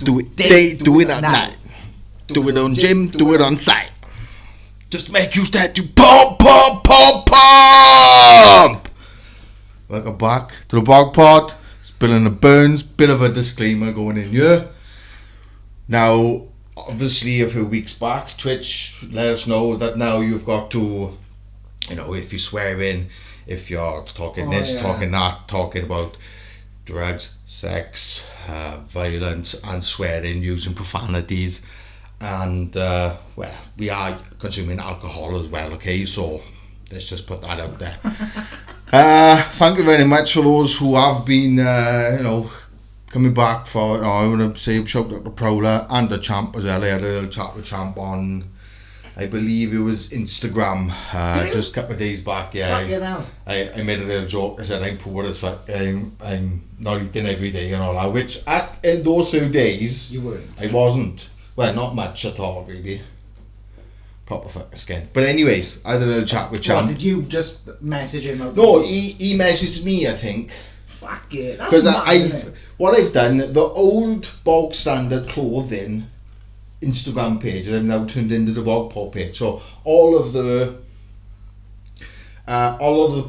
do it day, do it at night. Do it on gym, do it on site. Just make you start to pump, pump, pump, pump. Welcome back to the Bog Pod. Spilling the Burns. Bit of a disclaimer going in here. Now, obviously, a few weeks back, Twitch let us know that now you've got to, you know, if you swear in, if you're talking talking that, talking about drugs, sex, violence, and swearing, using profanities, and well, we are consuming alcohol as well. Okay, so let's just put that out there. Thank you very much for those who have been, you know, coming back for. You know, I want to say shout out to Prowler and the Champ as well. I had a little chat with Champ on, I believe it was Instagram, just a couple of days back. Yeah, I made a little joke. I said I'm poor as fuck. I'm not eating every day and all that. Which in those few days, you weren't. I wasn't. Well, not much at all, really. Proper fucking skin. But anyways, I had a little chat with Champ. What, did you just message him? No, he messaged me, I think. Fuck it. Because what I've done, the old bog standard clothing Instagram page I've now turned into the Bog Pod page. So all of the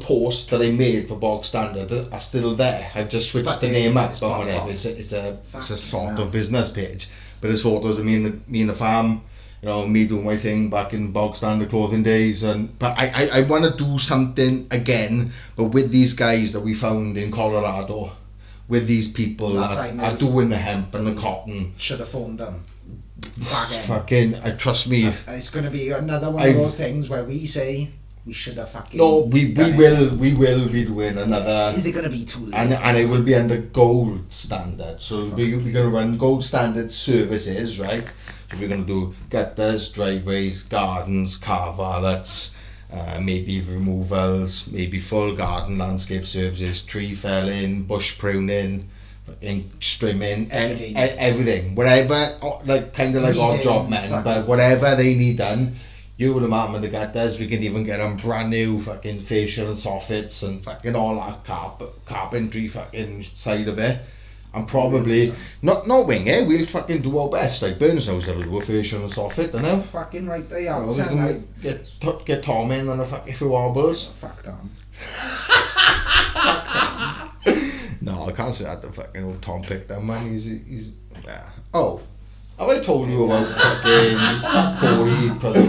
posts that I made for Bog Standard are still there. I've just switched the name up, but whatever. It's a sort of business page. But it's photos of me and the farm, you know, me doing my thing back in Bog Standard clothing days. But I want to do something again, but with these guys that we found in Colorado, with these people that are doing the hemp and the cotton. Should have phoned them. Fucking, trust me. It's going to be another one of those things where we say we should have fucking. No, we will be doing another. Is it going to be too late? And it will be under gold standard. So we're going to run gold standard services, right? So we're going to do gutters, driveways, gardens, car valets, maybe removals, maybe full garden landscape services, tree felling, bush pruning, trimming, everything, whatever, like kind of like odd job men, but whatever they need done, you and the man and the gutters, we can even get them brand new fucking facial and soffits and fucking all that carpentry fucking side of it. And probably not wing it, we'll fucking do our best. Like Burns knows how to do a facial and soffit, don't know. Fucking right they are. We can get Tom in on a fucking few wobbles. Fuck Tom. No, I can't say that the fucking old Tom picked that man. He's yeah. Oh, have I told you about fucking Corey, Brother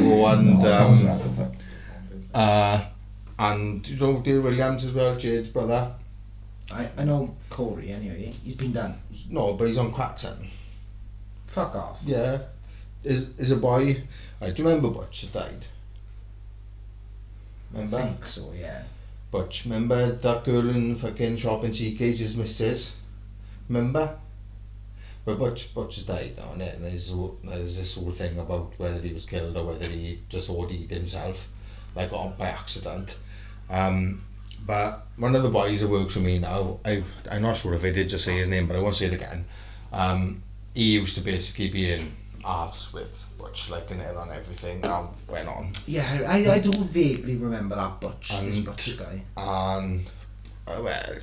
and you know Dale Williams as well, Jade's brother. I know Corey anyway. He's been done. No, but he's on crack something. Fuck off. Yeah, is a boy. Do you remember Butch that died? Remember? I think so, yeah. Butch, remember that girl in fucking shop in CK's, his missus? Remember? Well, Butch has died now, and there's this whole thing about whether he was killed or whether he just OD'd himself, like by accident. But one of the boys who works for me now, I'm not sure if I did just say his name, but I won't say it again. He used to basically be in halves with Butch, like in it on everything that went on. Yeah, I do vaguely remember that this Butch guy. And well,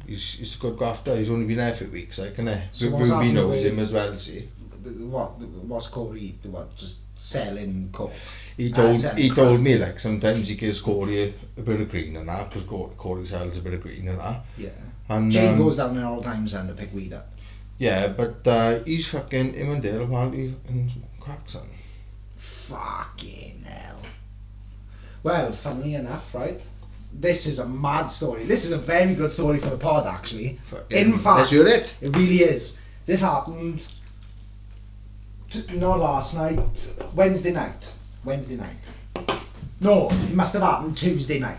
he's a good grafter. He's only been there for weeks, like, innit? So Ruby knows him as well, see. What's Corey? Just selling coke? He told me, like, sometimes he gives Corey a bit of green and that, because Corey sells a bit of green and that. Yeah. And Jane goes down in all times and to pick weed up. Yeah, but he's fucking, him and Dale apparently cracks on. Fucking hell. Well, funnily enough, right? This is a mad story. This is a very good story for the pod, actually. In fact, let's hear it. It really is. This happened not last night, Wednesday night. No, it must have happened Tuesday night.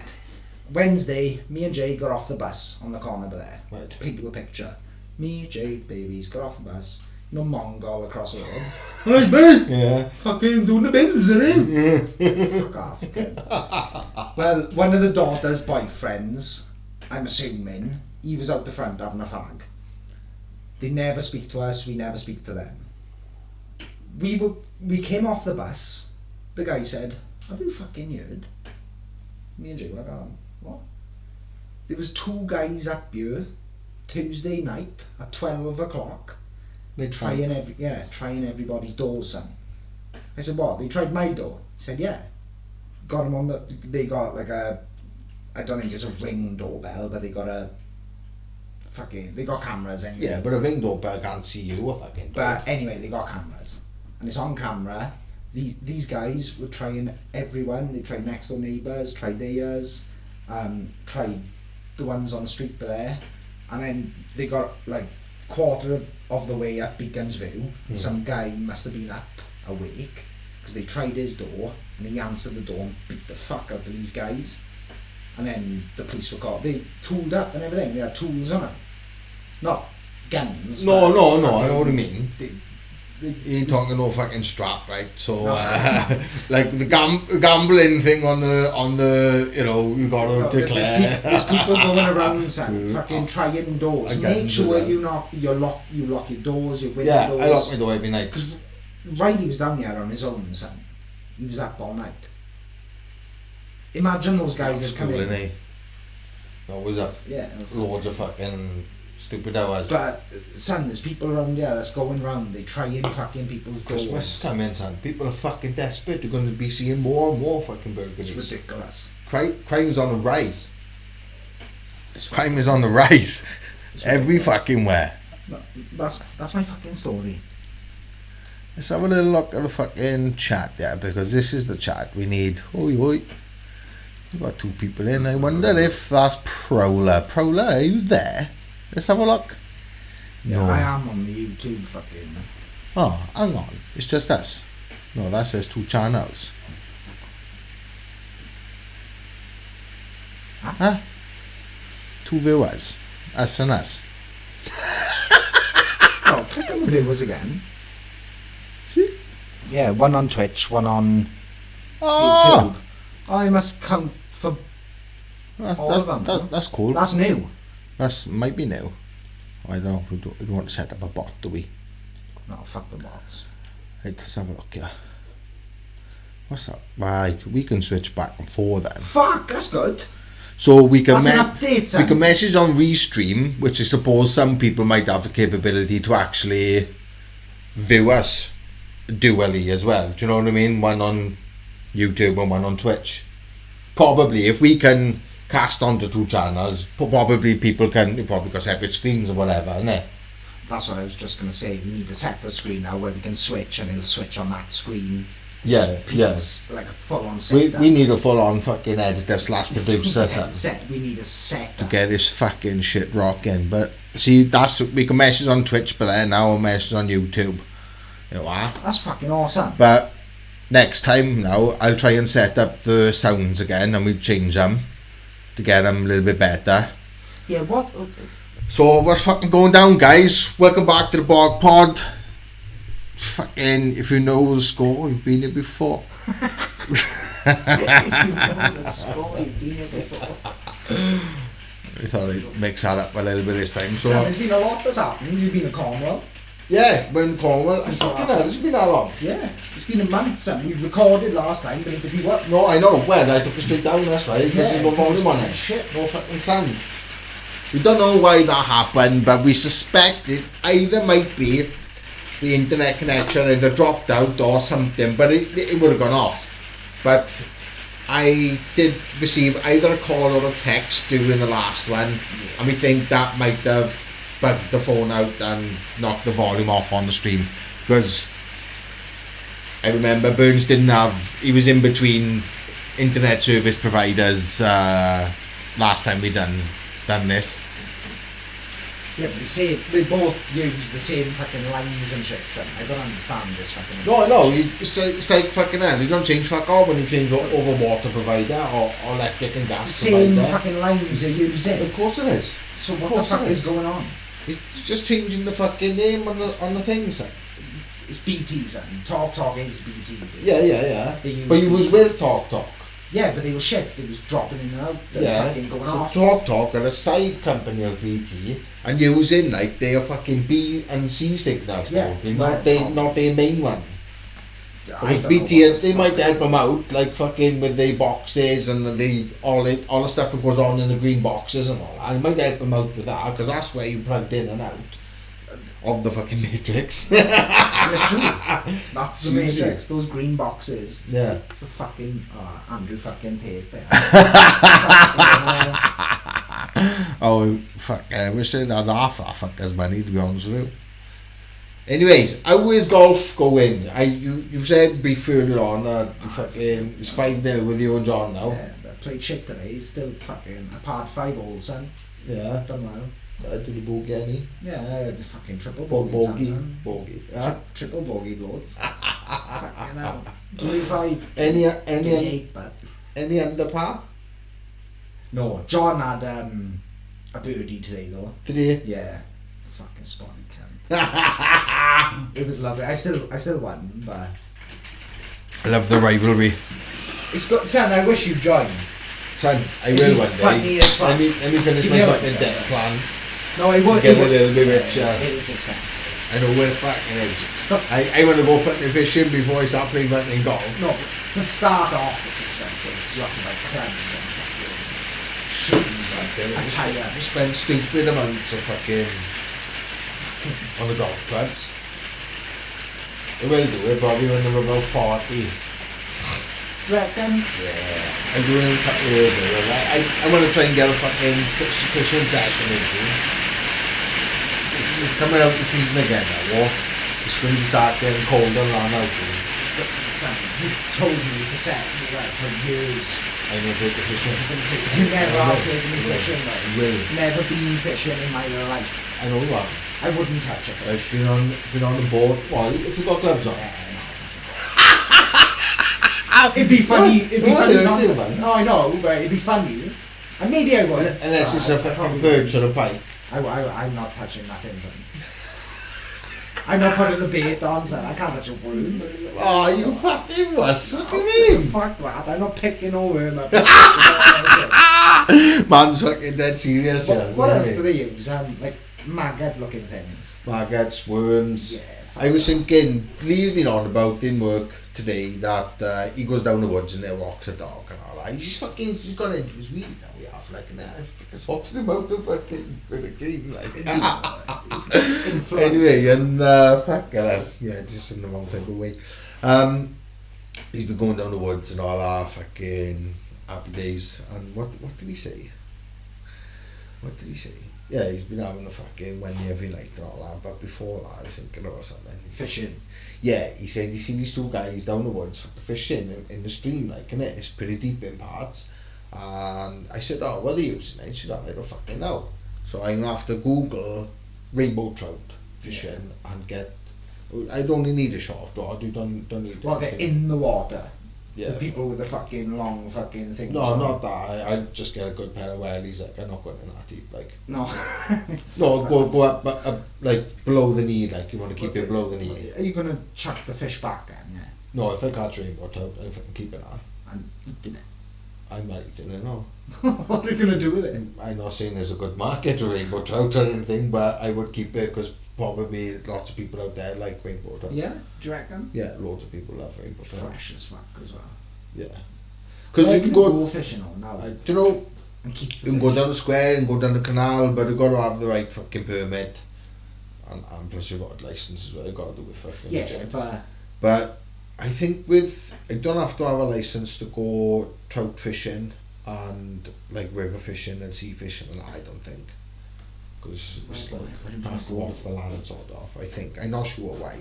Wednesday, me and Jay got off the bus on the corner there. Right. To paint you a picture. Me, Jay, babies, got off the bus. No Mongol across the road. Right, mate? Yeah. Fucking doing the bins, isn't he? Fuck off, kid. Well, one of the daughter's boyfriends, I'm assuming, he was out the front having a fag. They never speak to us, we never speak to them. We came off the bus, the guy said, have you fucking heard? Me and Jay were like, what? There was two guys up here Tuesday night at 12 o'clock Midnight. Trying everybody's doors, son. I said, what? They tried my door? He said, yeah. Got them on they got like I don't think it's a Ring doorbell, but they got they got cameras anyway. Yeah, but a Ring doorbell can't see you a fucking. But anyway, they got cameras. And it's on camera. These guys were trying everyone. They tried next door neighbours, tried theirs, tried the ones on the street there. And then they got like quarter of the way up Beaconsview. Some guy must have been up awake because they tried his door and he answered the door and beat the fuck out of these guys. And then the police were called. They tooled up and everything. They had tools on them, not guns. No, I know what I mean. They You ain't talking no fucking strap, right? So, like the gambling thing on the you gotta declare. There's people going around fucking trying doors. Make sure you lock your doors, your windows. Yeah, I lock my door every night. Because Riley was down here on his own, son. He was up all night. Imagine those guys just come in. Always up. Yeah. Loads of fucking stupid hours. But son, there's people around here that's going round. They trying fucking people's doors. Christmas time in, son. People are fucking desperate. They're going to be seeing more and more fucking burglaries. It's ridiculous. Crime's on the rise. Crime is on the rise. Every fucking where. That's my fucking story. Let's have a little look at the fucking chat there, because this is the chat we need. Oi. We've got 2 people in. I wonder if that's Prowler. Prowler, are you there? Let's have a look. Yeah, No. I am on the YouTube fucking. Oh, hang on. It's just us. No, that says 2 channels. Huh? 2 viewers. Us and us. Oh, click on the viewers again. See? Yeah, one on Twitch, one on Oh! YouTube. I must count for all of them. That's cool. That's new. That's might be new. I don't know. We don't want to set up a bot, do we? No, fuck the bots. Right, let's have a look here. What's that? Right, we can switch back and forth then. Fuck, that's good. So we can That's an update, son. we can message on Restream, which I suppose some people might have the capability to actually view us dually as well. Do you know what I mean? One on YouTube and one on Twitch. Probably, if we can cast onto 2 channels, probably people can. You probably got separate screens or whatever, innit? That's what I was just going to say. We need a separate screen now where we can switch and it'll switch on that screen. Yeah, It's like a full-on setup. We need a full-on fucking editor / producer We need a setup. to get this fucking shit rocking. But see, we can message on Twitch, but then now we'll message on YouTube. You know what? That's fucking awesome. But next time now, I'll try and set up the sounds again, and we'll change them to get them a little bit better. Yeah, what? So what's fucking going down, guys? Welcome back to the Bog Pod. Fucking, if you know the score, you've been here before. If you know the score, you've been here before. I thought I'd mix that up a little bit this time. So There's been a lot that's happened. You've been to Cornwall. yeah, when Cornwall, Since fucking last hell, week. it's been that long. Yeah, it's been a month, son. We recorded last time, but it didn't work. No, I know. Well, I took it straight down, that's right. Because there's no volume on it. Shit. No fucking sound. We don't know why that happened, but we suspect it either might be the internet connection either dropped out or something, but it would have gone off. But I did receive either a call or a text during the last one, and we think that might have bugged the phone out and knocked the volume off on the stream, because I remember Burns he was in between internet service providers last time we done this. Yeah, but they both use the same fucking lines and shit, son. I don't understand this fucking. No, it's like fucking hell. You don't change fuck all when you change over water provider or electric and gas It's the same provider. fucking lines you're using. Of course it is. So what the fuck is going on? It's just changing the fucking name on the thing, son. It's BT, son. Talk is BT. Yeah. They use But you was BT. with Talk. Yeah, but they were shit. They was dropping in and out. They were Yeah. fucking going So off. Talk are a side company of BT and using like their fucking B and C signals, Yeah. probably, Well, not their main one. I Because don't BT, know what they the might fuck- help them out, like fucking with the boxes and all the stuff that goes on in the green boxes and all that. It might help them out with that, because that's where you plugged in and out. of the fucking Matrix. Literally. That's the Seriously. Matrix. Those green boxes. Yeah. It's the fucking Andrew fucking Tate there. Oh, fuck, I wish I'd had half that fucker's money, to be honest with you. Anyways, how is golf going? You said brief earlier on that it's 5-0 with you and John now. Yeah, I played shit today. He's still fucking a par 5 hole, son. Yeah. Done well. Did the bogey any? Yeah, I had the fucking triple Bogey. son. Bogey. Yeah. Triple bogey loads. Fucking hell. 25. Any 8, but under par? no. John had a birdie today though. Did he? Yeah. Fucking spotty cunt. It was lovely. I still won, but I love the rivalry. it's got. Son, I wish you'd join. Son, I It'd will be one funny day. as fuck. Let me finish You my know fucking it. debt plan. No, I would. Get it a would- little bit richer. It is expensive. I know where the fucking is. Stop. I want to go fucking fishing before I start playing fucking golf. No, to start off, it's expensive because you have to buy clubs and fucking shoes and a tire. I spend stupid amounts of fucking on the golf clubs. I will do it probably when I'm about 40. Do you reckon? Yeah. I'm doing it in a couple of years ago. I want to try and get a fucking fishing session into. It's coming out the season again now. It's going to start getting colder now soon. It's got something. You told me for certain like for years. I'm going to take the fishing. You never have taken me fishing, I like. will. Never been fishing in my life. I know that. I wouldn't touch a I've fish. been on the board. Well, if you've got gloves on. It'd be funny. It'd be No, funny. they not do, to- man. No, I know, but it'd be funny. And maybe I would. Unless it's a I fucking probably perch or a pike. I'm not touching nothing, son. I'm not putting the bait on, son. I can't touch a worm. Oh, you fucking wuss. What do you mean? Fuck that. I'm not picking no worm up. Man's fucking dead serious. yeah, What else isn't do he? they use? Like maggot looking things. Maggots, worms. Yeah. I was thinking, Lee's been on about in work today that he goes down the woods and there walks a dog and all that. He's got into his weed now, we have, like, and I was talking about the fucking green, like. Anyway, and fucking hell, yeah, just in the wrong type of way. He's been going down the woods and all that fucking happy days. And what did he say? What did he say? Yeah, he's been having a fucking one every night and all that, but before that I was thinking about something. Fishing. Yeah, he said he's seen these two guys down the woods fucking fishing in the stream, like, and it's pretty deep in parts. And I said, oh, what are you using it? He said, oh, I don't fucking know. So I'm gonna have to Google rainbow trout fishing and get. I don't need a short rod. You don't need. Well, they're anything. in the water. Yeah. The people with the fucking long fucking things. No, not that. I just get a good pair of wellies. Like, I'm not going in that deep. Like, No. no, go up, like below the knee. Like, you want to keep it below the knee. Are you gonna chuck the fish back then? Yeah. No, if I catch rainbow trout, I can keep it on. And eating it. I'm not eating it. No, What are you gonna do with it? I'm not saying there's a good market for rainbow trout or anything, but I would keep it because probably lots of people out there like rainbow trout. Yeah. Do you reckon? Yeah, loads of people love rainbow trout. Fresh as fuck as well. Yeah, because Where you can go. fishing on now Do you know? and keep. You can go down the square and go down the canal, but you've got to have the right fucking permit. And plus you've got a licence as well, you've got to do it fucking Yeah, legit. but I think I don't have to have a licence to go trout fishing and like river fishing and sea fishing, and I don't think. Because it's Right, like what do you has to mean? go off the land sort of, I think. I'm not sure why.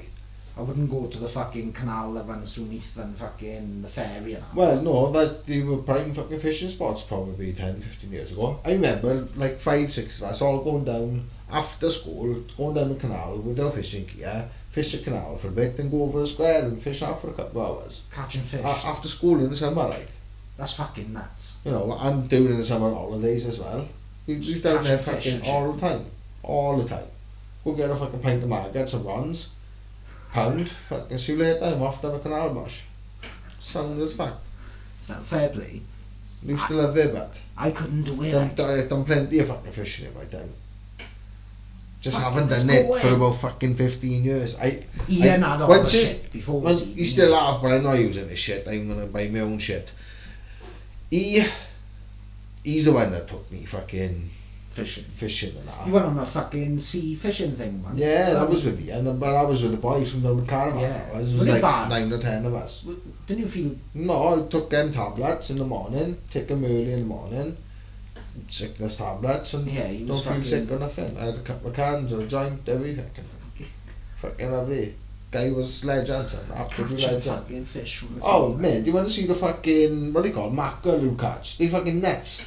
I wouldn't go to the fucking canal that runs through Neath and fucking the ferry and all. Well, no, they were prime fucking fishing spots probably 10, 15 years ago. I remember like 5, 6 of us all going down after school, going down the canal with our fishing gear, fish the canal for a bit, then go over the square and fish out for a couple of hours. Catching fish. After school in the summer, like, That's fucking nuts. you know, and doing in the summer holidays as well. We've down there Catching fish fucking and shit. all the time. All the time. Go get a fucking pint of maggots and runs. Pound, fucking see you later, I'm off down the canal bush. Sound as fuck. So fair play. You still have it, but I couldn't do it. I've done plenty of fucking fishing in my time. Just Fucking haven't let's done it go for in. about fucking 15 years. Ian had all the shit before well, the he season. still have, but I'm not using this shit. I'm gonna buy my own shit. He's the one that took me fucking fishing. Fishing and that. You went on a fucking sea fishing thing once. Yeah, that was with you, but I was with the boys from the caravan. Yeah. It was Was it like bad? 9 or 10 of us. Didn't you feel... No, I took them tablets in the morning, take them early in the morning, sickness tablets, and Yeah, you don't was feel fucking... sick or nothing. I had a couple of cans or a joint, everything. Fucking lovely. Guy was legend, son. Absolutely Catching legend. fucking fish from the sea. Oh, man, do you want to see the fucking, what do you call mackerel you catch? They fucking nets.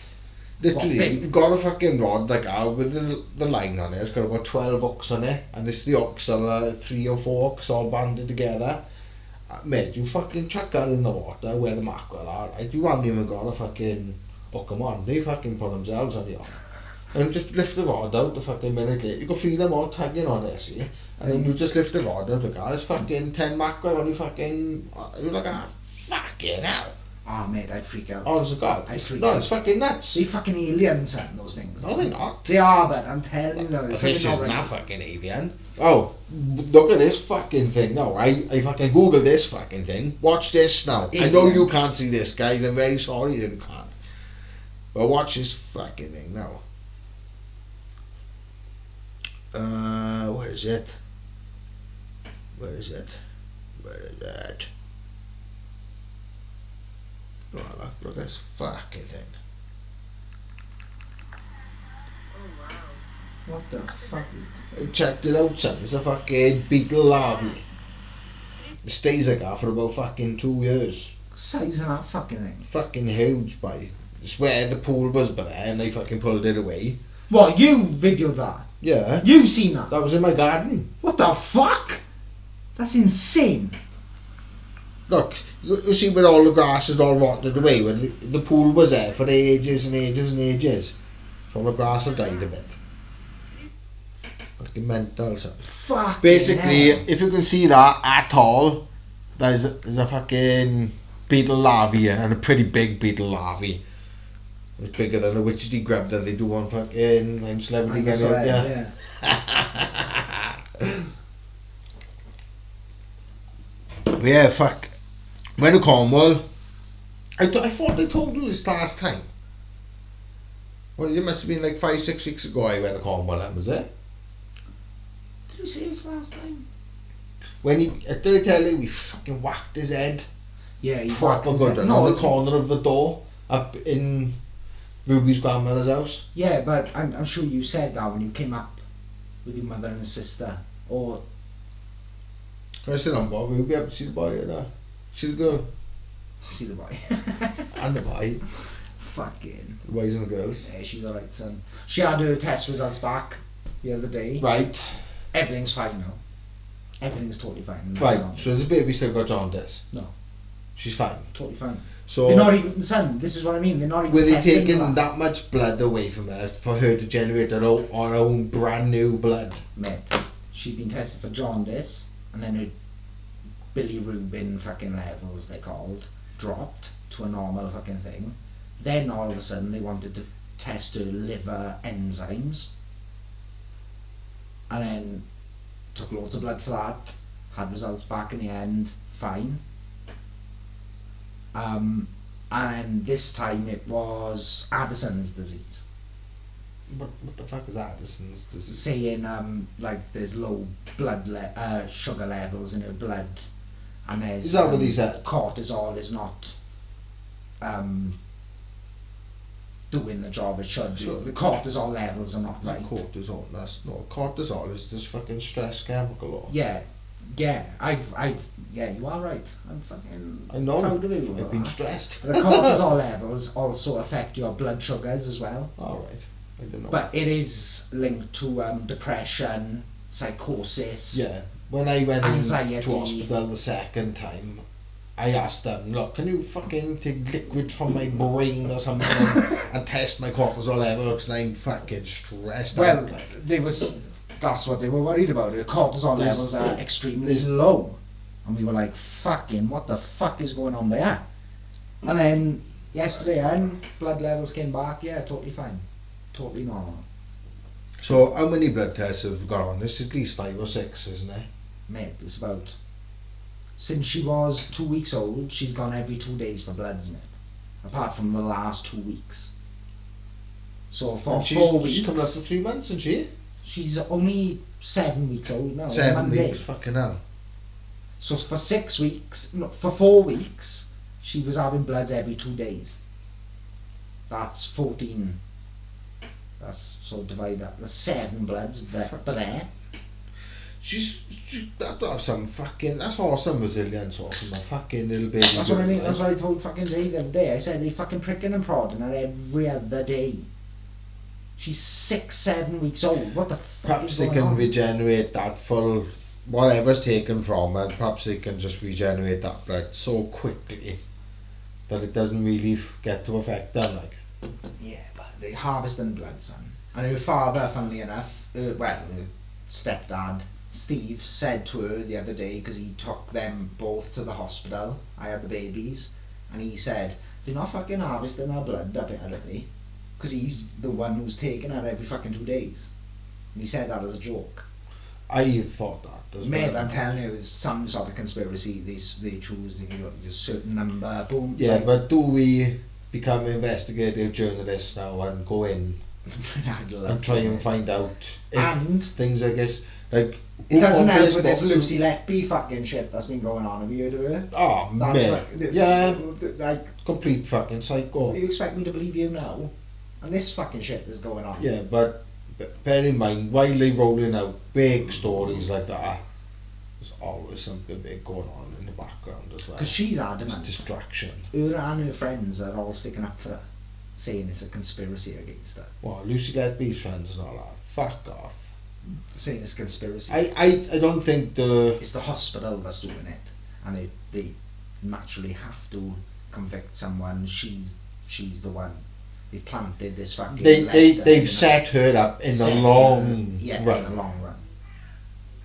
Literally, What, big? you've got a fucking rod like with the line on it. It's got about 12 hooks on it, and it's the hooks are 3 or 4 hooks all banded together. Mate, you fucking chuck that in the water where the mackerel are, right? You haven't even got to fucking hook them on. They fucking put themselves on the hook. And just lift the rod out the fucking minute later. You can feel them all tugging on there, see? And then you just lift the rod out the guys, fucking 10 mackerel on you fucking... You're like, ah, fucking hell. Oh, mate, I'd freak out. Honest to God. I'd freak No, out. it's fucking nuts. They fucking aliens and those things. No, they're not. They are, but I'm telling you, The there's fish something is not not right. fucking alien. Oh, look at this fucking thing now. I fucking Google this fucking thing. Watch this now. I know Alien. you can't see this, guys. I'm very sorry that you can't. But watch this fucking thing now. Where is it? Where is it? Where is it? Oh, look at this fucking thing. What the fuck? I checked it out, son. It's a fucking beetle larvae. It stays like that for about fucking 2 years. Size of that fucking thing. Fucking huge, boy. It's where the pool was by there and they fucking pulled it away. What, you videoed that? Yeah. You seen that? That was in my garden. What the fuck? That's insane. Look, you see where all the grass is all rotted away, where the pool was there for ages and ages and ages. So the grass have died a bit. Fucking mental, son. Fuck. Basically, if you can see that at all, there's a fucking beetle larvae and a pretty big beetle larvae. It's bigger than a witchetty grub that they do on fucking I'm Celebrity Get Out, yeah. But yeah, fuck. Went to Cornwall. I thought I told you this last time. Well, it must have been like 5-6 weeks ago I went to Cornwall, that was it? Did you say this last time? When did I tell you we fucking whacked his head? Yeah, you Proper good one, on the corner of the door up in Ruby's grandmother's house. Yeah, but I'm sure you said that when you came up with your mother and sister. Or I said, on Bob, Ruby up to see the boy or that? See the girl? see the boy. And the boy. Fucking. The boys and the girls. Yeah, she's alright, son. She had her test results back the other day. Right. Everything's fine now. Everything's totally fine. Right, so has the baby still got jaundice? No. She's fine. Totally fine. So They're not even, son, this is what I mean, they're not even were they testing taking for that much blood away from her for her to generate her own brand new blood? Mate, she'd been tested for jaundice, and then her bilirubin fucking levels, they're called, dropped to a normal fucking thing. Then all of a sudden they wanted to test her liver enzymes, and then took loads of blood for that, had results back in the end, fine. And then this time it was Addison's disease. What the fuck is Addison's disease? Saying like there's low blood sugar levels in her blood, and there's Is that what he said? cortisol is not doing the job it should do. So- The cortisol levels are not Not right. cortisol, that's not cortisol, is this fucking stress chemical or Yeah, yeah, you are right. I'm fucking I know, proud of you. I've about been that. stressed. The cortisol levels also affect your blood sugars as well. Alright, I don't know. But it is linked to depression, psychosis. yeah, when I went Anxiety. into hospital the second time, I asked them, look, can you fucking take liquid from my brain or something and test my cortisol level because I'm fucking stressed Well, out. Like. that's what they were worried about. The cortisol There's- levels are extremely there's- low. And we were like, fucking, what the fuck is going on there? And then yesterday, blood levels came back, yeah, totally fine. Totally normal. So how many blood tests have we got on this? At least 5 or 6, isn't it? Mate, it's about... Since she was 2 weeks old, she's gone every 2 days for bloods, mate. Apart from the last 2 weeks. So for And 4 weeks, she's coming up to 3 months, isn't she? she's only 7 weeks old now. 7 Monday. weeks, fucking hell. So for 6 weeks, no, for 4 weeks, she was having bloods every 2 days. That's 14. That's so divide that. That's 7 bloods but there. She's that don't have some fucking. That's awesome resilience or some fucking little baby. That's what I mean. girl, That's what I told fucking Jay the other day. I said they fucking pricking and prodding her every other day. She's 6, 7 weeks old. What the fuck Perhaps is they going can on? regenerate that full whatever's taken from her. Perhaps they can just regenerate that blood so quickly that it doesn't really get to affect them. Like, Yeah, but they harvesting blood, son. And her father, funnily enough, her stepdad, Steve, said to her the other day, because he took them both to the hospital, I had the babies, and he said, they're not fucking harvesting our blood up here, are they? Because he's the one who's taking her every fucking 2 days. And he said that as a joke. I thought that as Mate, well. I'm telling you, there's some sort of conspiracy. They choose a certain number, boom. Yeah, like, but do we become investigative journalists now and go in I'd love and try to. and find out if And things, I guess, like it doesn't on help with this Facebook- Lucy Letby fucking shit that's been going on. Have you heard of her? Oh That's man, yeah, like, complete fucking psycho. you expect me to believe you now? And this fucking shit is going on. Yeah, but bear in mind, while they're rolling out big stories like that, there's always something big going on in the background as well. Because she's It's adamant. distraction. Her and her friends are all sticking up for her, saying it's a conspiracy against her. Well, Lucy Letby's friends and all that. Fuck off. Saying it's conspiracy. I don't think the It's the hospital that's doing it, and they naturally have to convict someone. She's the one. They've planted this fucking. they've set her up in the long in the run. long run.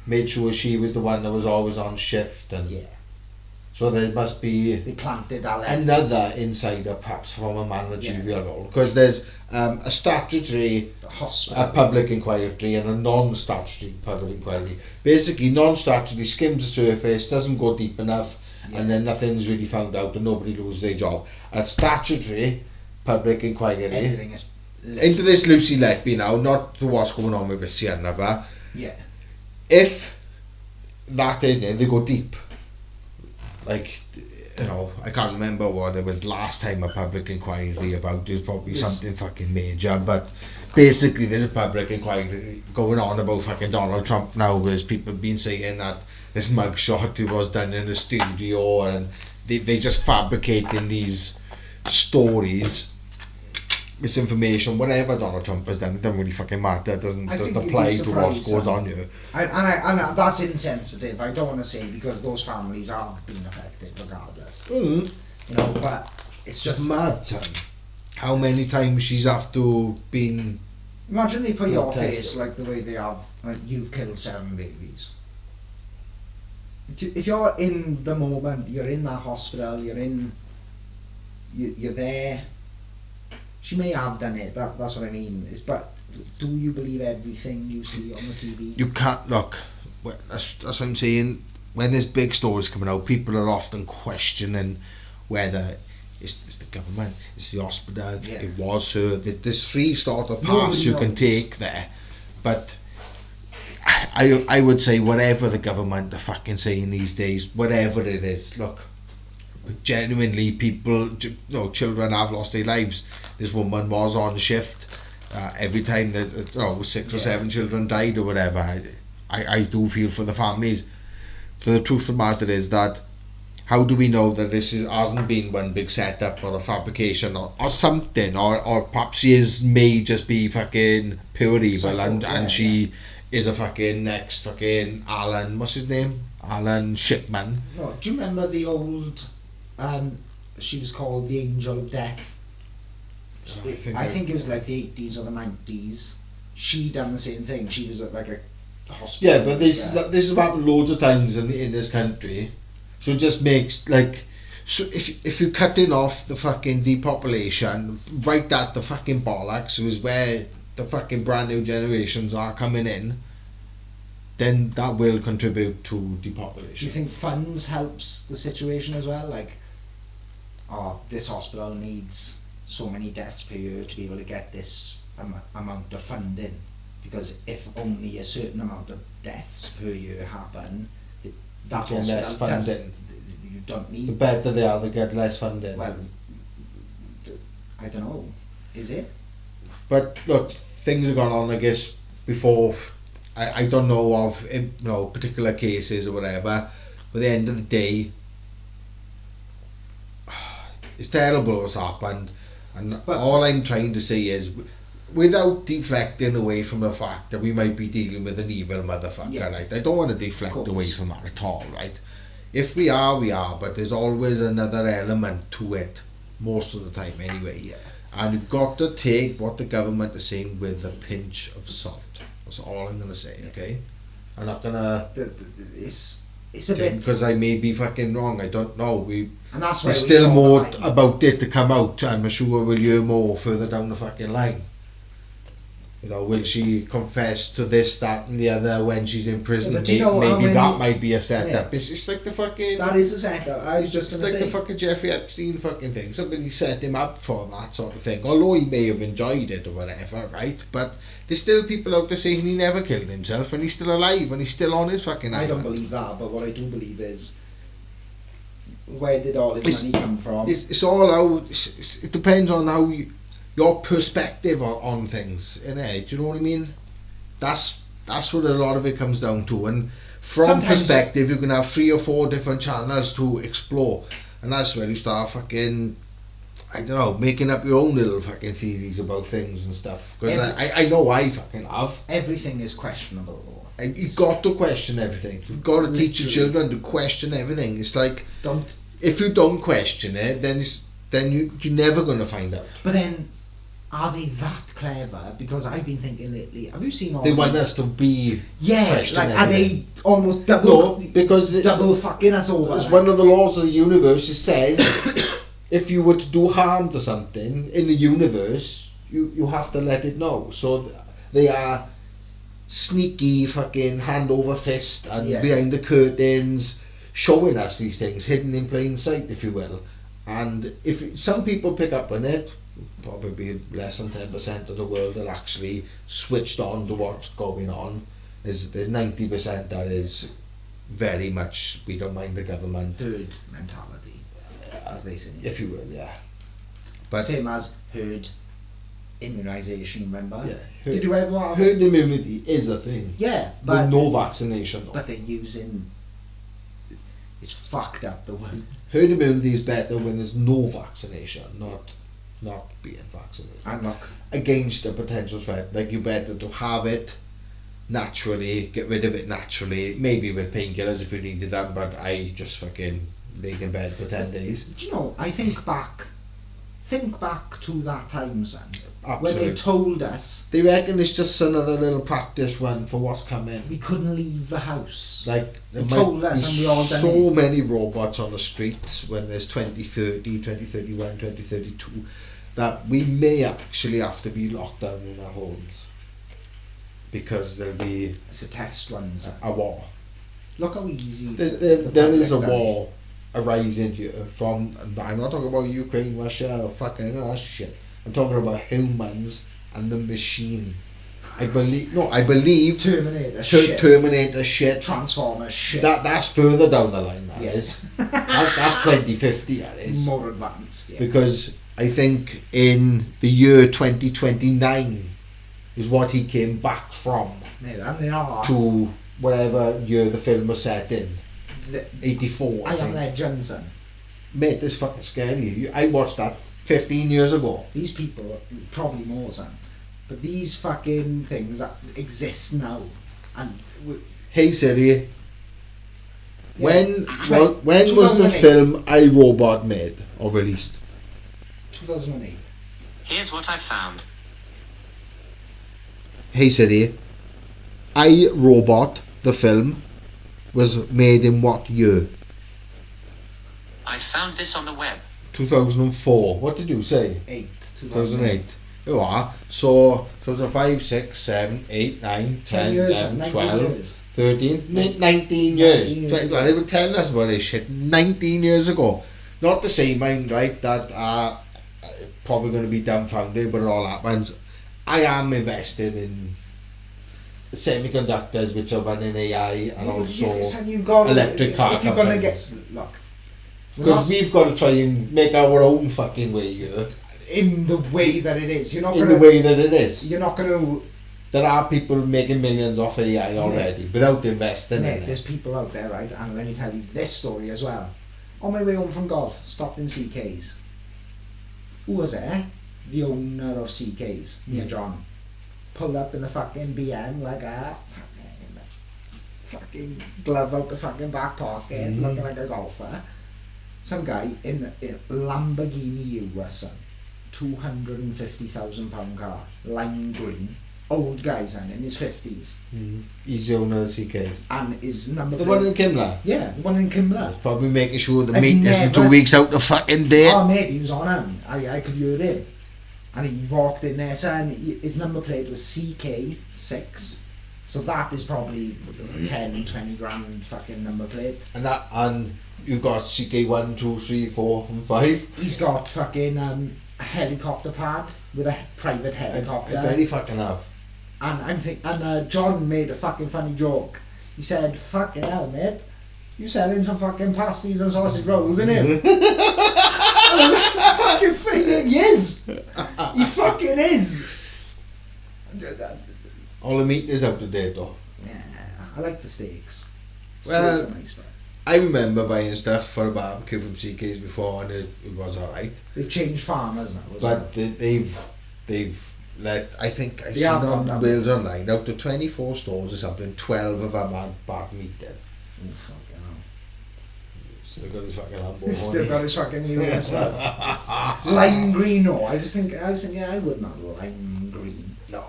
Made sure she was the one that was always on shift, and Yeah, so there must be they planted that. another insider, perhaps from a managerial role, because there's a statutory, The hospital. a public inquiry, and a non-statutory public inquiry. Basically, non-statutory skims the surface, doesn't go deep enough, and then nothing's really found out, and nobody loses their job. A statutory public inquiry Everything is. into this Lucy Letby now, not to what's going on with Vissy and Nava. Yeah. If that in it, they go deep. Like, you know, I can't remember what it was last time a public inquiry about. There's probably something fucking major, but basically there's a public inquiry going on about fucking Donald Trump now. There's people been saying that this mugshot was done in a studio, and they just fabricating these stories, misinformation, whatever Donald Trump has done. It doesn't really fucking matter. It doesn't I think you'd be apply to what surprised, goes on here. And that's insensitive. I don't want to say, because those families have been affected regardless. Mm. You know, but it's Just just mad, son. How many times she's have to been. imagine they put Not your tested. face like the way they have. Like, you've killed 7 babies. If you're in the moment, you're in that hospital, you're there. She may have done it. That's what I mean. But do you believe everything you see on the TV? You can't look. That's what I'm saying. When there's big stories coming out, people are often questioning whether it's the government, it's the hospital, Yeah. it was her. There's 3 sort of Nobody paths you can knows. take there, but I would say whatever the government are fucking saying these days, whatever it is, look, genuinely people, children have lost their lives. This woman was on shift every time that 6 or 7 children died or whatever. I do feel for the families. So the truth of the matter is that how do we know that hasn't been one big setup or a fabrication or something, or perhaps may just be fucking pure evil, and she is a fucking next fucking Alan, what's his name? Alan Shipman. No, do you remember the old? She was called the Angel of Death. I think it was like the 80s or the 90s. She done the same thing. She was at like a hospital. Yeah, but this has happened loads of times in this country. So it just makes so if you're cutting off the fucking depopulation, right at the fucking bollocks is where the fucking brand new generations are coming in, then that will contribute to Do you depopulation. think funds helps the situation as well? Like, this hospital needs so many deaths per year to be able to get this amount of funding, because if only a certain amount of deaths per year happen, that Get less hospital funding. you don't need. The better they are, they get less funding. Well, I don't know. Is it? But look, things have gone on, I guess, before. I don't know of particular cases or whatever. But at the end of the day, it's terrible what's happened, and all I'm trying to say is, without deflecting away from the fact that we might be dealing with an evil motherfucker, right? I don't want to deflect away from that at all, right? If we are, we are, but there's always another element to it, most of the time anyway. Yeah. And you've got to take what the government is saying with a pinch of salt. That's all I'm going to say, okay? I'm not going to... It's a bit... Because I may be fucking wrong, I don't know. And that's why There's still more about it to come out, and I'm sure we'll hear more further down the fucking line. You know, will she confess to this, that and the other when she's in prison? Yeah, but you know maybe many, that might be a setup. Yeah. It's like the fucking... That is a setup. I was just going to say... It's like the fucking Jeffrey Epstein fucking thing. Somebody set him up for that sort of thing. Although he may have enjoyed it or whatever, right? But there's still people out there saying he never killed himself and he's still alive and he's still on his fucking island. I don't believe that, but what I do believe is, where did all this money come from? It's all out. It depends on how your perspective on things, innit? Do you know what I mean? That's what a lot of it comes down to. And from Sometimes perspective, you can have 3 or 4 different channels to explore, and that's where you start fucking, I don't know, making up your own little fucking theories about things and stuff. Because I know I fucking have. Everything is questionable. You've got to question everything. You've got to teach your children to question everything. It's like, if you don't question it, then you're never going to find out. But then, are they that clever? Because I've been thinking lately, have you seen all They these... want us to be... like, are they almost No, double... because... double fucking us over? It's one of the laws of the universe. It says, if you were to do harm to something in the universe, you have to let it know. So they are sneaky, fucking hand over fist, and behind the curtains, showing us these things, hidden in plain sight, if you will. And if some people pick up on it, probably less than 10% of the world are actually switched on to what's going on. There's 90% that is very much, we don't mind the government. Herd mentality, as they say. If you will, yeah. But same as herd immunisation, remember? Yeah. Did you ever have... Herd immunity is a thing. Yeah, but... With no vaccination, though. But they're using... It's fucked up, the word. Herd immunity is better when there's no vaccination, not being vaccinated. I'm not... Against a potential threat. Like, you better to have it naturally, get rid of it naturally, maybe with painkillers if you needed them, but I just fucking laid in bed for 10 days. Do you know, I think back to that time, son. Absolutely. When they told us... They reckon it's just another little practice run for what's coming. We couldn't leave the house. Like, they told us and we all done so many robots on the streets when there's 2030, 2031, 2032, that we may actually have to be locked down in our homes. Because there'll be... It's a test run, son. A war. Look how easy... There is a war arising here from... I'm not talking about Ukraine, Russia, or fucking that shit. I'm talking about humans and the machine. I believe Terminator shit. Transformers shit. That's further down the line, that is. That's 2050, that is. More advanced, yeah. Because I think in the year 2029 is what he came back from. Yeah, to whatever year the film was set in. 84, I think. Am Legend, son. Mate, this fucking scary. I watched that 15 years ago. These people, probably more, son. But these fucking things that exist now. And hey Siri, when was the film I, Robot made or released? 2008. Here's what I found. Hey Siri, I, Robot, the film, was made in what year? I found this on the web. 2004. What did you say? 2008. You are. So 2005, 6, 7, 8, 9, 10, 11, 12, 13, 19 years. They were telling us about this shit 19 years ago. Not to say, mind, right, that probably going to be dumbfounded, but it all happens. I am invested in semiconductors which are running AI and also electric car if you're gonna get companies. look, Because we've got to try and make our own fucking way here. in the way that it is, you're not In gonna, the way that it is. you're not gonna. There are people making millions off AI already without investing Mate, in there's it. people out there, right? And let me tell you this story as well. On my way home from golf, stopped in CK's. Who was there? The owner of CK's, me and John. Pulled up in the fucking BM like a fucking glove out the fucking back pocket, looking like a golfer. Some guy in a Lamborghini Urus, £250,000 car, lime green. Old guy, son, in his 50s. He's the owner of CK's. And his number The plate. one in Kimla. Yeah, the one in Kimla. Probably making sure the I've meat isn't never 2 weeks out the fucking date. Oh mate, he was on him. I could hear him. And he walked in there, son. His number plate was CK6. So that is probably 10, 20 grand fucking number plate. And you've got CK1, 2, 3, 4 and 5. He's got fucking a helicopter pad with a private I helicopter. bet he fucking have. And John made a fucking funny joke. He said, "Fucking hell, mate, you selling some fucking pasties and sausage rolls, innit?" Fucking thing, he is. He fucking is. All the meat is out of date though. Yeah, I like the steaks. Well, Steaks are nice, man. I remember buying stuff for a barbecue from CK's before and it was alright. They've changed farmers now, as well. But they've let, I think I They seen have gone on down. Wales Online, out of 24 stores or something, 12 of them had bark meat then. Oh, fucking hell. Still got his fucking Lambo. Still got his fucking US well. Lime green, no. I was thinking, I would not lime green. No,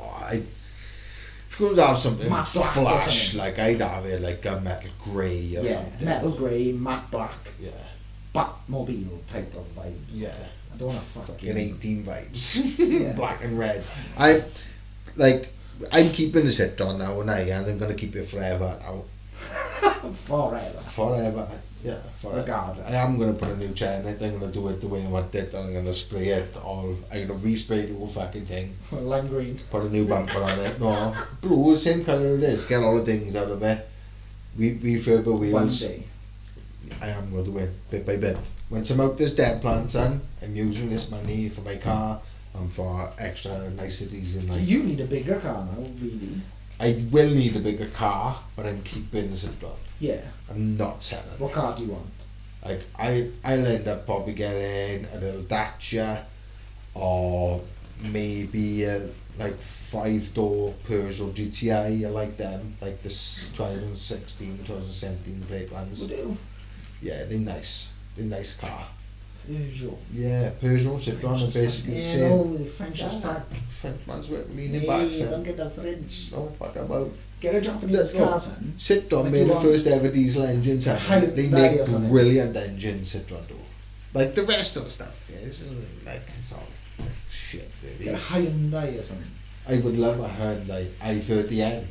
if you're going to have something Matte black or flash, something. like I'd have it like a metal grey or Yeah, something. metal grey, matte black, Yeah, Batmobile type of vibes. yeah. I don't want to Fucking 18 vibes. Yeah. Black and red. I'm keeping the Citron now and I'm going to keep it forever now. forever. Forever. Yeah, forever. Regardless. I am going to put a new chair in it. I'm going to do it the way I want it. I'm going to spray it all. I'm going to respray the whole fucking thing. Lime green. Put a new bumper on it. No, blue, same colour it is. Get all the things out of it. Refurb the wheels. One day. I am going to do it bit by bit. Once I'm out this debt plan, son, I'm using this money for my car and for extra niceties in life. You need a bigger car now, really. I will need a bigger car, but I'm keeping the Citron. Yeah. I'm not selling What it. car do you want? Like I'll end up probably getting a little Dacia or maybe a like 5-door Peugeot GTI. I like them, like this 2016, 2017 plate ones. Would do. Yeah, they're nice. They're nice car. Peugeot. Yeah, Peugeot, Citroen are basically the Yeah, same. no, the French as fuck. French man's leaning back, Hey, don't son. get the French. Don't fuck about. Get a Japanese No. car, son. Citroen Like made you the want- first ever diesel engine, son. Hyundai They make or something. brilliant engines, Citroen do. Like the rest of the stuff, yeah, it's all shit, Get really. a Hyundai or something. I would love a Hyundai i30N.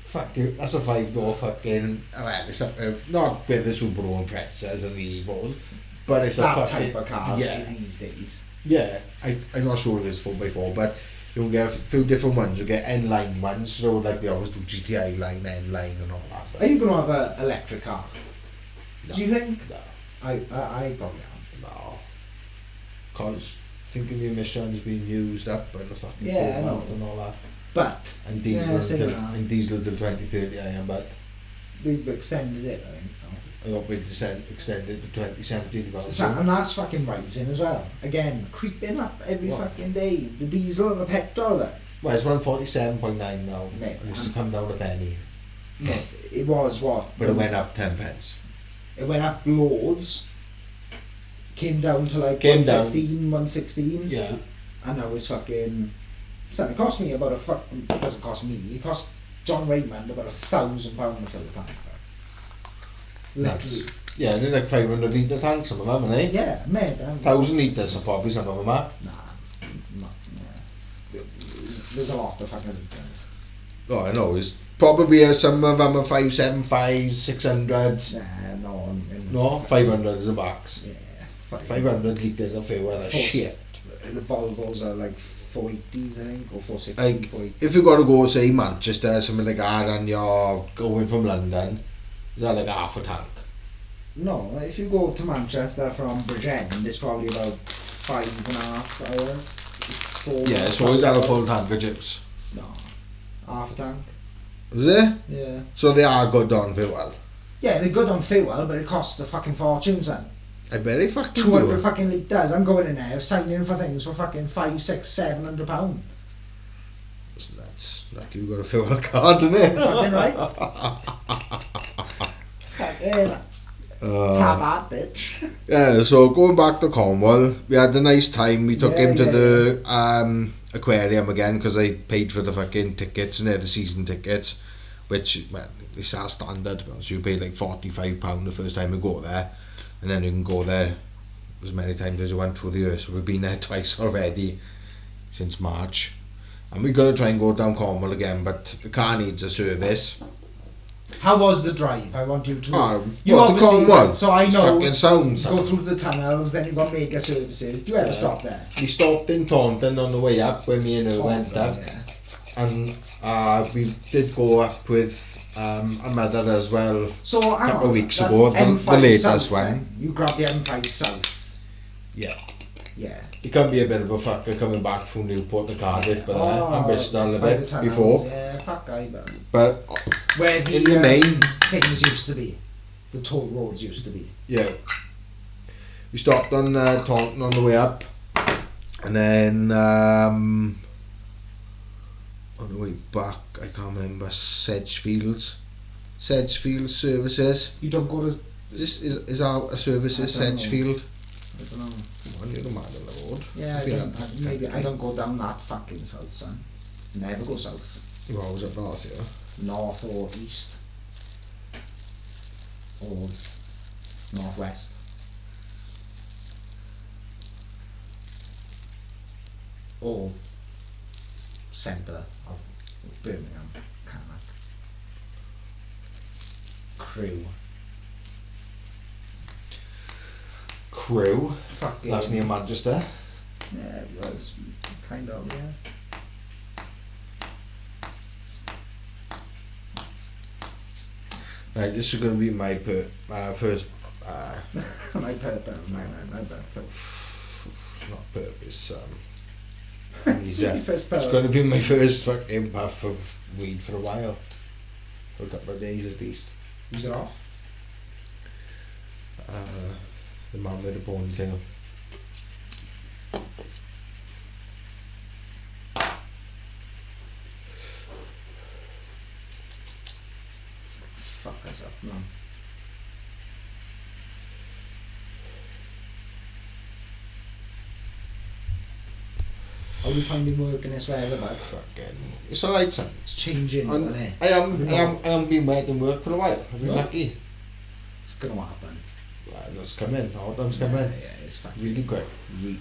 Fuck you, that's a 5-door fucking, well, it's not with the Subaru and Prezzas and the Evos, but it's that a fucking, type of car yeah. these days. Yeah, I'm not sure if it's 4x4, but you'll get a few different ones. You'll get N-line ones, so like they always do GTI line, N-line and all that stuff. Are you going to have an electric car? No. Do you think? No, I probably am. no. Because thinking the emissions being used up and the fucking Yeah, I know. cobalt and all that. But And diesel, Yeah, same until, now. and diesel till 2030 I am, but they've extended it, I think. I hope it extended to 2017 about And that's fucking rising as well. Again, creeping up every What? fucking day. The diesel and the petrol. Well, it's 147.9 now, Mate, and it's come down a penny, No, it was what? but it went up 10 pence. It went up loads. Came down to like Came down. 115, 116. Yeah. And now it's fucking. So it cost me about a fucking. It doesn't cost me. It cost John Raymond about £1,000 to fill the tank. Literally. Yeah, they're like 500 litre tanks, some of them, aren't they? Yeah, mate. 1,000 litres are probably some of them are. Nah, not. Yeah. There's a lot of fucking litres. Oh, I know, it's probably some of them are 575, 600s. Nah, no. No, 500 is a box. Yeah. 500 litres are fair weather Force. shit. The Volvos are like 480s, I think, or 460, Like, 480. if you got to go, say, Manchester, something like that, and you're going from London, is that like half a tank? No, if you go to Manchester from Bridgend, it's probably about 5.5 hours. 4 Yeah, so is that a full tank of chips? No, half a tank. Is it? Yeah. So they are good on fuel. Yeah, they're good on fuel, but it costs a fucking fortune, son. I bet they fucking 200 do. fucking litres. I'm going in there signing for things for fucking 500, 600, £700. It's nuts. Like you got a fuel card, isn't it? Fucking right. Fucking tab out, bitch. Yeah, so going back to Cornwall, we had a nice time. We took Yeah, him to yeah, the aquarium again because I paid for the fucking tickets and the season tickets, which, well, it's our standard. So you pay like £45 the first time you go there, and then you can go there as many times as you want through the year. So we've been there twice already since March, and we're gonna try and go down Cornwall again, but the car needs a service. How was the drive? I want you to. You what, to Cornwall? So I know. Fucking sounds. Go through the tunnels, then you've got mega services. Do you ever stop there? We stopped in Taunton on the way up when me and her went up, Yeah. and we did go up with a mother as well. So a couple of weeks ago, the latest South, one. then. You grab the M5 South. Yeah. Yeah. It can be a bit of a fucker coming back from Newport to Cardiff, but I'm Bristol a by bit the tunnels, before. Yeah, fuck I, But where the in the main, things used to be, the toll roads used to be. yeah, we stopped on Taunton on the way up, and then on the way back, I can't remember, Sedgefield services. You don't go to. Is our services I don't know. Sedgefield? I don't know. Come on, you're the man on the road. Yeah, I've been up maybe country. I don't go down that fucking south, son. Never go south. You're always up north, yeah. North or east. Or northwest. Or centre of Birmingham, kind of. Crew. Crew. Fucking. That's near Manchester. Yeah, it was kind of, yeah. Right, this is going to be my first. My purpose. It's not purpose. It's First going to be my first fucking puff of weed for a while, for a couple of days at least. Who's it off? The man with the ponytail. Fuck us up, man. How are you finding work in this weather, bud? Fucking, it's alright, son. It's changing, isn't it? I haven't been working work for a while. I've been No? lucky. It's gonna happen. Well, it's coming. Autumn's coming. Yeah, it's fucking Really quick. really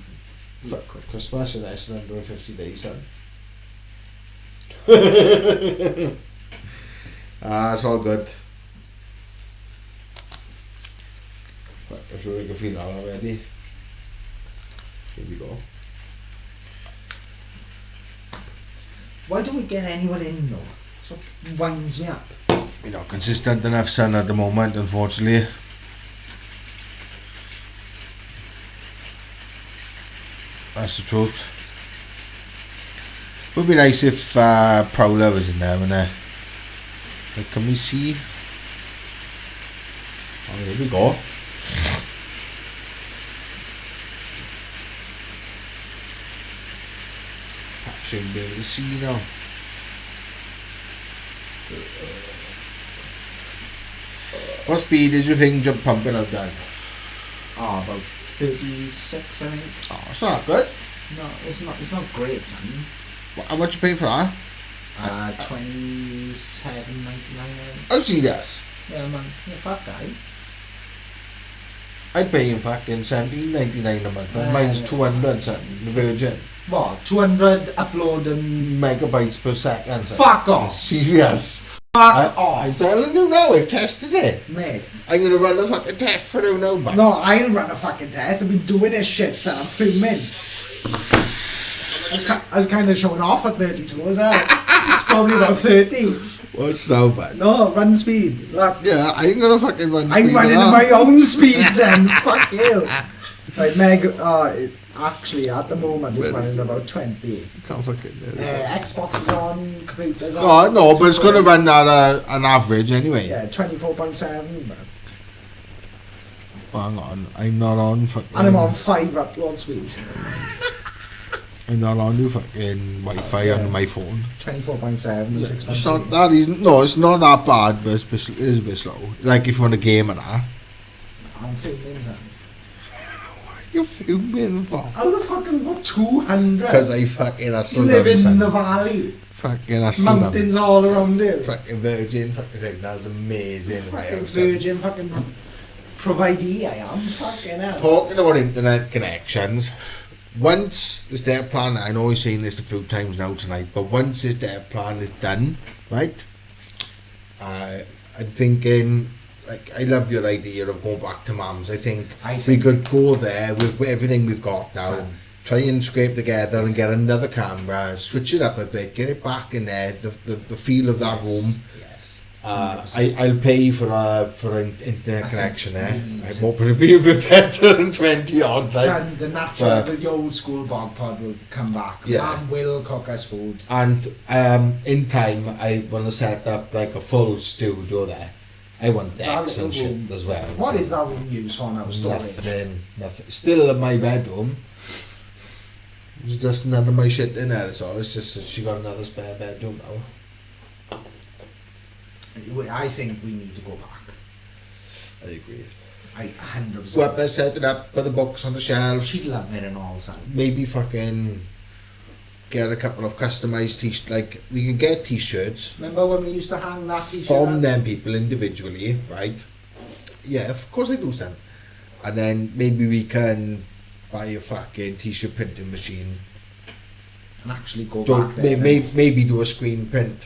Fuck, quick. Christmas in less than 150 days, son. It's all good. Fuck, I'm sure I can feel that already. Here we go. Why don't we get anyone in though? So it winds me up. You're not consistent enough, son, at the moment, unfortunately. That's the truth. Would be nice if Prowler was in there, wouldn't it? Like, can we see? Oh, here we go. Shouldn't be able to see now. What speed did you think you're pumping out then? Oh, about 36, I think. Oh, it's not good. No, it's not. It's not great, son. How much you paying for that? 27.99. Oh, serious? Yeah, man. Yeah, fuck guy. I'd pay him fucking $17.99 a month. And mine's 200 something, the Virgin. What? 200 upload and Megabytes per second. Son. fuck off. Serious? Fuck off, I'm telling you now, I've tested it. mate. I'm gonna run a fucking test for you now, man. No, I'll run a fucking test. I've been doing this shit, son. I'm filming. I was kind of showing off at 32 as well. It's probably about 30. What's so bad? No, run speed. That, Yeah, I ain't gonna fucking run. I'm speed running at at my all. own speeds then. Fuck you. Right, Meg, actually, at the moment, it's Where is running it? about 20. Can't fucking do it. Xbox is on, computers on. Oh no, but it's gonna run at an average anyway. Yeah, 24.7. But, Hang on, I'm not on fucking. and I'm on 5 upload speed. I'm not on the fucking Wi-Fi Yeah. on my phone. 24.7, It's 6.3. not that isn't. No, it's not that bad, but it is a bit slow. Like if you want a game and that. I'm filming something. You're filming for. How the fuck have we got 200? Because I fucking You hustled live them, in son. the valley. Fucking hustled them. Mountains all around you. Fucking Virgin, fucking signal's amazing. Right Fucking outside. virgin, fucking providee I am. Fucking hell. Talking about internet connections, once this data plan, I know we've seen this a few times now tonight, but once this data plan is done, right, I'm thinking, like, I love your idea of going back to Mum's. I think we could go there with everything we've got now, Son. try and scrape together and get another camera, switch it up a bit, get it back in there, the feel of that room. Yes. I'll pay for an internet connection there. we need I'm to. hoping it'll be a bit better than 20 odd. Like. Son, the natural, But- the old school bog pod will come back. Yeah. Mum will cook us food. And in time, I want to set up like a full studio there. I want That decks and little room. shit as well. What so is that room used for now? Storage? Nothing. Still in my bedroom. There's just none of my shit in there, so it's just that she got another spare bedroom now. I think we need to go back. I agree. I 100%. Go up there, set it up, put the books on the shelf. She'd love it and all, son. Maybe fucking get a couple of customized t-shirts. Like, we can get t-shirts Remember when we used to hang that t-shirt? from up? them people individually, right? Yeah, of course I do, son. And then maybe we can buy a fucking t-shirt printing machine. And actually go Do, back there maybe do a screen print.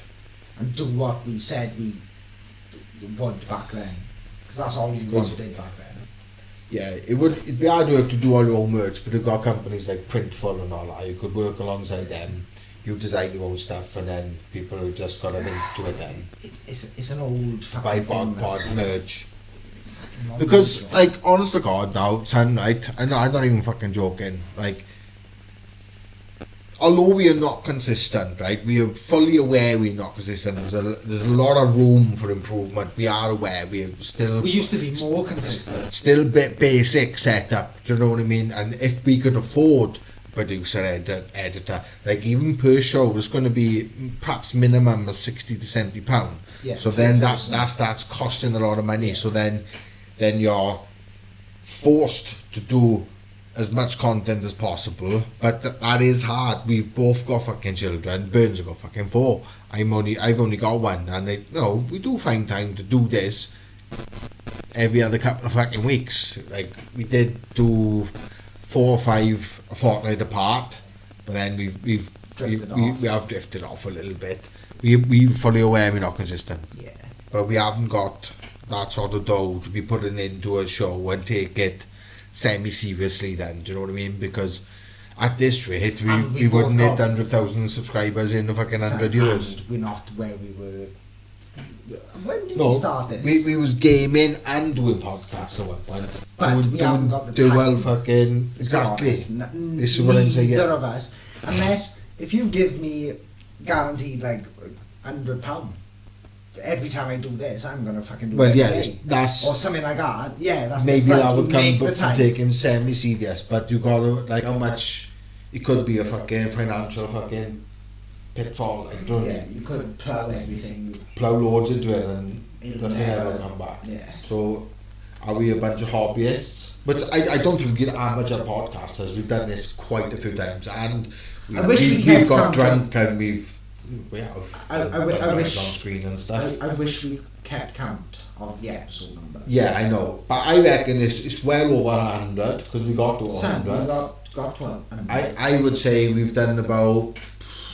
and do what we said we would back then. Because that's all we wanted back then. Yeah, it'd be hard work to do all your own merch, but you've got companies like Printful and all that. You could work alongside them. You design your own stuff, and then people just got a link to it then. It's an old fucking Buy thing. pod merch. Fucking Because, long like, honest to God now, son, right, I'm not even fucking joking, like, although we are not consistent, right, we are fully aware we're not consistent, there's a lot of room for improvement, we are aware, we are still... We used to be more consistent. Still basic setup, do you know what I mean, and if we could afford producer, editor, like even per show, there's going to be perhaps minimum of 60 to 70 pound. Yeah, So then that 100%. starts costing a lot of money. So then you're forced to do as much content as possible, but that is hard. We've both got fucking children. Burns have got fucking 4. I've only got 1, and we do find time to do this every other couple of fucking weeks. Like we did do 4 or 5 a fortnight apart, but then we have drifted off a little bit. We fully aware we're not consistent, Yeah. but we haven't got that sort of dough to be putting into a show and take it semi-seriously then, do you know what I mean? Because at this rate, And we we wouldn't both hit got- 100,000 subscribers in a fucking 100 years. And we're not where we were. When did No, we start this? we was gaming and doing podcasts at one point. But we haven't got the do time. well fucking To be honest, exactly. This is what I'm saying. Neither of us, unless if you give me guaranteed like £100 every time I do this, I'm gonna fucking do Well, it yeah, every day. that's or something like that. Yeah, that's maybe different. that You would come make the from time. taking semi-serious, but you gotta like how much it could be a fucking financial fucking pitfall. Like, don't Yeah, you could plough everything. plough loads into it and It'll nothing never- ever come back. Yeah. So are we a bunch of hobbyists? But I don't think we're amateur podcasters. We've done this quite a few times, and I wish we we've kept got count. drunk and we have I done wish- it on screen and stuff. I wish we kept count of the episode numbers. Yeah, I know, but I reckon it's well over 100 because we got to Sam, we 100. got 12. I would say we've done about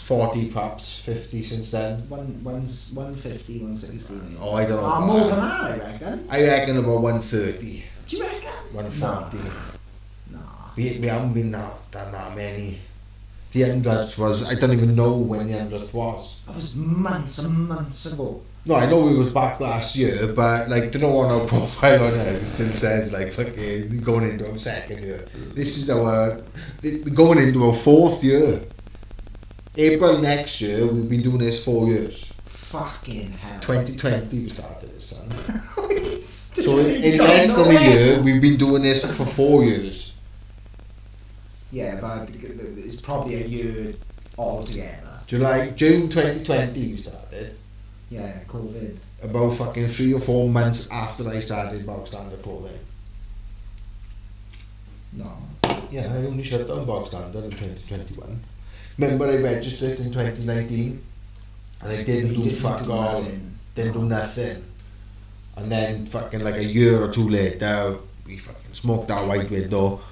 40, perhaps 50 since then. One's 150, 160. Oh, I don't know. Ah, more than that, I reckon. I reckon about 130, Do you reckon? 140. Nah. We haven't been done that many. The 100th was, I don't even know when the 100th was. That was months and months ago. No, I know we was back last year, but like, don't know on our profile on it, it still says like fucking going into our 2nd year. This is we're going into our 4th year. April next year, we've been doing this 4 years. Fucking hell. 2020 we started this, son. So in less than a year, we've been doing this for 4 years. Yeah, but it's probably a year altogether. June 2020 we started. Yeah, COVID. About fucking 3 or 4 months after I started Bog Standard Clothing. No. Yeah, I only shut down Bog Standard in 2021. Remember I registered in 2019 and I didn't do fuck all, didn't do nothing. And then fucking like a year or 2 later, we fucking smoked our white widow.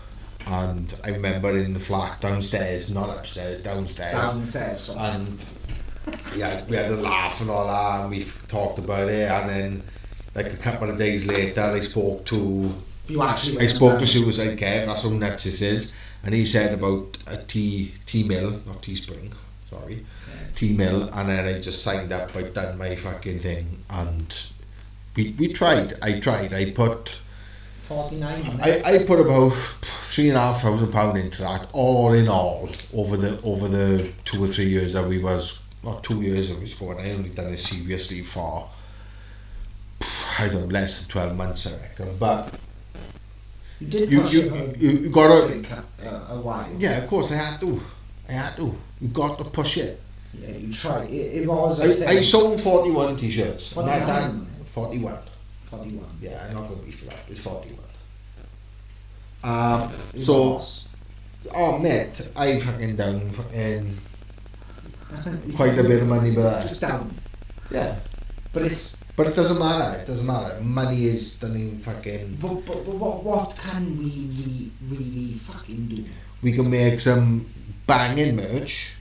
And I remember in the flat downstairs, not upstairs, downstairs. And yeah, we had a laugh and all that, and we talked about it. And then, like a couple of days later, I spoke to Suicide Kev. That's how nuts this is, and he said about a tea mill, not Teespring, sorry, tea mill. And then I just signed up. I done my fucking thing, and we tried. I put 49. I put about £3,500 into that, all in all, over the 2 or 3 years that we was, not 2 years it was for, and I only done it seriously for, I don't know, less than 12 months I reckon. But you did you gotta a while. Yeah, of course I had to. You got to push it. Yeah, you tried. It was I sold 41 t-shirts. 41. 41. 41. Yeah, I'm not going to be for that. It's 41. So, oh mate, I fucking down quite a bit of money by that. Just down. Yeah. But it doesn't matter. Money is done fucking. But what can we really fucking do? We can make some banging merch,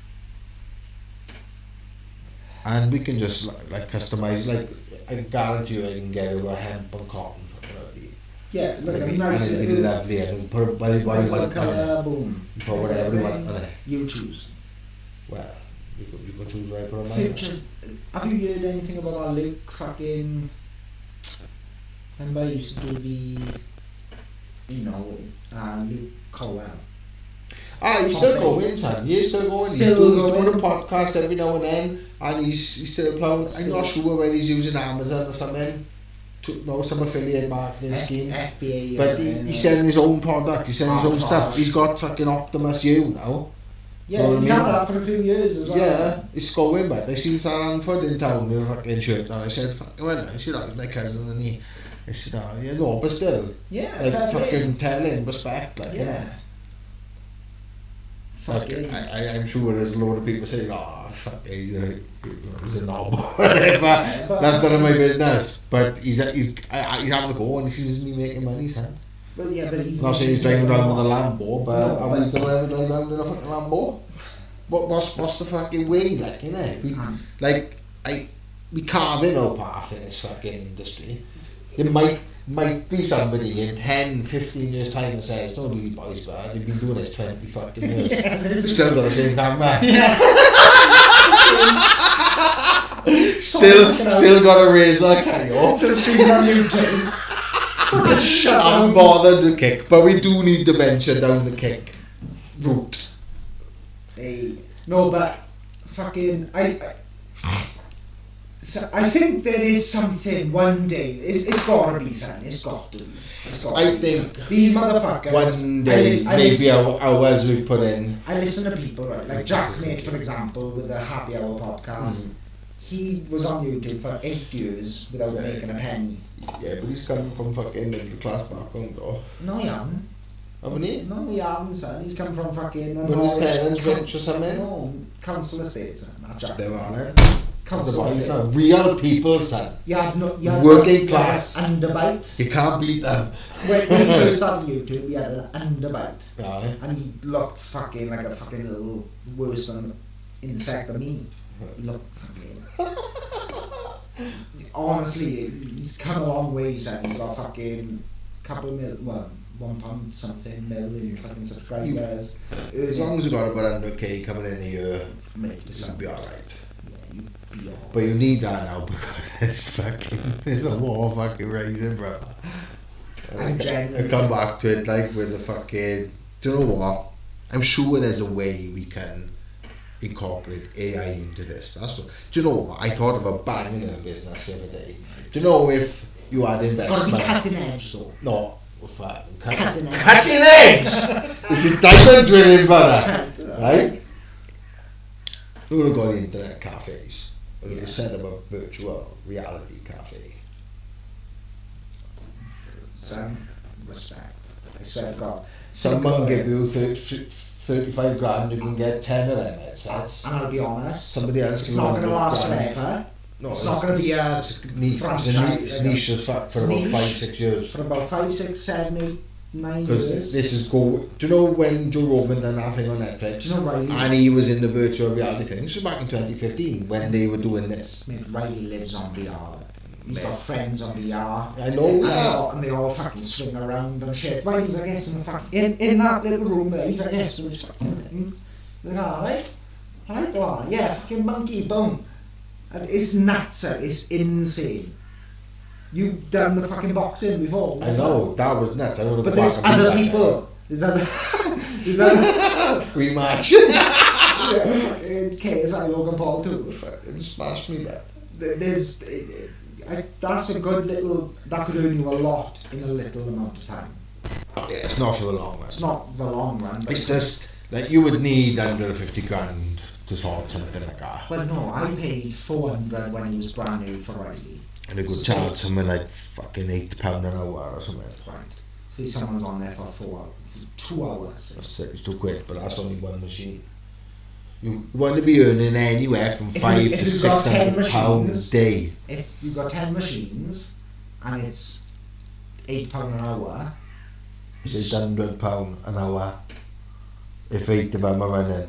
and we can just like customize. Like I guarantee you, I can get a hemp and cotton. Yeah, look at nice. And it'll be lovely, and put colour, boom. Put whatever you want on it. You choose. Well, you can choose where I put on mine. Futures. Have you heard anything about that Luke fucking? Remember I used to do Luke Cowell. He's still going, son. He's still going. He's doing a podcast every now and then, and he's still plowing. I'm not sure whether he's using Amazon or something. Some affiliate marketing scheme. FBA. But he's selling his own product. He's selling his own stuff. He's got fucking Optimus U now. Yeah, he's had that for a few years as well. Yeah, it's going, but I seen Sarah Langford in town with a fucking shirt, and I said, fucking well, I said, he's my cousin, and I said, yeah, no, but still. Yeah, like, fucking telling respect, like, yeah. You know. Like, I'm sure there's a lot of people saying, fuck, he's a knob, whatever. That's none of my business. But he's having a go, and he seems to be making money, son. Well, yeah, but I'm not saying he's driving around with a Lambo, but are we going to ever drive around in a fucking Lambo? What's the fucking way, like, you know? We carve in our path in this fucking industry. There might be somebody in 10, 15 years time that says, don't do these boys bad, they've been doing this 20 fucking years. Yeah, still got the same camera. Yeah. still got a razor, carry on. Still streaming on YouTube. I'm bothered to kick, but we do need to venture down the kick route. Hey, no, but fucking I think there is something one day. It's got to be something. It's got to be. I think these motherfuckers. One day, maybe hours we put in. I listen to people, right? Like Jack Mate, for example, with the Happy Hour podcast. He was on YouTube for 8 years without making a penny. Yeah, but he's coming from fucking middle class background though. No, he hasn't. Haven't he? No, he hasn't, son. He's come from fucking... When his parents rich or something? No, council estates, son. Not Jack. They were on it. Council estates. Real people, son. You had working class. Underbite. You can't beat them. When he first started YouTube, he had an underbite. Aye. And he looked fucking like a fucking little worse than insect than me. He looked fucking... Honestly, he's come a long way, son. He's got fucking couple mil, well, £1 something million fucking subscribers. As long as you got about 100k coming in a year, Mate, you'll be alright. Yeah, you'd be alright. But you need that now because there's a war fucking raising, bro. I'm genuinely- I come back to it like with the fucking. Do you know what? I'm sure there's a way we can incorporate AI into this. That's what. Do you know what? I thought about banging in a business the other day. Do you know if you had It's got to be investment? cutting edge though. No, fucking Cutting edge. cutting edge. This is diamond drilling, brother. Right? You're gonna go to internet cafes. Or you set up a virtual reality cafe. Some respect. I swear to God. Someone give you 35 grand, you can get 10 of them headsets. And I'll be honest, Somebody else it's can not run going to last 100 grand. forever. No, It's not going to be a it's niche. franchise. It's niche as fuck for about Niche. 5-6 years. For about 5, 6, 7, 8, 9 Because years. this is go. Do you know when Joe Rogan done that thing on Netflix? Do you know Riley? And he was in the virtual reality thing. This was back in 2015 when they were doing this. Mate, Riley lives on VR. He's Mate. got friends on VR. I know that. And they all fucking swing around and shit. Riley's, I guess, in the in that little room there, he's, I guess, with his fucking things. They're like, alright? Alright, well, yeah, fucking monkey, boom. And it's nuts, it's insane. You've done the fucking boxing before. I know, that was nuts. I don't know But there's other people. There's other... there's other... Rematch. yeah, fucking KSI Logan Paul too. Fucking smash me, man. There's... that's a good little... That could earn you a lot in a little amount of time. Yeah, it's not for the long run. It's not the long run. But It's just like you would need under 50 grand to sort something like that. Well, no, I paid 400 when he was brand new for Riley. And it would charge something like fucking £8 an hour or something. Right. See, someone's on there for 2 hours. That's £62, but that's only one machine. You want to be earning anywhere from If £5 you- to if you've got 10 £600 a machines, day. If you've got 10 machines and it's £8 an hour, It's £800 an hour if 8 of them are running.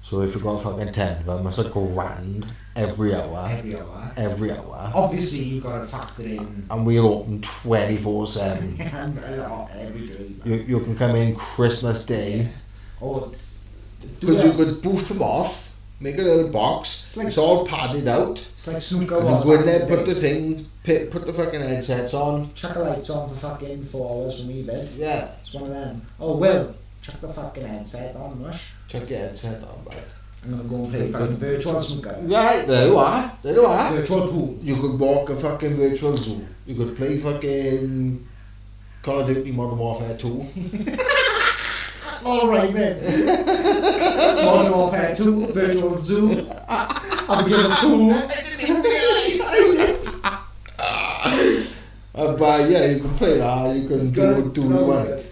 So if you've got fucking 10 of them, that's like £1,000 every hour. every hour. Every hour. Obviously, you've got to factor in And we're open 24/7. every day. You can come in Christmas Day. Or Because you could booth them off, make a little box, It's like- it's all padded out. It's like snooker And you was go in back there, in put the the day. thing, put the fucking headsets on. Chuck the lights on for fucking 4 hours for me, babe. Yeah, It's one of them. Oh, Will, chuck the fucking headset on, mush. check the headset on, right. I'm gonna go and play fucking virtual snooker. Right, there you are, there you are. Virtual pool. You could walk a fucking virtual zoo. You could play fucking Call of Duty Modern Warfare 2. Alright, man. Modern Warfare 2, virtual zoo. I'm gonna pool. But yeah, you can play that, you can do what.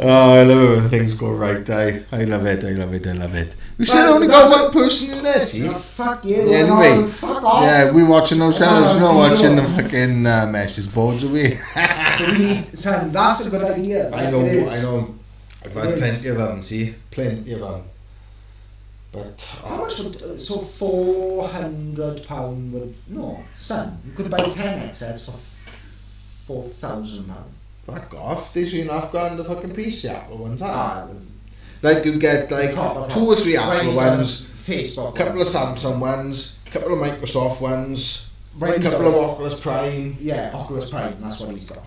Oh, I love it when things go right. I love it, I love it, I love it. We should only got one person in there, see? Oh, fuck you. Yeah, no, anyway, fuck off. yeah, we watching ourselves, Oh, not watching the zero. fucking message boards, are we? But we need, son, that's a good idea. I know, It is. I know. I've had It is. plenty of them, see? Plenty of them. But, How much would, so £400 would, no, son, you could buy 10 headsets for £4,000. fuck off, there's enough grand the fucking piece, the Apple ones, are. Ah, Like, you get like proper, 2 or 3 Apple Right, ones, Facebook. couple of Samsung ones, couple of Microsoft ones, Right, couple of Oculus Prime. Yeah, Oculus Prime, that's what he's got.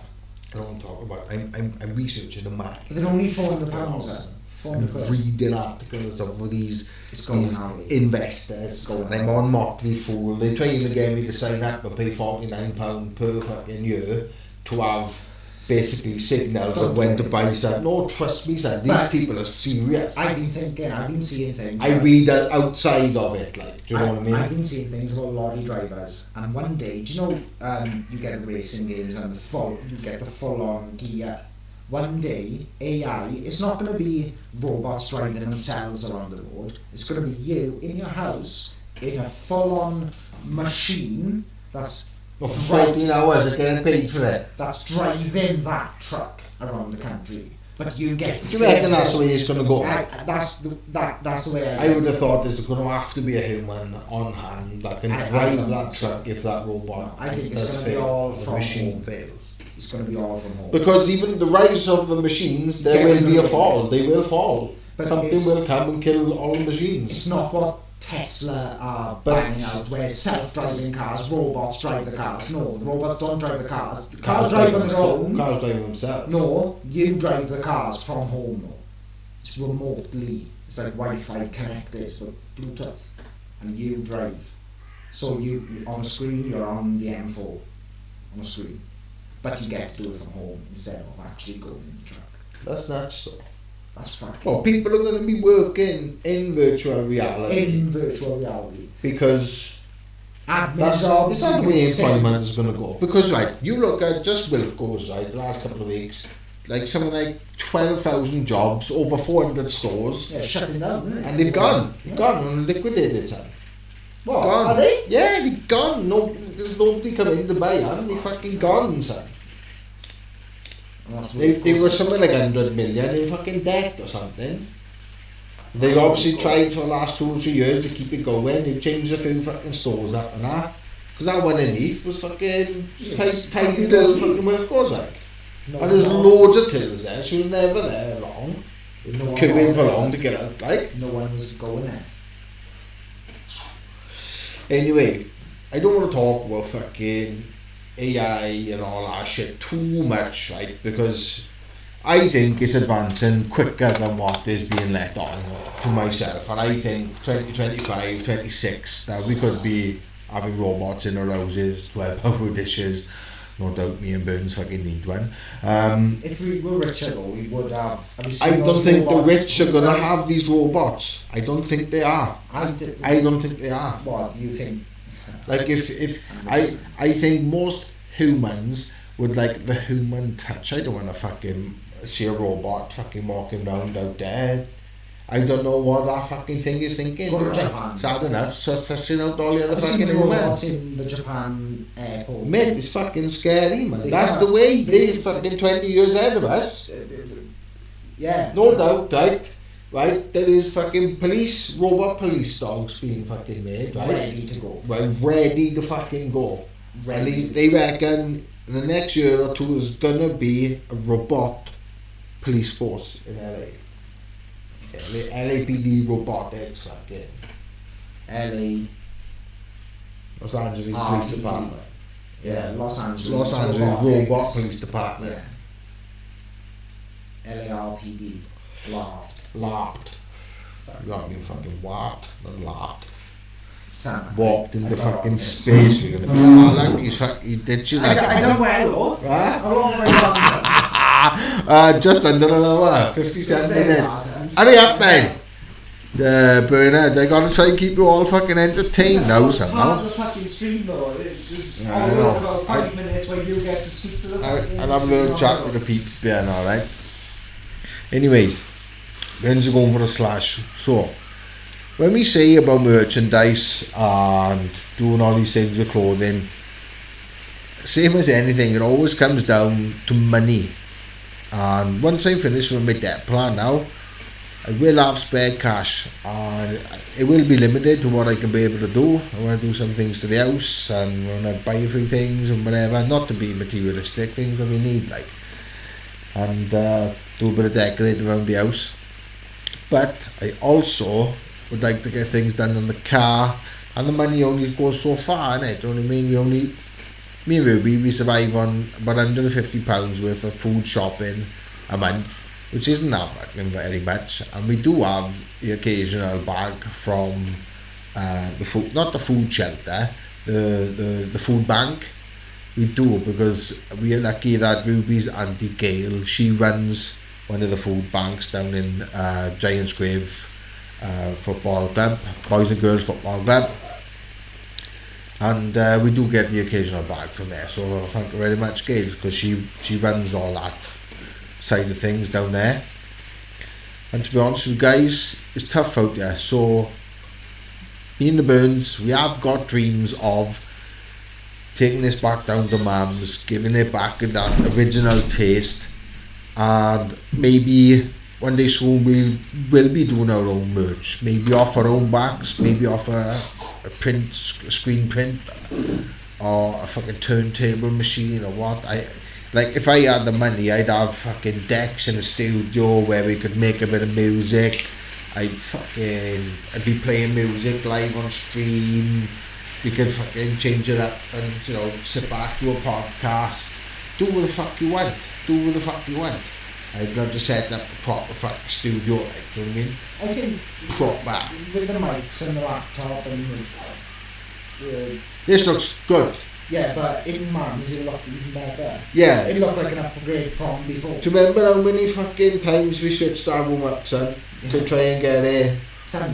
I don't want to talk about it. I'm researching the market. But they're only £400, son. I'm 400 quid. reading articles of these, It's going these on. investors. It's going I'm on. on Motley Fool. They're trying to get me to sign up and pay £49 per fucking year to have basically signals of when to buy stuff. No, trust me, son. These But people are serious. I've been thinking, I've been seeing things. I read outside of it, like, do you know what I mean? I've been seeing things about lorry drivers, and one day, do you know, you get the racing games and you get the full-on gear. One day, AI, it's not going to be robots driving themselves around the road. It's going to be you in your house in a full-on machine that's Well, for 14 hours, they're getting paid for it. driving that truck around the country. But you get to Do you reckon that's the way it's going to go? That's the way I would have thought there's going to have to be a human on hand that can drive that truck if that robot. I think it's does going to be fail, all the from machine home. fails. It's going to be all from home. Because even the rise of the machines, there will be a fall. They will fall. But Something will come and kill all the machines. It's not what Tesla are But- banging out, where self-driving cars, robots drive the cars. No, the robots don't drive the cars. The cars drive on their own. Cars drive themselves. No, you drive the cars from home though. It's remotely. It's like Wi-Fi connected with Bluetooth, and you drive. So you on the screen, you're on the M4 on the screen, but you get to do it from home instead of actually going in the truck. That's nuts. That's fucking. Well, people are going to be working in virtual reality in virtual reality. because Admin that's jobs. not the you way can say- employment is going to go. Because right, you look at just Wilco's right the last couple of weeks, like something like 12,000 jobs, over 400 stores, Yeah, shutting down. Isn't it? and they've gone and liquidated some. What? Gone. Are they? Yeah, they've gone. No, there's nobody coming to buy them. They fucking gone, son. They were something like 100 million in fucking debt or something. They've obviously tried for the last 2 or 3 years to keep it going. They've changed a few fucking stores up and that. Because that one in Heath was fucking tiny little fucking Wilco's like. And there's loads of tills there. She was never there long. Queuing for long to get out, like. No one was going there. Anyway, I don't want to talk about fucking AI and all that shit too much, right? Because I think it's advancing quicker than what is being let on to myself. And I think 2025, 26, that we could be having robots in our houses to help out with dishes. No doubt me and Burns fucking need one. If we were richer though, we would have you seen I don't those think the robots? rich are going to have these robots. I don't think they are. I don't think they are. What do you think? Like if I think most humans would like the human touch. I don't want to fucking see a robot fucking walking around out there. I don't know what that fucking thing is thinking. Go to Japan. Sad enough, so sussing out all the other I've seen fucking the robots humans. in the Japan airport. Mate, it's fucking scary, man. They That's can't- the way they- they're fucking 20 years ahead of us. Yeah. No doubt, right? Right? There is fucking robot police dogs being fucking made, right? Ready to go. Right, ready to fucking go. And Ready. they reckon the next year or two is gonna be a robot police force in LA. LAPD robotics, fucking LA. Los Angeles Ah, Police PD. Department. Yeah, Los Angeles. Los Angeles robotics. Robot Police Department. Yeah. LARPD. LARP. LARPed. You got me fucking warped, not LARPed. Sam. Walked into I got fucking on space. We're gonna be Alan, he did you I done well though. Huh? How long have I done? Just under an hour, 57 minutes. Hurry up, mate. Bernard, they gotta try and keep you all fucking entertained now Part of somehow. the fucking stream though. There's Yeah, I always know. about 5 minutes where you get to speak to the fucking I'll have a little chat with the peeps beer now, right? Anyways, when's going for a slash? So, when we say about merchandise and doing all these things with clothing, same as anything, it always comes down to money. And once I'm finished with my debt plan now, I will have spare cash and it will be limited to what I can be able to do. I want to do some things to the house and I want to buy a few things and whatever, not to be materialistic, things that we need like. And do a bit of decorating around the house. But I also would like to get things done on the car, and the money only goes so far, innit? Do you know what I mean? Me and Ruby, we survive on about £150 worth of food shopping a month, which isn't that fucking very much, and we do have the occasional bag from the food, not the food shelter, the food bank. We do, because we are lucky that Ruby's Auntie Gail, she runs one of the food banks down in Giants Grave football club, boys and girls football club, and we do get the occasional bag from there, so thank you very much Gail, because she runs all that side of things down there. And to be honest with you guys, it's tough out there, so me and the Burns, we have got dreams of taking this back down to Mum's, giving it back in that original taste, and maybe one day soon we'll be doing our own merch, maybe off our own backs, maybe off a screen print, or a fucking turntable machine or what. Like if I had the money, I'd have fucking decks in a studio where we could make a bit of music. I'd be playing music live on stream. We could fucking change it up and, you know, sit back, do a podcast, do what the fuck you want. I'd love to set up a proper fucking studio, like, do you know what I mean? I think Proper. with the mics and the laptop and This looks good. yeah, but in Mum's it looked even better. Yeah. It looked like an upgrade from before. Do you remember how many fucking times we switched our room up, son? To try and get a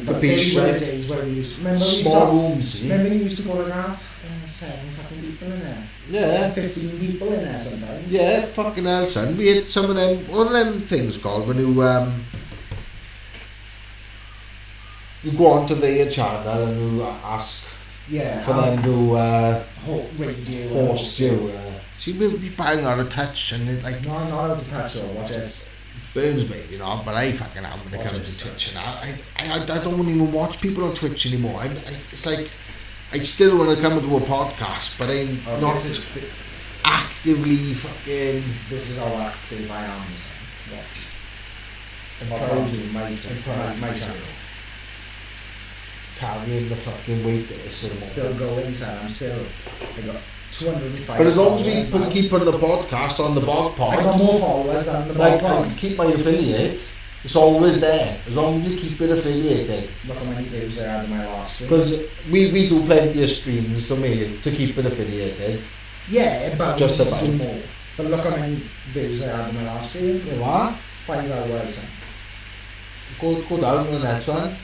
The piece, were the right? days where we used to remember small rooms. Remember you used to go like half 7 fucking people in there? Yeah. 15 people in there sometimes. Yeah, fucking hell, son. We had some of them, what are them things called when you go onto their channel and you ask Yeah. for them to radio. host you. See, we'll be buying out of touch and it like No, not out of touch or watch this. burns me, you know, but I fucking am when it comes to Twitch, and I don't even watch people on Twitch anymore. It's like, I still want to come into a podcast, but I'm not actively fucking... This is how active I am. Watch. I'm What proud I'll do, my channel. carrying the fucking weight that is Still going, son. I got 205. But as long as followers we now. keep on the podcast on the Bog I got Pod, more followers than the like, Bog I Pod. keep my affiliate, it's always there, as long as you keep it affiliated. Look how many views I had in my last stream. Because we do plenty of streams to keep it affiliated. Yeah, but Just we need about. to do more. But look how many views I had in my last stream. You know, 5 hours. go down to the next one.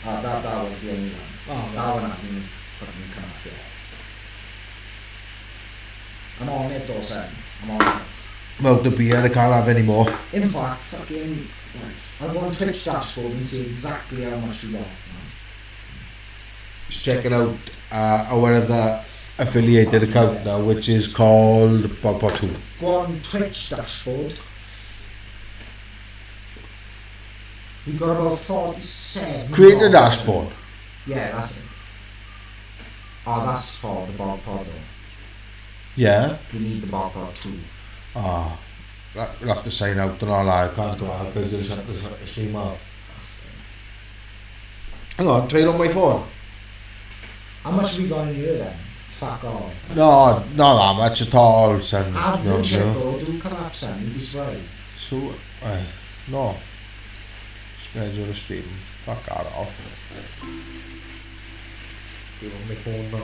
That was the only one. Oh, That one hasn't fucking come up yet. I'm on it though, son. I'm on it. Well, the beer, I can't have any more. In fact, fucking... Right. I'll go on Twitch dashboard and see exactly how much we got. Just checking out our other affiliated account now, which is called Bogpot2. Go on Twitch dashboard. We got about 47. Create a followers. dashboard. Yeah, that's it. Oh, that's for the Bog Pod though. Yeah. We need the Bog Pod too. Ah, we'll have to sign out and all that. I can't do that because there's a stream off. Hang on, try it on my phone. How much we got in here then? Fuck all. No, not that much at all, son. Ads No, and shit no. though, do come up son, you'd be surprised. So, no. Schedule a stream. Fuck that off. Do it on my phone now.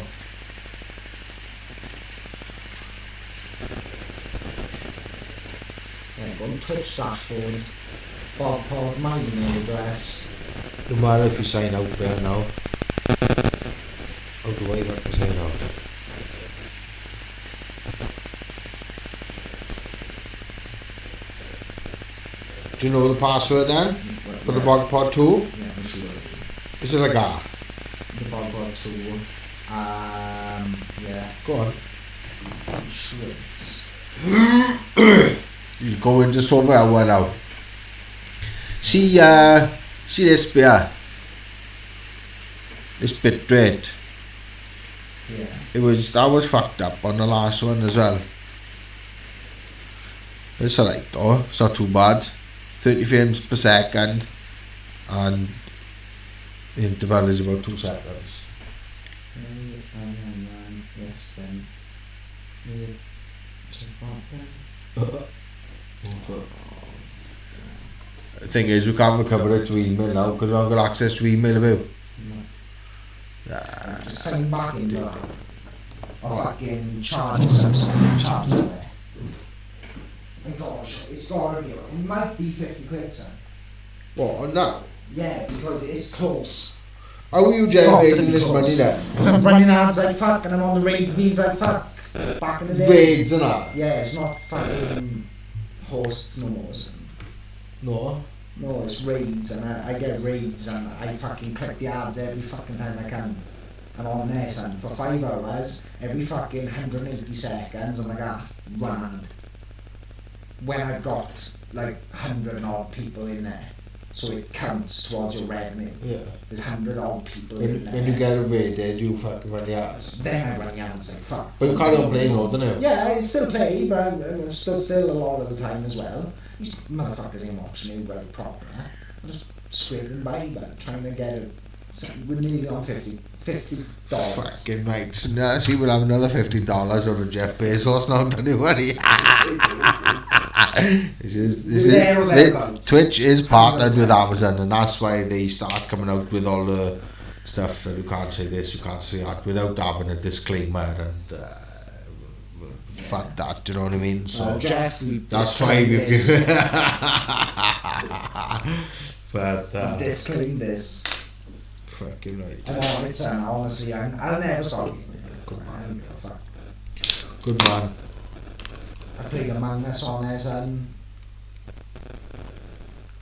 Yeah, go on Twitch dashboard. Bog Pod, my email address. No matter if you sign out there now. How do I have to sign out? Do you know the password then? For the Bog Pod 2? Yeah, I'm sure. Is it like that? The Bog Pod 2. Yeah. Go on. I'm sure it's... You go in just over that one now. See this beer? This bit rate. Yeah. That was fucked up on the last one as well. It's alright though, it's not too bad. 30 frames per second and the interval is about 2 seconds. Yes, then. Is it just that then? The thing is, we can't recover it to email now because we haven't got access to email about. Just sign back into that. Or fucking charge some sort of charge there. And gosh, it's gotta be, it might be 50 quid, son. What, on that? Yeah, because it's close. How are you generating this money then? Because I'm running ads like fuck and I'm on the raid fees like fuck. Back in the day. Raids and that? Yeah, it's not fucking hosts no more. Son. No. No, it's raids and I get raids and I fucking click the ads every fucking time I can. I'm on there, son, for 5 hours, every fucking 180 seconds, I'm like, grand. when I've got like 100 odd people in there, so it counts towards your revenue. Yeah. There's 100 odd people in there. When you get evaded, you fucking run the ass. Then I run the hands like fuck. But you carry on playing though, don't you? Yeah, I still play, but I'm still a lot of the time as well. These motherfuckers ain't watching me very proper. I'm just scraping by, but trying to get it. We're nearly on $50. Fucking right. No, she will have another $15 out of Jeff Bezos now, don't you worry. Twitch is partnered with Amazon, and that's why they start coming out with all the stuff that you can't say this, you can't say that, without having a disclaimer and fuck that, do you know what I mean? So Jeff, that's why we've but disclaim this. fucking right. I'm on it, son. Honestly, I'll never stop gaming. Good man. Fuck. Good man. I played Among Us on there, son.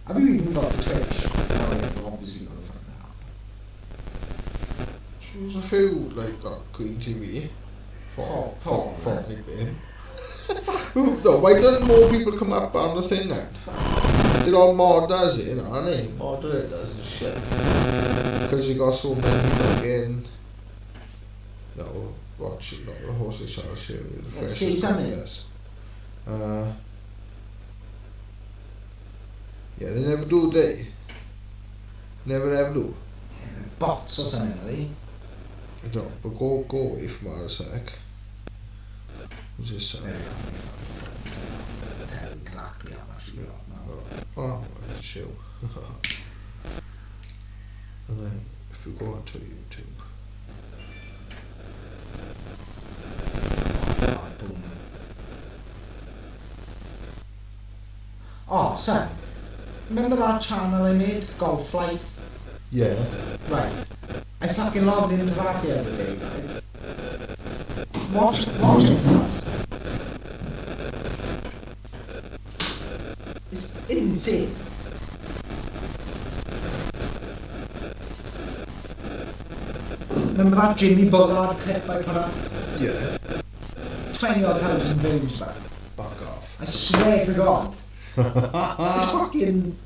Have you even got the Twitch? No, obviously not. There's a few like Queen TV for maybe. No, why don't more people come up on the thing then? They're all modders, you know, aren't they? Moderators and shit. Because you got so many fucking. No, watch it, not the horses shall show you the fresh. See something? Yes. Yeah, they never do, they. Never ever do. Bots or something, are they? I don't, but go away from her a sec. What's this say? Tell exactly how much you got now. Oh, that's chill. And then if we go onto YouTube. Boom. Oh, son. Remember that channel I made? Golf Flight? Yeah. Right. I fucking logged into that the other day, right? Watch this. It's insane. Remember that Jimmy Bullard clip I put up? Yeah. 20,000 views back. Fuck off. I swear to God. It's fucking...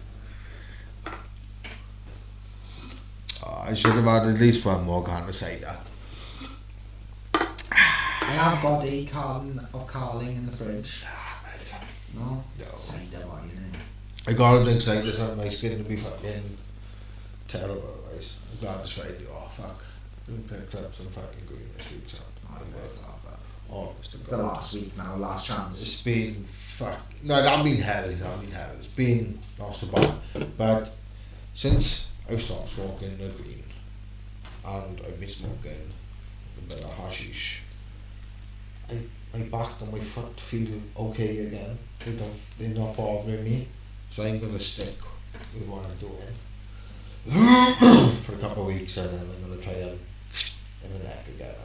I should have had at least one more can of cider. I have got a carton of Carling in the fridge. No? No. Cider wine, innit? I gotta drink cider so my skin to be fucking terrible, right? I'm glad it's Friday. Oh fuck. Doing picked up some fucking green this week, son. Oh, It's the last week now, last chance. It's been fuck. No, not been hell. It's been not so bad. But since I've stopped smoking the green and I've been smoking a bit of hashish, my back and my foot feel okay again. They're not bothering me. So I'm gonna stick with what I'm doing for a couple of weeks, and then I'm gonna try them in the neck again.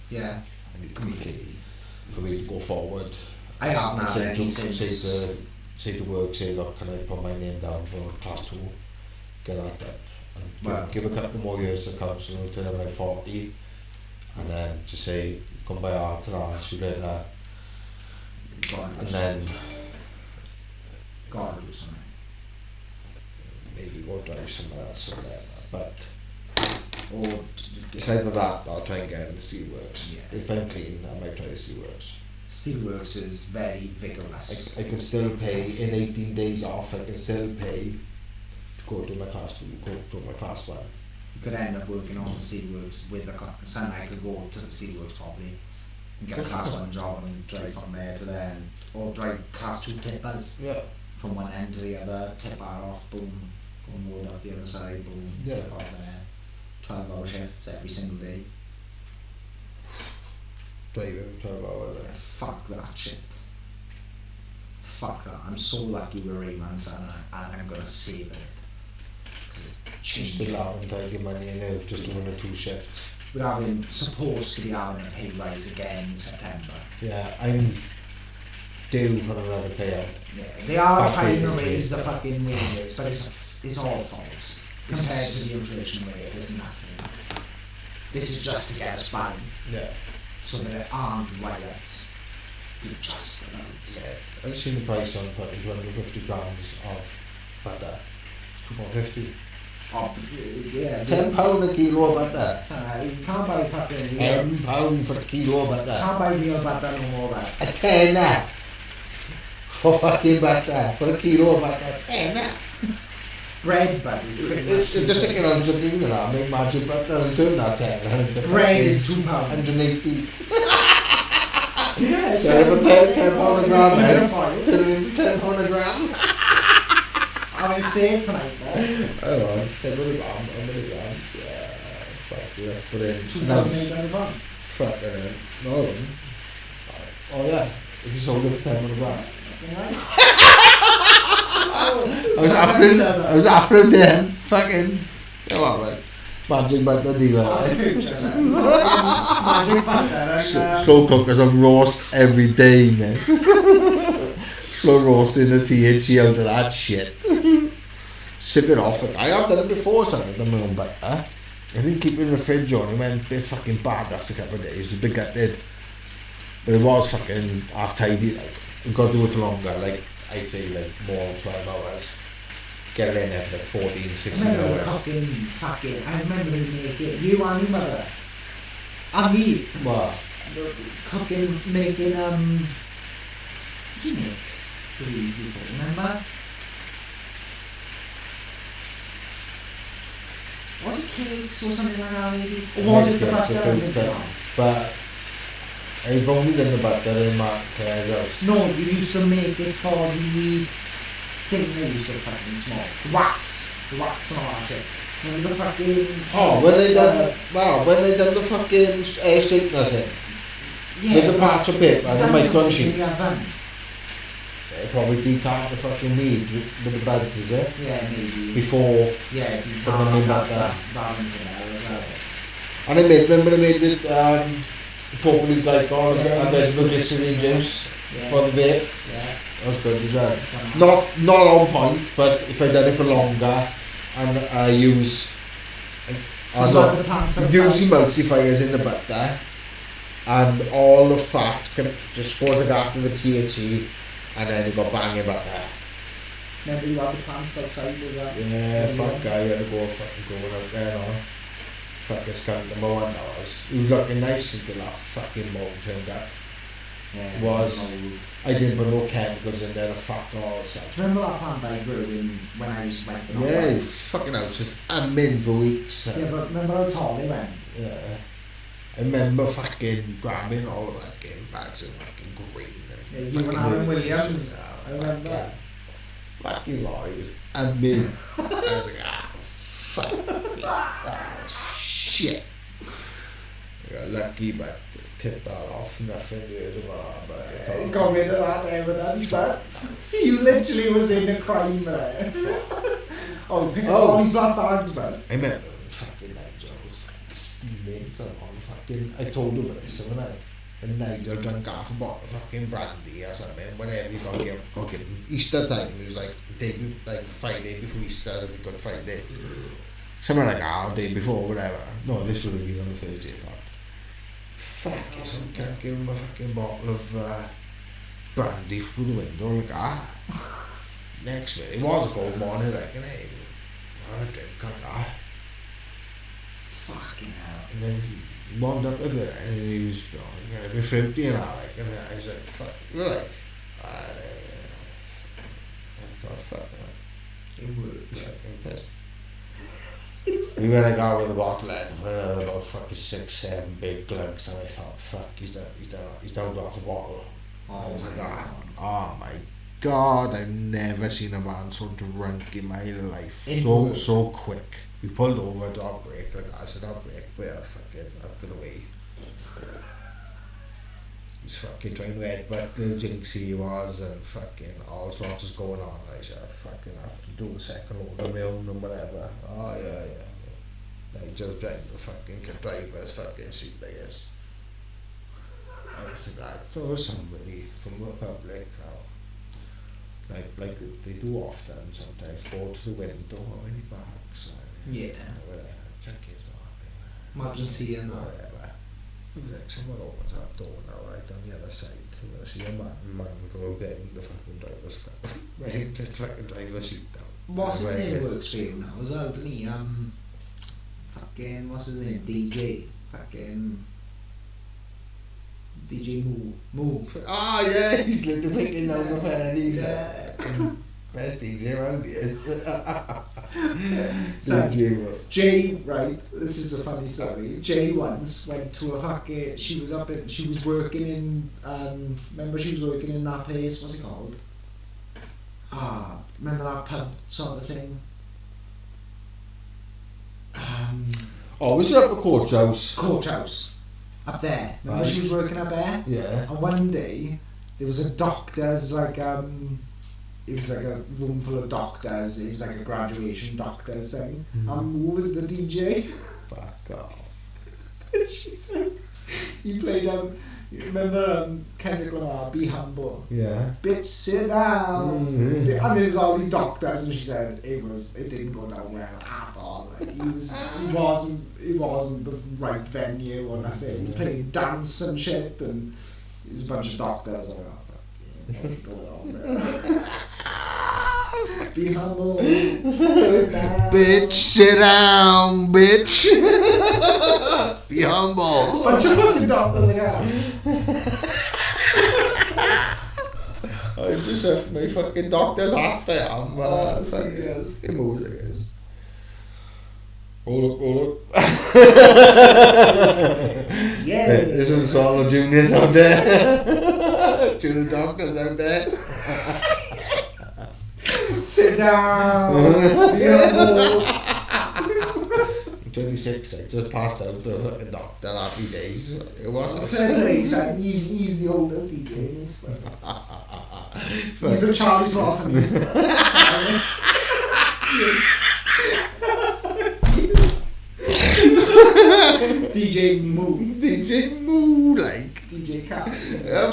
Yeah. And completely for me to go forward. I have now say any to since... say to work, say look, can I put my name down for class 2? Get that done. And Well, give a couple more years to council until I'm like 40, and then to say come by after that, you later, and then God do something. maybe go drive somewhere else or whatever. But Or it's either that or try and get in the Steelworks. Yeah. If I'm clean, I might try the Steelworks. Steelworks is very vigorous. I can still pay in 18 days off. I can still pay to go to my class 2, go to my class 1. You could end up working on the Steelworks with the son. I could go to the Steelworks probably and get a class 1 job and drive from there to there, or drive class 2 tippers Yeah. from one end to the other, tip that off, boom, go and load up the other side, boom, Yeah. tip off there. 12-hour shifts every single day. Driving 12 hours. Fuck that shit. Fuck that. I'm so lucky we're Rayman, son, and I'm gonna save it. Because it's Just cheap. allowing to get money in there, just doing the 2 shifts. We're supposed to be having a pay rise again in September. Yeah, I'm due for another payout. Yeah, they are That's trying to really raise the true. fucking wages, but it's all false. Compared to the inflation rate, there's nothing. This is just to get us by, Yeah. so there aren't riots. You're just about. Yeah, I've seen the price on fucking 250 grams of butter. It's £2.50. Oh, yeah. £10 a kilo of butter. You can't buy fucking £10 for a kilo of butter. Can't buy real butter no more, man. A tenner for fucking butter, for a kilo of butter, tenner. Bread, buddy. It's just sticking on some green and make magic butter and turn that tenner. Bread is £2. 180. Yeah, So for £10 a gram, Yeah, man. Turn it into £10 a gram. I'm going to save tonight, man. Hang on, 10 milligrams, 10 milligrams. Fuck, you have to put in 2,800 Fuck, no. Oh yeah, if you sold it for 10 milligrams. I was after them, fucking, come on man, magic butter dealer. Magic butter. Slow cookers on roast every day, man. Slow roasting the THC out of that shit. Sip it off. I have done it before, something with my own butter. I didn't keep it in the fridge on, it went a bit fucking bad after a couple of days, it was a bit gutted. But it was fucking half tidy, like, you've got to do it for longer, like, I'd say like more than 12 hours. Get it in there for like 14, 16 hours. Fucking, I remember when you make it, you and your mother. And me. What? Cooking, making, what do you make? Do you remember? Was it cakes or something like that maybe? Or was it the butter? But I've only done the butter in my house. No, you used to make it for the thing they used to fucking small. Wax. The wax and all that shit. Remember the fucking... Oh, when they done the fucking air straightener thing? Yeah. With the patch of paper and the micro machine. machine. They probably decant the fucking meat with the buds, is it? Yeah, maybe. Before. Yeah, put them in that that's balance in there as well. And remember I made it properly like all a vegetable glycerin juice for the vape. Yeah. That was good as well. Not on point, but if I done it for longer and I use emulsifiers in the butter and all the fat can just goes like after the THC and then you got banging butter. Remember you had the pants outside with that? Yeah, fuck guy, you had to go fucking going out there, no? Fuck, it's kind of number 1 hours. He was looking nice until that fucking mold turned up. Yeah, Was I didn't put no chemicals in there to fuck all stuff. Do you remember that plant I grew in when I was went to Yeah, his fucking house was in for weeks. Yeah, but remember how tall he went? Yeah. I remember fucking grabbing all of that fucking bags of fucking green. Yeah, you and Alan Williams. I remember that. Fucking lorry was admin. I was like, fuck. Shit. I got lucky, but tipped that off. Nothing good about it. Got rid of that evidence, but you literally was in a crime there. Oh, pick up all these black bags, man. I remember fucking Nigel was steaming someone fucking. I told him this, haven't I? And Nigel drank half a bottle of fucking brandy or something. Whenever you got give him Easter time, it was like Friday before Easter, the Good Friday. Something like that, day before, whatever. No, this would have been on the Thursday, in fact. Fuck it, I can't give him a fucking bottle of brandy through the window like that. Next minute, it was a cold morning, like, and hey, I drink like that. Fucking hell. And then he warmed up a bit, and he was a bit fruity and all, like, and I was like, fuck, you're right. I thought, fuck, man. Fucking pissed. We went like out with the bottle and about fucking 6, 7 big glugs, and I thought, fuck, he's down to half a bottle. I was like, oh my god, I've never seen a man so drunk in my life. So quick. We pulled over, dog brake, like I said, dog brake, but fucking out of the way. He's fucking trying to headbutt the jinxie he was, and fucking all sorts was going on. I said, I fucking have to do a second load of my own and whatever. Oh yeah. Like just driving the fucking driver's fucking seat like this. I was like, I saw somebody from the public, like they do often sometimes, go to the window or any bags. Yeah. Whatever, check his Imagine seeing that. Whatever. Like someone opens that door now, right on the other side. I see a man go get in the fucking driver's seat. Mate, the fucking driver's seat down. What's his Right, name yes. works for you now as well, doesn't he? Fucking, what's his name? DJ. Fucking... DJ Moo. Ah, yeah, he's like the fucking number fan. He's best DJ around here. So, DJ Moo. Jay, right, this is a funny story. Jay once went to a fucking, she was working in, remember she was working in that place, what's it called? Remember that pub sort of thing? Oh, was it up at Coach House? Coach House. Up there. Remember Right. she was working up there? Yeah. And one day, there was a doctor's, like, it was like a room full of doctors, it was like a graduation doctor's thing. And who was the DJ? Fuck off. She said, he played, you remember Kendrick Lamar, Be Humble? Yeah. Bitch, sit down. Mm-hmm. And there was all these doctors, and she said it didn't go down well at all. Like, it wasn't the right venue or nothing. He played dance and shit, and it was a bunch of doctors. Like, what's going on there? Be humble. Sit down. Bitch, sit down, bitch. Be humble. Bunch of fucking doctors like that. I just have my fucking doctor's hat there. I'm serious. fucking music. Hold up. Yeah. This one's all the juniors out there. Junior doctors out there. Sit down. Be humble. I'm 26, I just passed out the fucking doctor happy days. It was He's the oldest DJ. He's the Charlie Sloth. DJ Moo, like DJ Cat.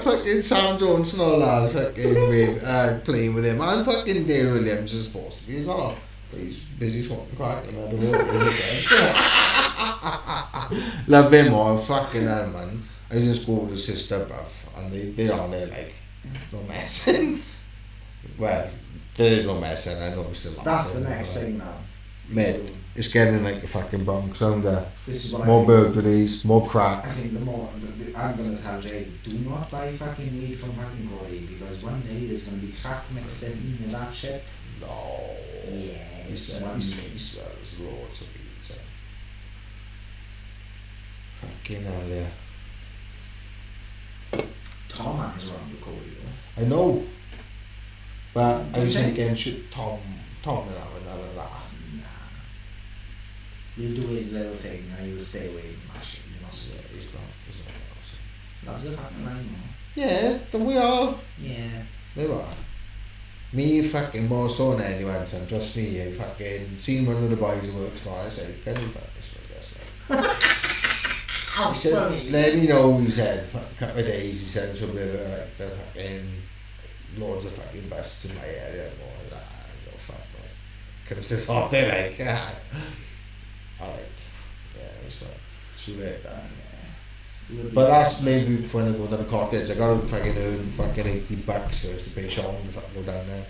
Fucking Sam Johnson all that fucking playing with him, and fucking Dale Williams is supposed to be as well. But he's busy smoking crack and I don't know what it is again. Love him all, fucking hell, man. I was in school with his sister, bruv, and they're on there like, no messing. Well, there is no messing, I know it's still That's the next thing now. Mate, it's getting like the fucking Bronx down there. This is what More I think. burglaries, more crack. I think I'm going to tell Jay, do not buy fucking weed from fucking Corey, because one day there's going to be crack mixed in that shit. No. Yes. He smells loads of weed, so. Fucking hell, yeah. Tom hangs around with Corey though. I know. But I Do was you think? thinking, should Tom and another that. Nah. He'll do his little thing and he'll stay away from that shit. He's not Yeah, sick. he's not. Loves the fucking line, Yeah, then we are. yeah. They were. Me fucking more so than anyone, son. Trust me, I fucking seen one of the boys who works tomorrow. I said, can you fucking How He said, funny. let me know, he said, for a couple of days, he said, something about like the fucking loads of fucking busts in my area and all that. I go, fuck, man. Comes this off there, like, alright. Yeah, it's like, too late, that. But that's maybe when I go to the cottage, I gotta fucking earn fucking $80 first to pay Sean to fucking go down there.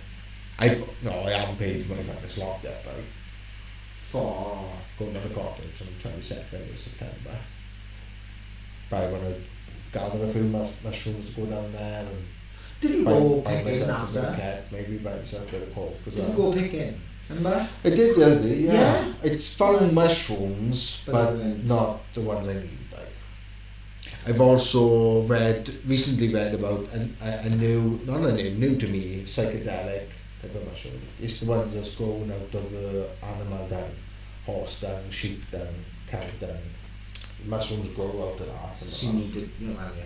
I haven't paid for my fucking slot yet, but For going to the cottage on the 22nd of September. But I want to gather a few mushrooms to go down there and did you buy go picking myself a bit of after? cat, maybe buy myself a bit of coke as Did you well. go picking? Remember? I did the other day, yeah. Yeah? It's found mushrooms, But but then- not the ones I need. Like, I've also recently read about a new to me, psychedelic type of mushroom. It's the ones that's grown out of the animal dung, horse dung, sheep dung, cow dung. Mushrooms grow out of that. So you need to, well, yeah.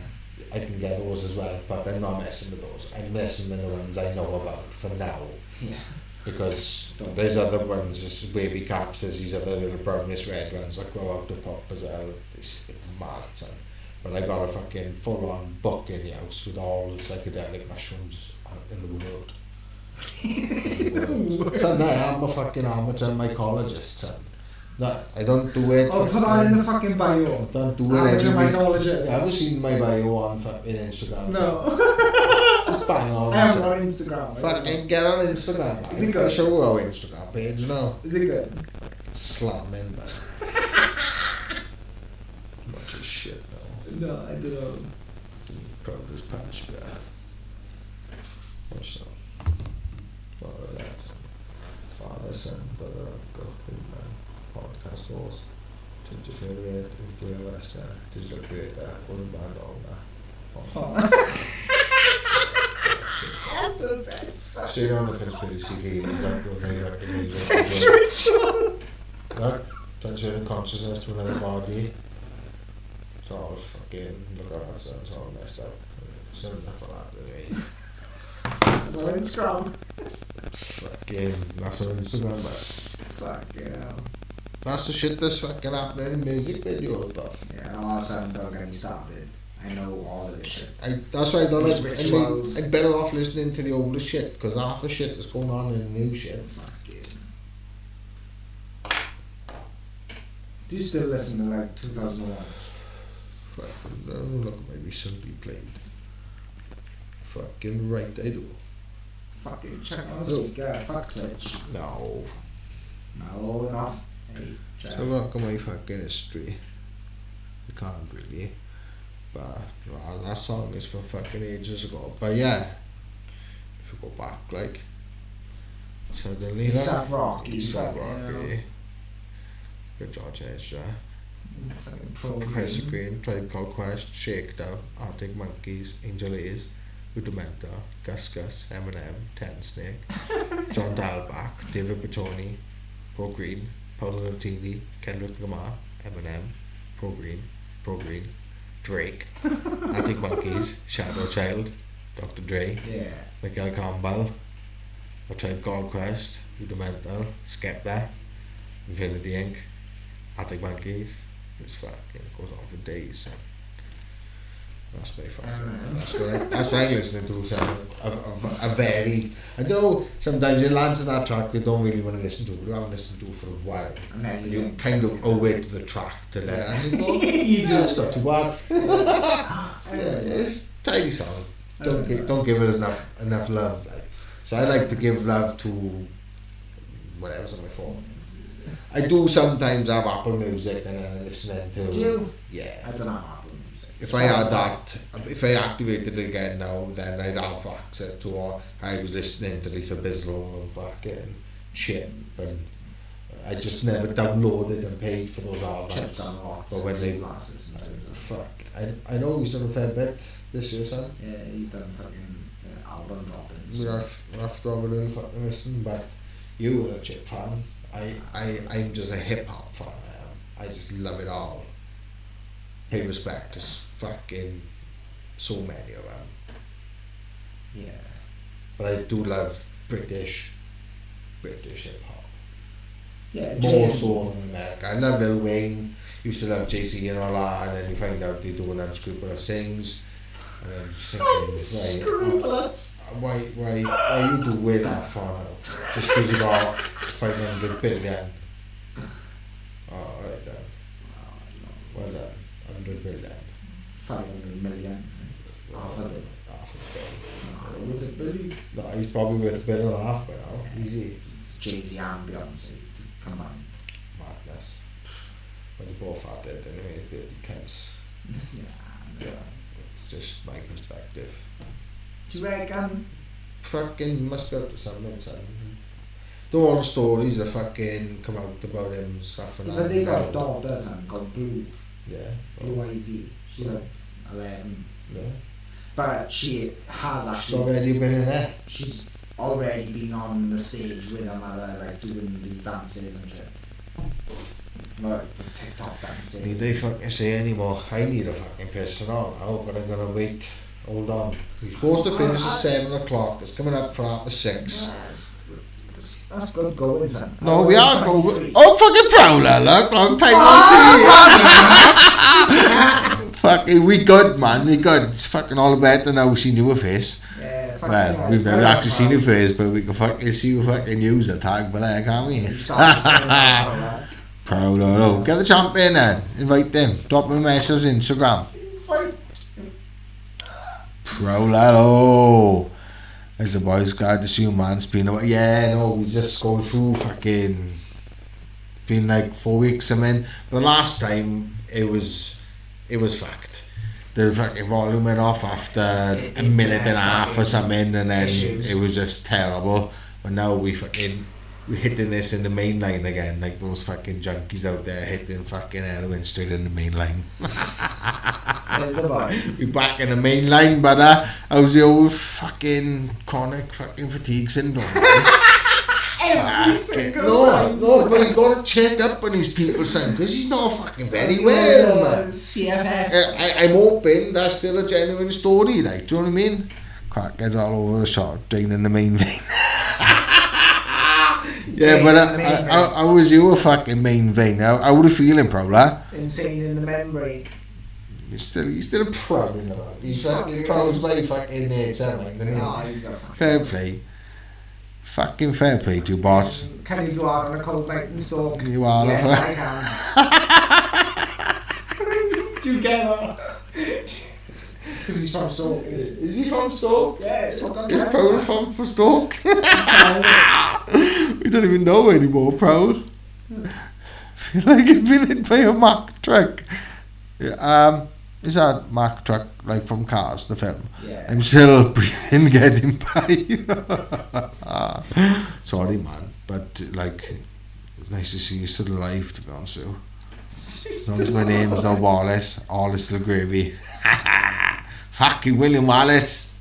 I can get those as well, but I'm not messing with those. I'm messing with the ones I know about for now. Yeah. Because Don't there's other ones, there's baby caps, there's these other little brownish red ones that grow out the top as well. It's mad, son. But I got a fucking full on book in the house with all the psychedelic mushrooms in the world. So now I'm a fucking amateur mycologist, son. No, I don't do it. Oh, put that in the fucking bio. I don't do How it. much of my knowledge I is? haven't seen my bio on fucking Instagram. No. Just bang on. I haven't on Instagram. Fucking get on Instagram. Is it I good? show our Instagram page now. Is it good? Slamming, man. Much of shit now. No, I don't know. Probably this patch bear. What's that? Father, that. Father, son, brother, uncle, man. Podcast host. Ginger Favorite, Victoria West, Digital Creator, Golden Band, all that. That's the best. Straight on the conspiracy theories, like what they recommend. Censoration. Look, transferring consciousness to another body. It's all fucking, look at that, it's all messed up. So enough of that, really. On Instagram. Fucking, that's on Instagram, but Fucking hell. that's the shit that's fucking happening in music videos, but Yeah, awesome. Don't get me started. I know all of this shit. that's why I don't These like, rituals. I'm better off listening to the older shit, because half the shit that's going on in the new shit. Fucking. Do you still listen to like 2001? But, look at my recently played. Fucking right, I do. Fucking check on the speaker. Fuck Twitch. No. No, enough. Hey, check. So look at my fucking history. I can't really. But well, that song is from fucking ages ago. But yeah, if you go back, like suddenly, It's that rock. It's that rock, Good George Ezra, Professor Green, Tribe Called Quest, Shakedown, Arctic Monkeys, Angel A's, Rudimenta, Gus Gus, Eminem, Ten Snake, John Dalbach, David Bertoni, Pro Green, Paolo Nutini, Kendrick Lamar, Eminem, Pro Green, Drake, Arctic Monkeys, Shadow Child, Dr. Dre, Yeah. Miguel Campbell, A Tribe Called Quest, Rudimenta, Skepta, Infinity Inc., Arctic Monkeys. It's fucking goes on for days. That's my fucking. That's what I'm listening to. So a very. I know sometimes it lands in that track you don't really want to listen to, but you haven't listened to it for a while. And then You think, kind of owe it to the track to let it. And you go, You do. it's not too bad. It's a tiny song. Don't give it enough love. Like. So I like to give love to whatever's on my phone. I do sometimes have Apple Music and then I listen to. Do you? Yeah. I don't know how Apple Music. If I had that, if I activated it again now, then I'd have access to all. I was listening to Lethal Bizzle and fucking Chip, and I just never downloaded and paid for those albums. Chip's done lots. But when they last listened to it. fuck, I know he's done a fair bit this year, son. Yeah, he's done fucking album droppings. We'll have to have a little fucking listen, but you were a Chip fan. I'm just a hip hop fan. I just love it all. Pay respect to fucking so many of them. Yeah. But I do love British hip hop. Yeah, More James. so than America. I love Lil Wayne, used to love Jay-Z and all that, and then you find out they're doing Unscrupulous Things, and I'm just thinking, Unscrupulous. why you doing that for now? Just because you got 500 billion. Oh, right then. Well done. 100 billion. 500 million. Half a billion. Half a Was it Billy? billion. No, he's probably worth $1.5 billion by now. Easy. Jay-Z and Beyonce combined. Madness. When you both had it anyway, it counts. Yeah, it's just my perspective. Do you reckon? Fucking must be up to something, son. Though all the stories that fucking come out about him suffering. But they got daughters and got Blue. Yeah. Blue Ivy. She's like 11. Yeah. But she has She's actually. already been in there. She's already been on the stage with her mother, like doing these dances and shit. Like the TikTok dances. Need they fucking say anymore? I need a fucking piss and all now, but I'm gonna wait. Hold on. We're supposed to finish at 7 o'clock. It's coming up for after 6. That's good going, son. No, we are going. Oh, fucking Prowler, look. Long time no see. Fucking, we good, man. We good. It's fucking all better now we seen your face. Yeah, Well, we've never actually seen your face, but we can fucking see your fucking user tag, but there, can't we? Prowler, get the champ in then. Invite them. Drop me a message on Instagram. Prowler. As the boys glad to see you, man. It's been a yeah, no, we just go through fucking. Been like 4 weeks. I mean, the last time it was fucked. The fucking volume went off after a minute and a half or something, and then it was just terrible. But now we're hitting this in the main line again, like those fucking junkies out there hitting fucking heroin straight in the main line. We're back in the main line, brother. How's the old fucking chronic fucking fatigue syndrome? Every single time. No, but you gotta check up on these people, son, because he's not fucking very well, man. CFS. I'm hoping that's still a genuine story, like, do you know what I mean? Crackheads all over the shop, draining the main vein. Yeah, but I was you a fucking main vein. How would you feeling, Prowler? Insane in the memory. He's still proud in that. He's fucking proud by fucking nature, like, isn't he? No, he's got Fair play. Fucking fair play to you, boss. Can you go out on a cold night and stalk? You are. Yes, I can. Together. Because he's from Stoke. Is he from Stoke? Yeah, Stoke on Is Proud from Stoke? We don't even know anymore, Proud. I feel like it's been hit by a Mack truck. Yeah, is that Mack truck like from Cars, the film? Yeah. I'm still breathing, getting by. Sorry, man, but like, it's nice to see you still alive, to be honest with you. As long as my name's not Wallace, all is still gravy. Fucking William Wallace.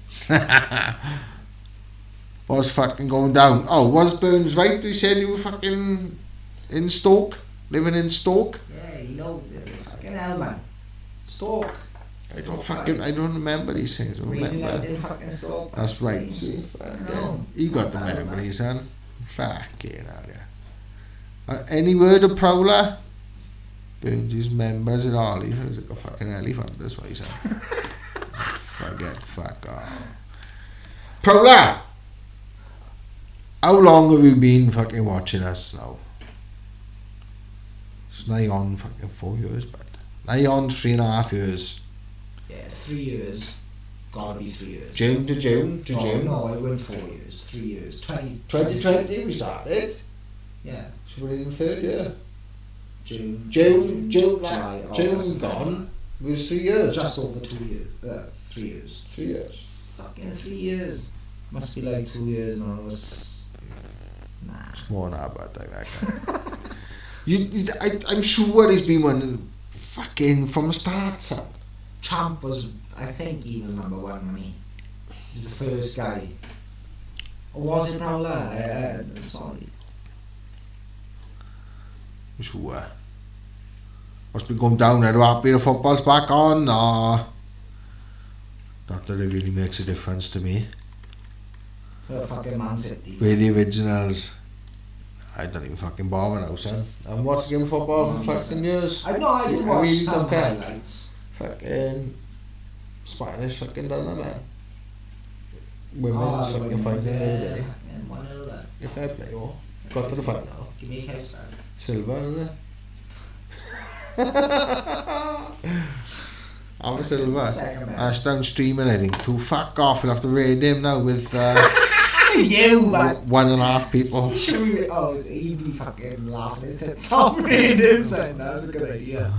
What's fucking going down? Oh, was Burns right? He said you were fucking in Stoke, living in Stoke. Yeah, you know, fucking hell, man. Stoke. I don't remember these things. I don't remember. In fucking Stoke. That's right. See, fucking, he got the memories, son. Fucking hell, yeah. Any word of Prowler? Burns' members and all. He was like a fucking elephant. That's what he said. Fuck off. Prowler! How long have you been fucking watching us now? It's nigh on fucking 4 years, but nigh on 3.5 years. Yeah, 3 years. Gotta be 3 years. June to June to June. No, it went 4 years. 3 years. 2020 we started. Yeah. So we're in the third year. June, July, June August. gone. It was 3 years. Just over 2 years. 3 years. 3 years. Fucking 3 years. Must be like 2 years now. Nah. It's more than that, but like that. I'm sure he's been one of the fucking from the start, son. Champ was, I think he was number one when he was the first guy. Or was it Prowler? Sorry. I'm sure. What's been going down there? Happy the football's back on? Or not that it really makes a difference to me. Fucking Man City. We're the originals. I don't even fucking bother now, son. I'm watching football for fucking years. I know, I did watch really some okay. highlights. Fucking Spanish fucking done that, man. Women's fucking fighting the other day. Yeah, fair play, oh. Got to the final. Give me a kiss, man. Silver, isn't it? I'm a Silver. Ashdown streaming, I think. To fuck off, we'll have to raid him now with You, man. 1.5 people. Should we? Oh, he'd be fucking laughing his tits off. Raid him, saying that's a good idea.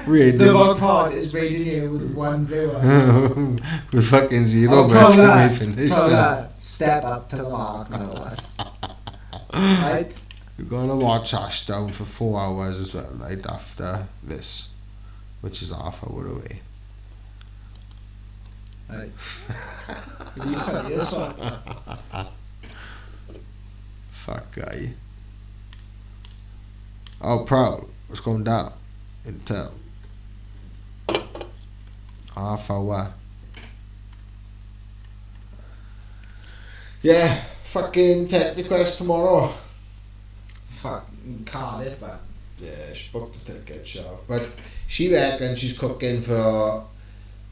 Raid The him. one pod is raiding you with one viewer. With fucking 0 bets to be finished. Step up to the mark, no less. Right? We're gonna watch Ashdown for 4 hours as well, right after this, which is half hour away. Right. You funny, this one. Fuck guy. Oh, Proud. What's going down in town? Half hour. Yeah, fucking tech request tomorrow. Fucking Cardiff, but Yeah, she booked the ticket, sure. But she reckons she's cooking for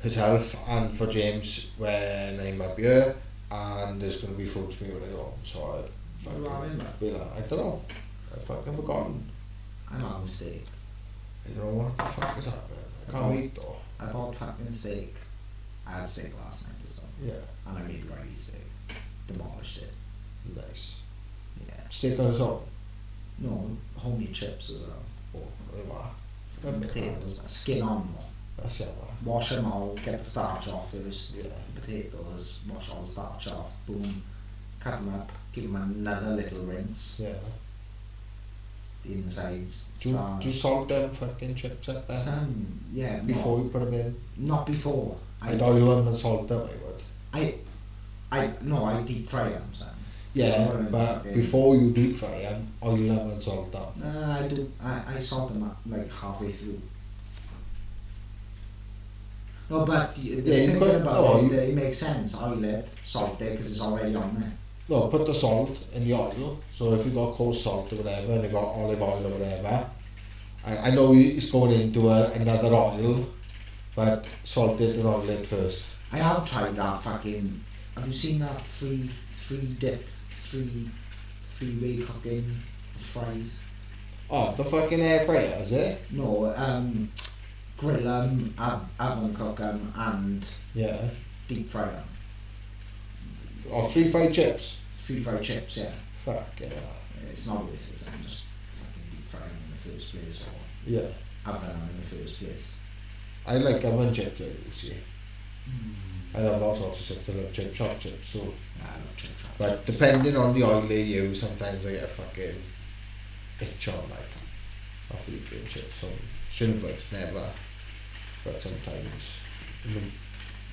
herself and for James when I'm up here, and there's going to be food for me when I go home. So What do I remember? I don't know. I've fucking forgotten. I'm having steak. I don't know what the fuck is happening. I can't eat though. I bought fucking steak. I had steak last night as well. Yeah, And I made rice steak. Demolished it. nice. Yeah. Steak on its own. No, homemade chips as well. Oh, there are. And potatoes. Skin on them. That's it, Wash them all, get the starch off first. Yeah. Potatoes, wash all the starch off. Boom. Cut them up. Give them another little rinse. yeah. The insides. Do you salt them fucking chips up there? Some, yeah. Before you put them in? Not before. I'd oil them and salt them, I would. I deep fry them, son. Yeah, Or but fucking- before you deep fry them, oil them and salt them. Nah, I do. I salt them up like halfway through. No, but the Yeah, you thing could- about no, it makes sense. Oil it, salt it, because it's already on there. No, put the salt in the oil. So if you got coarse salt or whatever, and you got olive oil or whatever, I know it's going into another oil, but salt it and oil it first. I have tried that fucking. Have you seen that three way cooking fries? Oh, the fucking air fryer, is it? No, grill them, oven cook them, and Yeah. deep fry them. Or 3 fried chips. 3 fried chips, yeah. Fuck yeah. It's not worth it. I'm just fucking deep fry them in the first place, or Yeah. oven them in the first place. I like oven chips, you see. I love all sorts of chips. I love chips, hot chips. So, I love chip chop. but depending on the oil they use, sometimes I get a fucking itch on like after eating chips. So, Silver's never, but sometimes. And the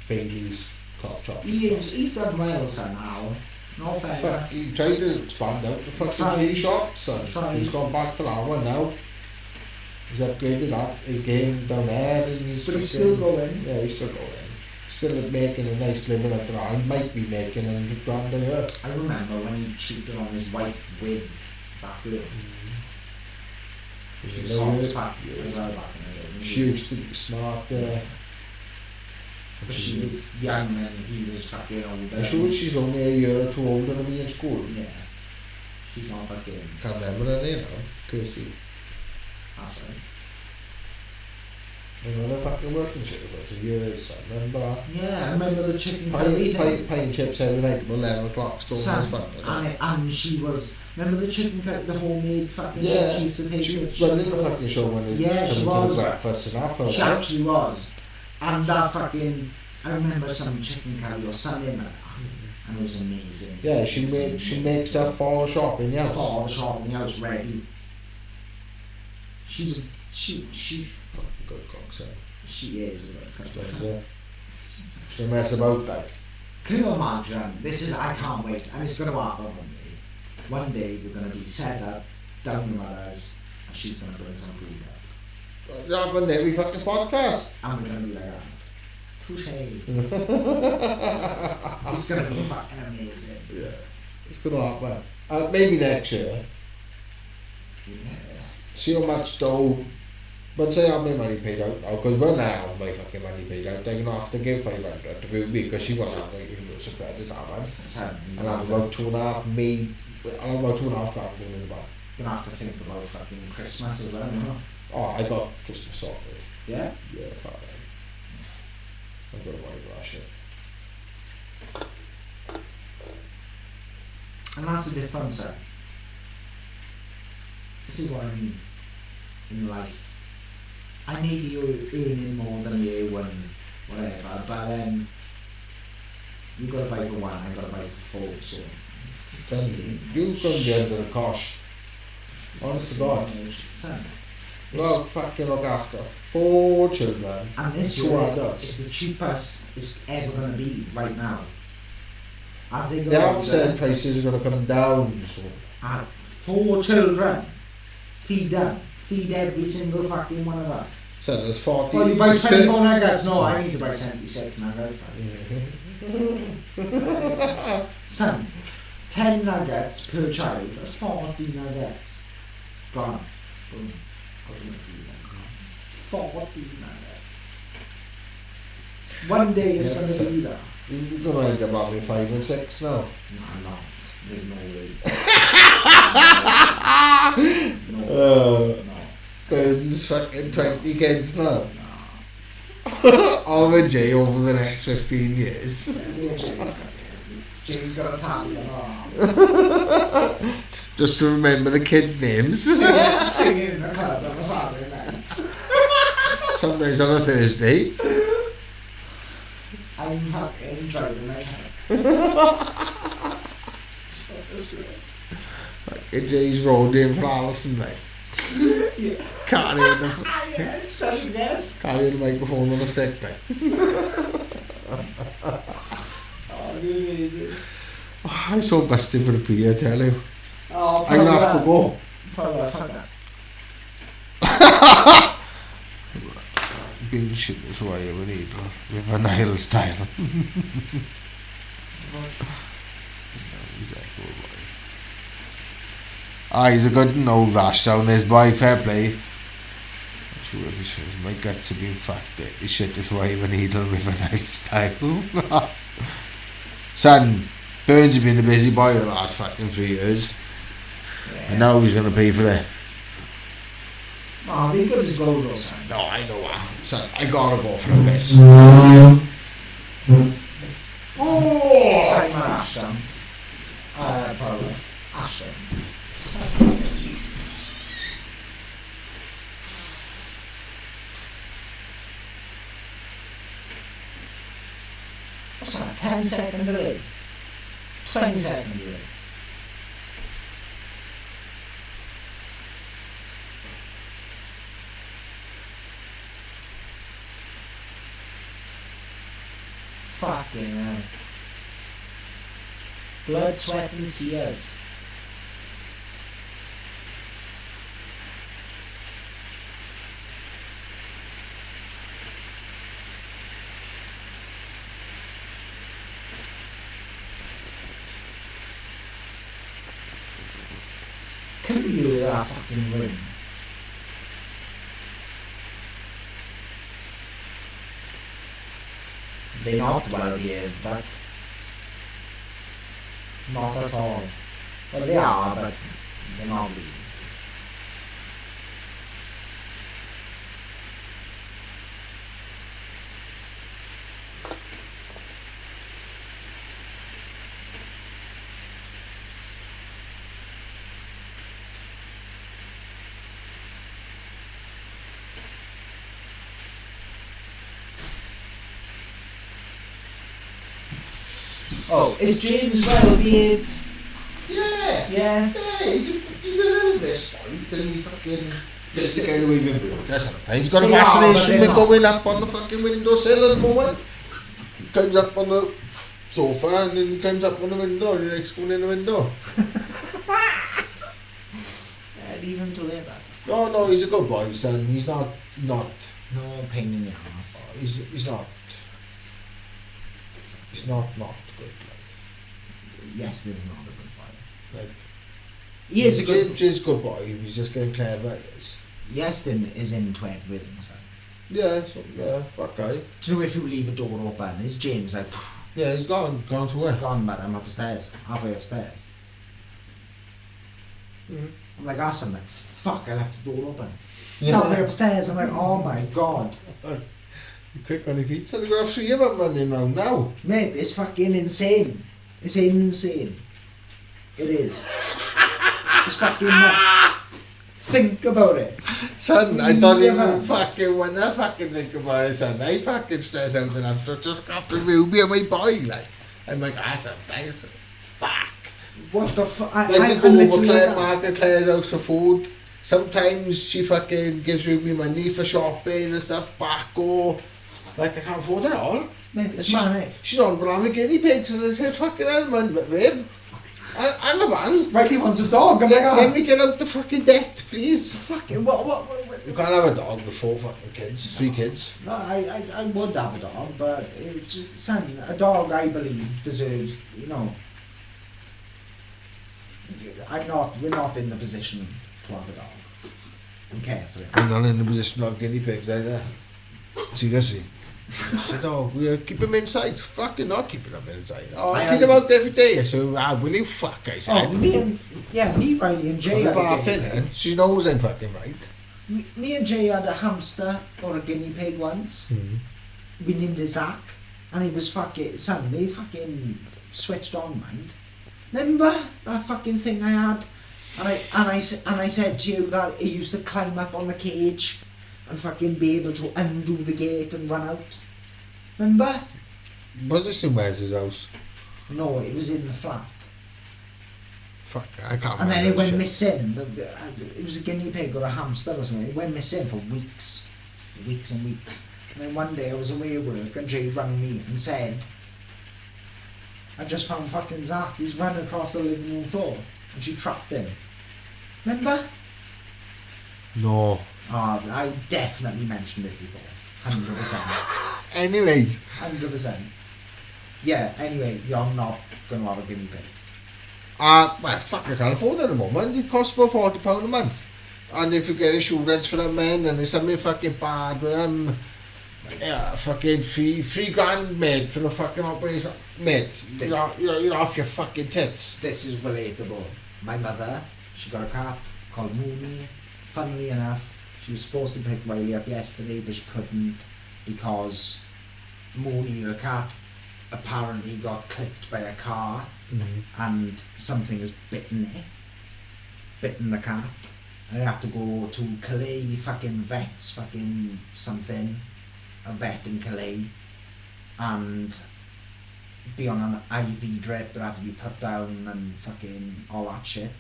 Bailey's cop chops. He's done well somehow. No Fuck, offense. he tried to expand out the fucking Tried. 3 shops, son. Tried. He's gone back to that one now. He's upgraded that, his game down there, and he's But he's fucking- still going. Yeah, he's still going. Still making a nice living out there. He might be making £100,000 a year. I remember when he cheated on his wife with that girl. She was know, soft fat as well back in the day. She used to be smart, yeah. But she was young and he was fucking older. I'm sure she's only a year or 2 older than me in school. Yeah. She's not fucking. Can't remember her name now. Kirsty. That's right. Another fucking working shit for years, I remember that. Yeah, I remember the chicken curry thing. Pie chips every night at 11 o'clock, stone and stuff like that. And she was. Remember the chicken curry, the homemade fucking Yeah, chicken she used to take she to was running the fucking show when they Yeah, she come to was. the breakfast and after She that. actually was. And that fucking. I remember some chicken curry or something like that. And it was amazing. Yeah, she makes stuff for the shop in the house. For the shop in the house ready. She Fucking good cook, so. she is a good cook. Yeah. She mess about like. Can you imagine? This is I can't wait, and it's gonna happen one day. One day we're gonna be set up down with us, and she's gonna bring some food up, It happened every fucking podcast. and we're gonna be like that. Touche. It's gonna be fucking amazing. Yeah, it's gonna happen. Maybe next year. Yeah. See how much dough. But say I have my money paid out now, because when I have my fucking money paid out, I'm gonna have to give 500 to Ruby because she won't have like universal credit that month. So And I'll have about 2.5 me. I'll have about 2.5 grand in the bank. gonna have to think about fucking Christmas as well, you know? Oh, I got Christmas sorted. Yeah. Yeah, fuck it. I'm gonna worry about that shit. And that's the difference, sir. This is what I mean in life. I may be earning more than you and whatever, but then you gotta buy for one, I gotta buy for 4, so it's the Son, same. you couldn't be under the cosh. It's honest the to God. same age. Son, it's- Well, fucking look after 4 children. and this 2 year adults. is the cheapest it's ever gonna be right now. As they go They have older, said prices are going to come down soon. and 4 children, feed them, feed every single fucking one of them. So there's 40. Well, you buy there's 24 nuggets. No, I need to buy 76 nuggets. Mhm. Son, 10 nuggets per child. That's 40 nuggets. Gone. Boom. Put them in the freezer. 40 nuggets. One day it's going to be that. You're going to end up having 5 and 6 now. No, I'm not. There's no way. No. Burns fucking 20 kids now. No. All in jail over the next 15 years. Jay's got a Italian arm. Just to remember the kids' names. Singing in the club on a Saturday night. Sometimes on a Thursday. I'm fucking driving my truck. Fucking Jay's road name for Alison, mate. Yeah. Carrying the, Yeah, special guest. carrying the microphone on a stick, mate. Oh, amazing. Oh, I'm so busted for the pee, I tell you. Oh, I'm gonna have to go. Probably fuck that. Being shit is why you need with a Nile style. He's a good old rash down this boy, fair play. Sure if he says my guts have been fucked he shit is why you needle with a Nile style. Son, Burns has been a busy boy the last fucking 3 years. Yeah. And now he's gonna pay for it. Oh, be good as gold though, son. No, I know that. Son, I gotta go for the piss. Oh! Time on Ashton. Probably. Ashton. What's that? 10-second delay? 20-second delay? Fucking hell. Blood, sweat and tears. Can you hear that fucking ring? They're not well behaved, but not at all. Well, they are, but they're not really. Oh, is James well behaved? Yeah. Yeah. He's a little bit slight and he fucking gets to get away with it. That's not He's got a Yeah, fascination but with going up on the fucking windowsill at the moment. He climbs up on the sofa and then he climbs up on the window and he likes going in the window. Leave him to live that. No, he's a good boy, son. He's not. No pain in the ass. He's not. He's not good. Yes, there's not a good boy. Like He is a good. James is a good boy. He's just getting clever. Yes. Yeston is into everything, son. Yeah. Fuck guy. Do you know if you leave a door open, is James like, Yeah, he's gone to work. gone, but I'm upstairs, halfway upstairs. Mhm. I'm like, I'm like, fuck, I left the door open. Yeah. Halfway upstairs, I'm like, oh my god. You quick on your feet, so you've got 3 of them running around now. Mate, it's fucking insane. It's insane. It is. It's fucking nuts. Think about it. Son, I don't Never. even fucking wanna fucking think about it, son. I fucking stress out enough to just after Ruby and my boy, like. I'm like, that's a nice fuck. What the fuck? Like, we I'm go over literally Claire like that. Market, Claire's house for food. Sometimes she fucking gives Ruby money for shopping and stuff, Baco. Like, I can't afford it all. Mate, it's She's, mad, she's on but I'm a guinea pig, so there's a fucking element, but babe. I'm a man. Riley wants a dog. I'm like, Let me get out the fucking debt, please. fucking what? You can't have a dog with 4 fucking kids, 3 kids. No, I would have a dog, but it's son, a dog I believe deserves, you know. We're not in the position to have a dog and care for it. I'm not in the position of guinea pigs either. Seriously. said, oh, we'll keep him inside. Fucking not keeping him inside. Oh, I I clean him out every day. So, will you fuck, I said. Oh, me, Riley and Jay The had a bar guinea pig. in, she knows I'm fucking right. Me and Jay had a hamster or a guinea pig once. We named it Zach, and he was fucking, son, they fucking switched on, mind. Remember that fucking thing I had? And I said to you that he used to climb up on the cage and fucking be able to undo the gate and run out. Remember? Was this in Wes' house? No, it was in the flat. Fuck, I can't And then remember it went shit. missing. It was a guinea pig or a hamster or something. It went missing for weeks and weeks. And then one day I was away at work and Jay rang me and said, I just found fucking Zach. He's run across the living room floor. And she trapped him. Remember? No. Oh, I definitely mentioned it before. 100%. Anyways. 100%. Yeah, anyway, you're not going to have a guinea pig. Well, fuck, I can't afford it at the moment. It costs about £40 a month. And if you get insurance for them, man, and there's something fucking bad with them, yeah, fucking three grand, mate, for the fucking operation. Mate, you're off your fucking tits. This is relatable. My mother, she got a cat called Mooney. Funnily enough, she was supposed to pick Riley up yesterday, but she couldn't because Mooney, her cat, apparently got clipped by a car and something has bitten the cat. And I had to go to Calais fucking vets, fucking something, a vet in Calais, and be on an IV drip that had to be put down and fucking all that shit.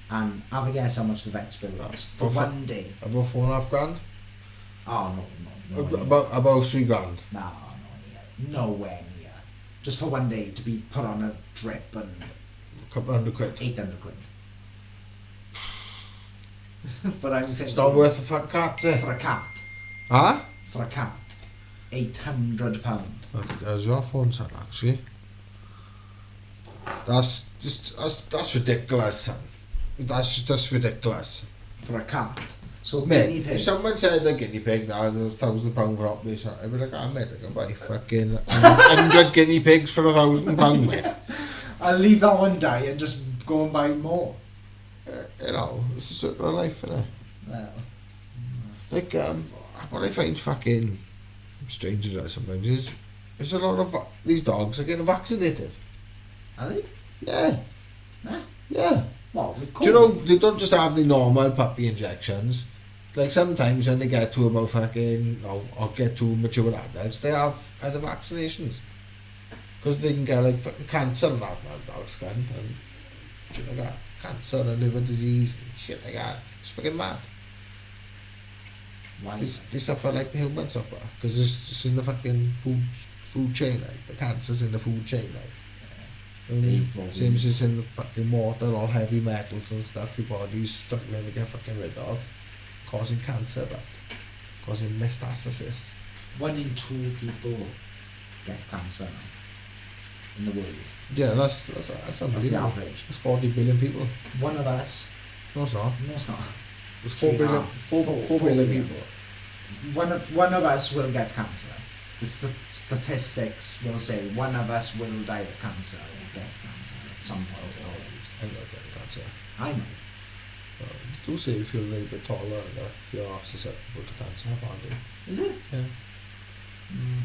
And have a guess how much the vet's bill was for one day. About £4.5 grand? Oh no. About £3 grand. No, nowhere near. Just for one day to be put on a drip and A couple £100. 800 quid. But I'm thinking It's not worth a fucking cat, for a cat. Huh? For a cat, £800. I think that was your phone, son, actually. That's ridiculous, son. That's just ridiculous. For a cat. So Mate, guinea pig. if someone said a guinea pig now and it was £1,000 for operation, I'd be like, mate, I can buy fucking 100 guinea pigs for £1,000, mate. I'll leave that one die and just go and buy more. You know, it's a circle of life, innit? Well, Like, what I find fucking strange as well sometimes is there's a lot of these dogs are getting vaccinated. are they? Yeah. Huh? Yeah. Well, Do you know, they don't just have the normal puppy injections. Like sometimes when they get to about fucking, or get to mature adults, they have other vaccinations. Because they can get like fucking cancer and that, dogs can, and shit like that. Cancer and liver disease and shit like that. It's fucking mad. Why? They suffer like the humans suffer. Because it's in the fucking food chain, like. The cancer's in the food chain, like. Same as it's in the fucking water, all heavy metals and stuff your body's struggling to get fucking rid of, causing cancer, but causing metastasis. 1 in 2 people get cancer now in the world. Yeah, that's That's the unbelievable. average. There's 40 billion people. One of us, No, it's not. no it's not, There's 4 billion, 4 billion people. one of us will get cancer. The statistics will say one of us will die of cancer or get cancer at some point or always. I'm not getting cancer. I might. Do say if you're a little bit taller and you're susceptible to cancer, apparently. Is it? Yeah. Mm.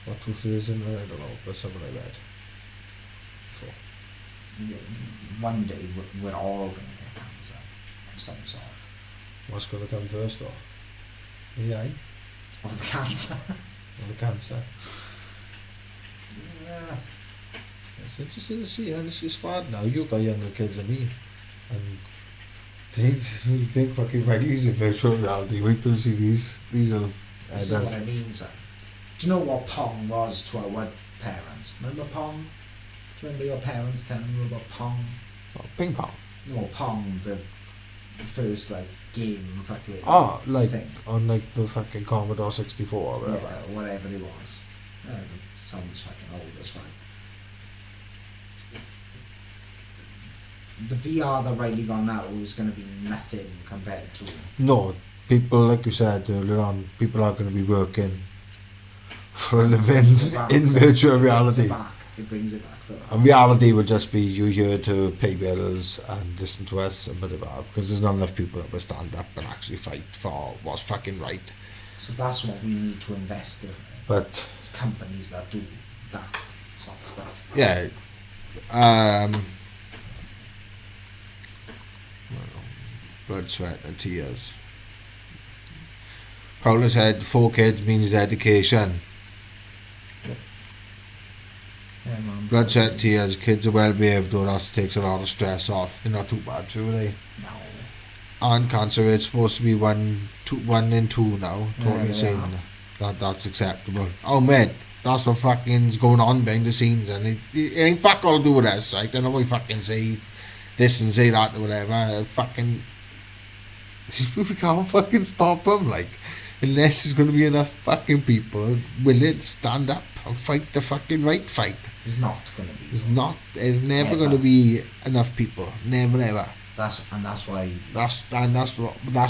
What truth is in there, I don't know, but something I read. Before. One day we're all going to get cancer of some sort. What's going to come first, though? The eye Or the cancer. or the cancer? Yeah. It's interesting to see, and it's smart now. You've got younger kids than me, and they think fucking Riley's in virtual reality. Wait till you see these other This is what I mean, son. Do you know what Pong was to our parents? Remember Pong? Do you remember your parents telling you about Pong? ping pong. No, Pong, the first like game fucking Like thing. on like the fucking Commodore 64 or whatever. Yeah, whatever it was. It sounds fucking old as fuck. The VR that Riley got now is going to be nothing compared to. No, people, like you said earlier on, people are going to be working for a living in virtual reality. It brings it back to that. And reality would just be you here to pay bills and listen to us and whatever, because there's not enough people that will stand up and actually fight for what's fucking right. So that's what we need to invest in. But It's companies that do that sort of stuff. yeah, blood, sweat and tears. Paula said 4 kids means dedication. Yeah, man. Blood, sweat, tears. Kids are well behaved though, that takes a lot of stress off. They're not too bad, too, are they? No. And cancer rate's supposed to be 1 in 2 now. Totally Yeah, saying that's acceptable. Oh mate, that's what fucking's going on behind the scenes, and it ain't fuck all to do with us, right? I know we fucking say this and say that or whatever. Fucking we can't fucking stop them, like, unless there's going to be enough fucking people willing to stand up and fight the fucking right fight. There's not going to be. There's never Never. going to be enough people. Never ever. That's why. That's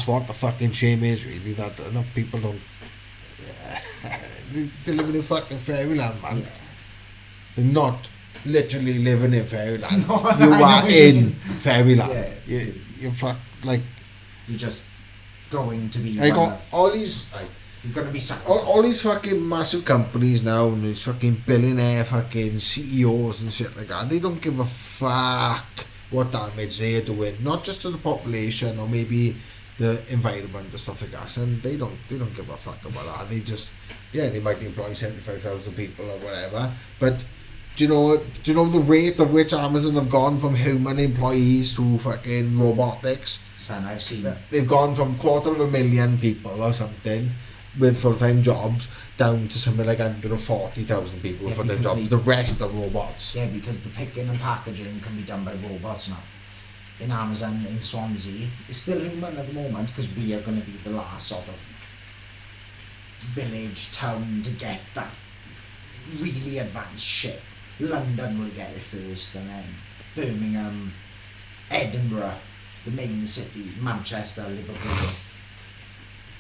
what the fucking shame is, really, that enough people don't. They're still living in fucking fairyland, man. Yeah. They're not literally living in fairyland. No, I You know are what you in mean. fairyland. Yeah. You're like You're just going to be. I one got of- all these like You're going to be sacrificed. all these fucking massive companies now and these fucking billionaire fucking CEOs and shit like that. They don't give a fuck what damage they're doing, not just to the population or maybe the environment and stuff like that. And they don't give a fuck about that. They just they might employ 75,000 people or whatever. But do you know the rate of which Amazon have gone from human employees to fucking robotics? Son, I've seen. They've gone from 250,000 people or something with full-time jobs down to something like 140,000 people Yeah, for their because jobs. they- The rest are robots. Yeah, because the picking and packaging can be done by robots now. In Amazon, in Swansea, it's still human at the moment because we are going to be the last sort of village, town to get that really advanced shit. London will get it first, and then Birmingham, Edinburgh, the main city, Manchester, Liverpool.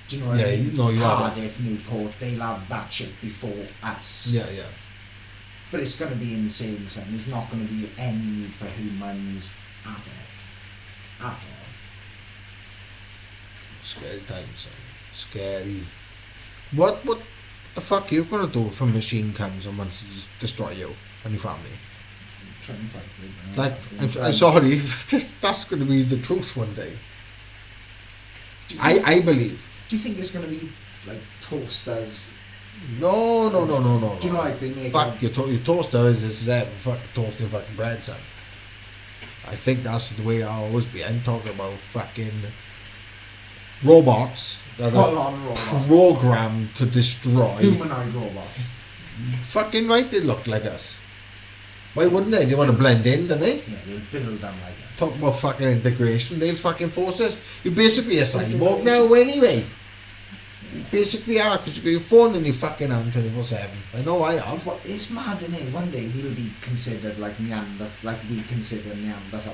Do you know what I Yeah, mean? no, you have it. Cardiff, Newport, they'll have that shit before us. Yeah. But it's going to be insane, son. There's not going to be any need for humans at all. At all. Scary times. Scary. What the fuck are you gonna do if a machine comes and wants to just destroy you and your family? Try and fight it. Like, I'm sorry, that's gonna be the truth one day. Do you think, I believe. do you think it's going to be like toasters? No. Do you know like they make Fuck, your toaster is there for fucking toasting fucking bread, son. I think that's the way I'll always be. I'm talking about fucking robots that full are on robots? programmed to destroy. Humanoid robots. Fucking right, they look like us. Why wouldn't they? They want to blend in, don't they? Yeah, they'll build them like us. Talk about fucking integration, they'll fucking force us. You're basically a cyborg now anyway. You basically are, because you got your phone in your fucking hand 24/7. I know I have. But it's mad, isn't it? One day we'll be considered like like we consider Neanderthals.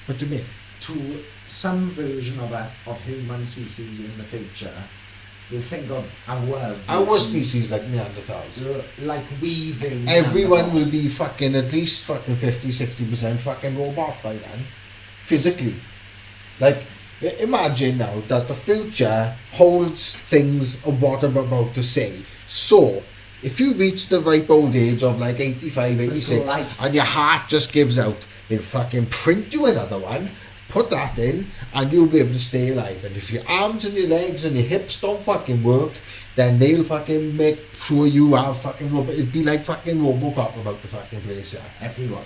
What do you mean? To some version of human species in the future, they'll think of our Our version, species like Neanderthals. like we view Everyone will Neanderthals. be fucking at least fucking 50-60% fucking robot by then. Physically. Like, imagine now that the future holds things of what I'm about to say. So, if you reach the ripe old age of like 85, But it's 86, life. and your heart just gives out, they'll fucking print you another one, put that in, and you'll be able to stay alive. And if your arms and your legs and your hips don't fucking work, then they'll fucking make sure you have fucking it'd be like fucking Robocop about the fucking place, yeah. Everyone.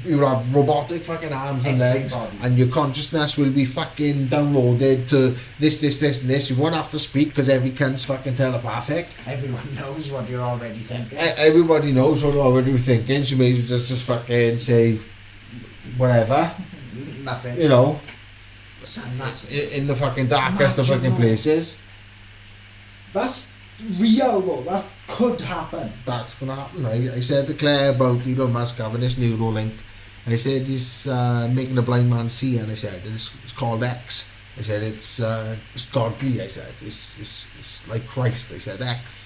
You'll have robotic fucking arms and legs, Everybody. and your consciousness will be fucking downloaded to this, and this. You won't have to speak because every cunt's fucking telepathic. Everyone knows what you're already thinking. Everybody knows what you're already thinking, so you may as well just fucking say whatever, Nothing. you know, Son, that's in the fucking darkest of Imagine fucking that. places. That's real though. That could happen. That's gonna happen. I said to Claire about Elon Musk having this Neuralink, and I said he's making a blind man see, and I said it's called X. I said it's godly. I said it's like Christ. I said X.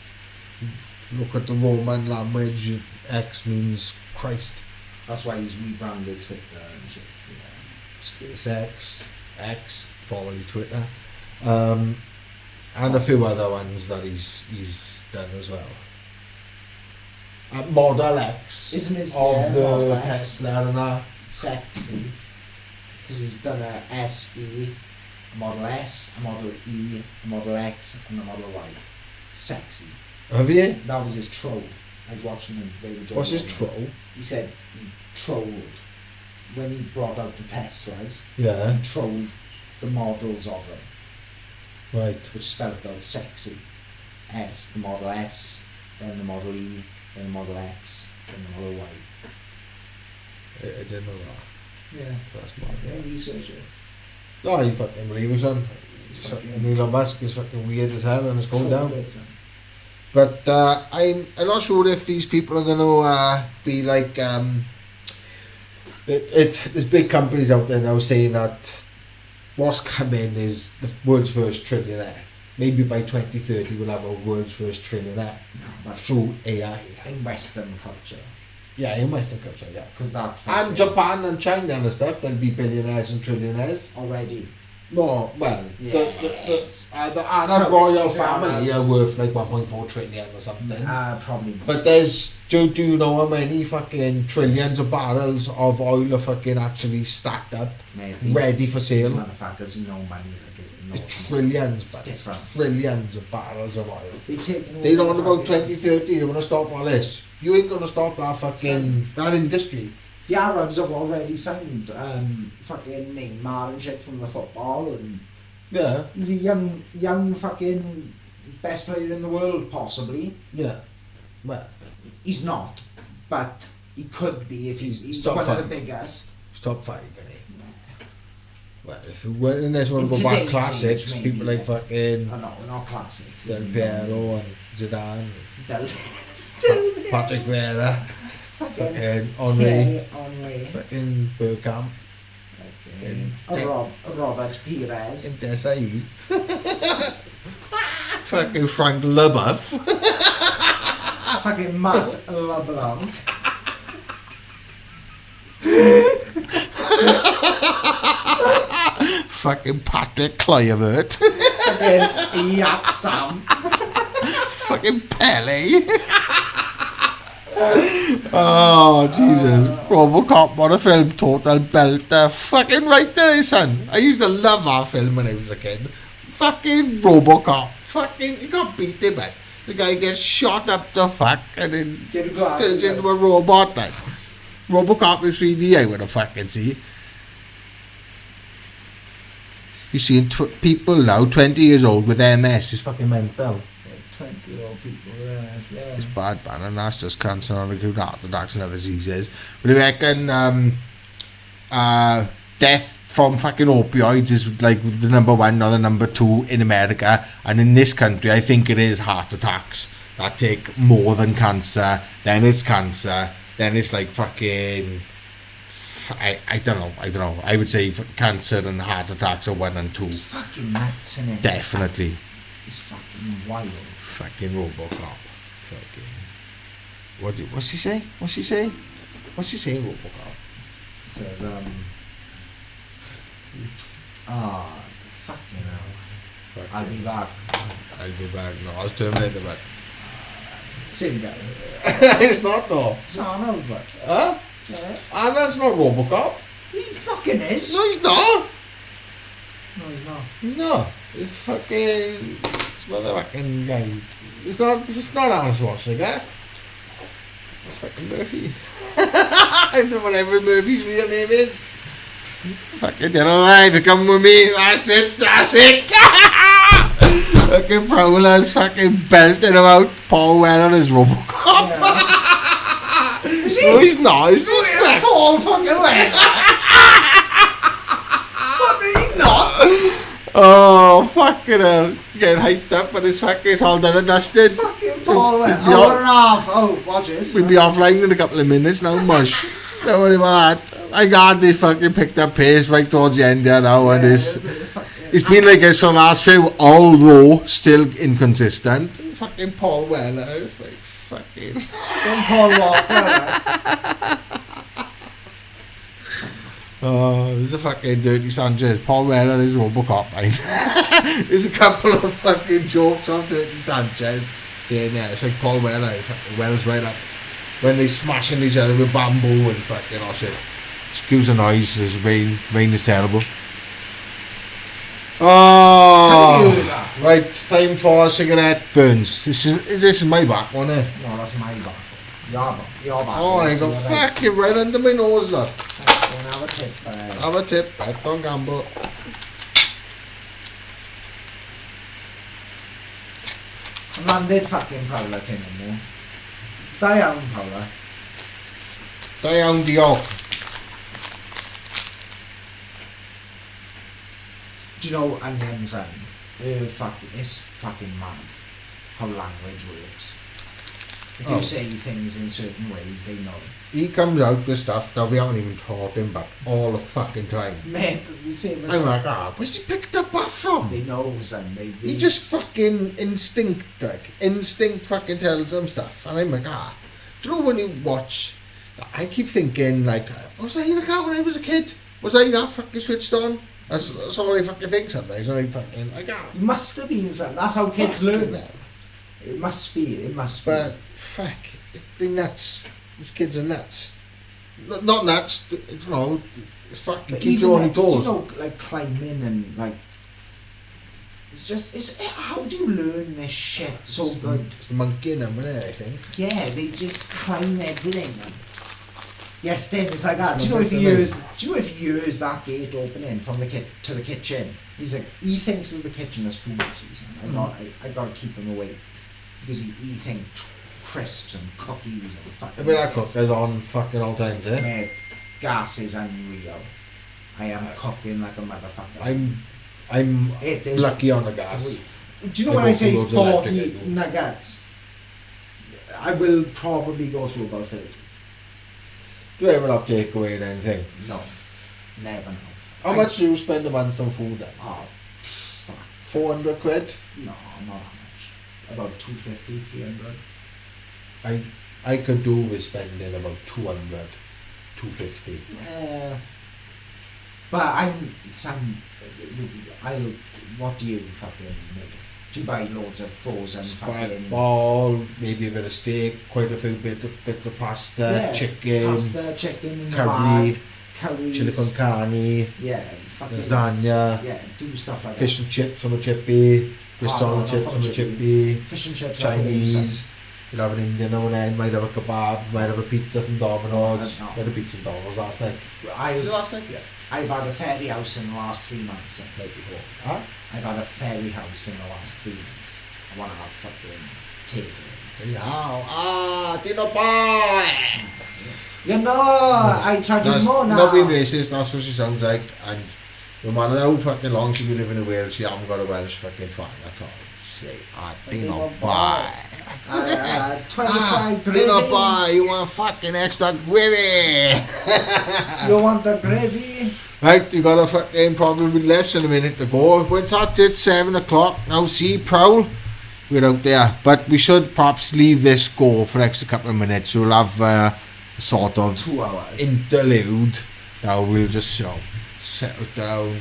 look at the Roman language, X means Christ. That's why he's rebranded Twitter and shit. SpaceX, X, formerly Twitter, and a few other ones that he's done as well. Model X Isn't his of the Model X Tesla and that. sexy? Because he's done a SE, a Model S, a Model E, a Model X, and a Model Y. Sexy. Have you? That was his troll. I was watching him. What's his troll? He said he trolled when he brought out the Teslas. Yeah. He trolled the models of them, Right. which spelled out sexy. S, the Model S, then the Model E, then the Model X, then the Model Y. I didn't know that. Yeah. That's mad. Yeah, research it. No, you fucking believe it, son. Elon Musk is fucking weird as hell and it's going down. But I'm not sure if these people are going to be like... there's big companies out there now saying that what's coming is the world's first trillionaire. Maybe by 2030 we'll have a world's first trillionaire through AI. In Western culture. Yeah, in Western culture, yeah. Because that... And Japan and China and stuff, there'll be billionaires and trillionaires. already. No, well, Yes. the Arab royal family are worth like 1.4 trillion or something. Probably. But there's, do you know how many fucking trillions of barrels of oil are fucking actually stacked up, ready for sale? Motherfuckers who know money like it's It's trillions, It's but different. trillions of barrels of oil. They They're on about 2030, they want to stop all this. You ain't going to stop that fucking, that industry. The Arabs have already signed fucking Neymar and shit from the football, and Yeah, he's a young fucking best player in the world, possibly. yeah. Well, He's not, but he could be if he's top one five. of the biggest. stop 5, isn't he? Well, if we went in this one, In go back today's classics, age, maybe, people like yeah. fucking Not classics. Del Piero and Zidane, Del Patrick Vieira, fucking Henry. fucking Bergkamp, Robert Pires. and Desai, fucking Frank Leboeuf, Fucking Matt LeBlanc. fucking Patrick Kluivert, Fucking Jaap Stam. fucking Pele. Oh Jesus! Robocop, what a film! Total belter! Fucking right there, son. I used to love that film when I was a kid. Fucking Robocop! Fucking, you can't beat him, man. The guy gets shot up the fuck and then turns into a robot. Like Robocop is 3D. I would have fucking see. You see, people now 20 years old with MS is fucking mental. 20-year-old people, yeah. It's bad, man, and that's just cancer on acute heart attacks and other diseases. But I reckon death from fucking opioids is like the number 1 or the number 2 in America, and in this country I think it is heart attacks that take more than cancer. Then it's cancer, then it's like fucking I don't know. I would say cancer and heart attacks are 1 and 2. It's fucking nuts, isn't it? Definitely. It's fucking wild. Fucking Robocop. Fucking. What's he say? What's he saying, Robocop? Says, fucking hell. I'll be back. No, I was Terminator, but Same guy. it's not though. It's Arnold, but. Huh? Yeah. Arnold's not Robocop. He fucking is. No, he's not. No, he's not. He's not. It's fucking. It's motherfucking guy. It's not Arnold Schwarzenegger. It's fucking Murphy. I don't know whatever Murphy's real name is. Fucking dead alive, you come with me. That's it. Fucking Prowler's fucking belting about Paul Weller on his Robocop. Yeah. No, he's not. He's Paul fucking Weller. What? He's not. Oh, fucking hell. Getting hyped up and it's all done and dusted. Fucking Paul Weller. We'll be Hour and a half. Oh, watch this. We'll be offline in a couple of minutes now, mush. Don't worry about that. I got this fucking picked up pace right towards the end there now, and it's been like this for the last few, although still inconsistent. Fucking Paul Weller, it's like, fucking... Don't Paul Walker. Right? Oh, there's a fucking Dirty Sanchez. Paul Weller is Robocop, right? There's a couple of fucking jokes of Dirty Sanchez saying, yeah, it's like Paul Weller. Wells right up. When they smashing each other with bamboo and fucking oh shit. Excuse the noise, there's rain is terrible. How do you do Oh, that? right, it's time for a cigarette burns. Is this my back one, eh? No, that's my back. Your back. Oh, I got fucking right under my nose, look. Have a tip. Have a tip, bet don't gamble. Landed fucking Prowler cyn nhw. Da iawn Prowler. Da iawn, diolch. Do you know, Onion son, it's fucking mad how language works. If Oh. you say things in certain ways, they know. He comes out with stuff that we haven't even taught him about all the fucking time. Mate, the same as I'm like, where's he picked up that from? they know, son. They He just fucking instinct fucking tells him stuff. And I'm like, do you know when you watch, I keep thinking like, was I in a car when I was a kid? Was I that fucking switched on? That's all I fucking think sometimes. And I fucking, like, You must have been, son. That's how kids fucking learn. hell. It must be. But, fuck, they're nuts. These kids are nuts. Not nuts, you know, it's fucking But keeps even you on your like, do you toes. know, like climbing and like, how do you learn this shit so good? It's the monkey in them, isn't it, I think. Yeah, they just climb everything. Man. Yes, then it's like that. Do It's you know not if he like hears? Do you know if he hears that gate opening from the to the kitchen? He's like, he thinks of the kitchen as food season. I gotta keep him away because he thinks crisps and cookies and fucking. I mean, that cooker's on fucking all times, eh? Mate, gas is unreal. I am cooking like a motherfucker. I'm It is lucky on the gas. Do you know I when go I say through loads of electric, 40 I do. nuggets? I will probably go through about 30. Do you ever have takeaway and anything? No, never know. How much do you spend a month on food then? Oh, fuck. 400 quid? No, not that much. About 250, 300. I could do with spending about 200, 250. But I'm what do you fucking make? Do you buy loads of frozen fucking Ball, maybe a bit of steak, quite a few bits of pasta, chicken, chicken in the curry, bag, curries, chili con carne, yeah, fucking lasagna, yeah, do stuff like fish and chips on a chippy, Bristol no, chips not on a chippy. chippy, fish and chips. Chinese. You'll have an Indian now and then, might have a kebab, might have a pizza from Domino's. No. Had a pizza from Domino's last night. Was it I last night? Yeah. I've had a fairy house in the last 3 months. Night before. Huh? I've had a fairy house in the last 3 months. I want to have fucking takeaways. Dinner boy! You know, I tried to That's more now. not being racist, that's what she sounds like. And no matter how fucking long she been living in Wales, she hasn't got a Welsh fucking twang at all. She's like, dinner boy. 25 gravy. Dinner boy, you want fucking extra gravy? You want the gravy? Right, you got a fucking probably less than a minute to go. It's at 7 o'clock. Now see, Prowl, we're out there. But we should perhaps leave this go for an extra couple of minutes. We'll have a sort of 2 hours. interlude. Now we'll just, you know, settle down.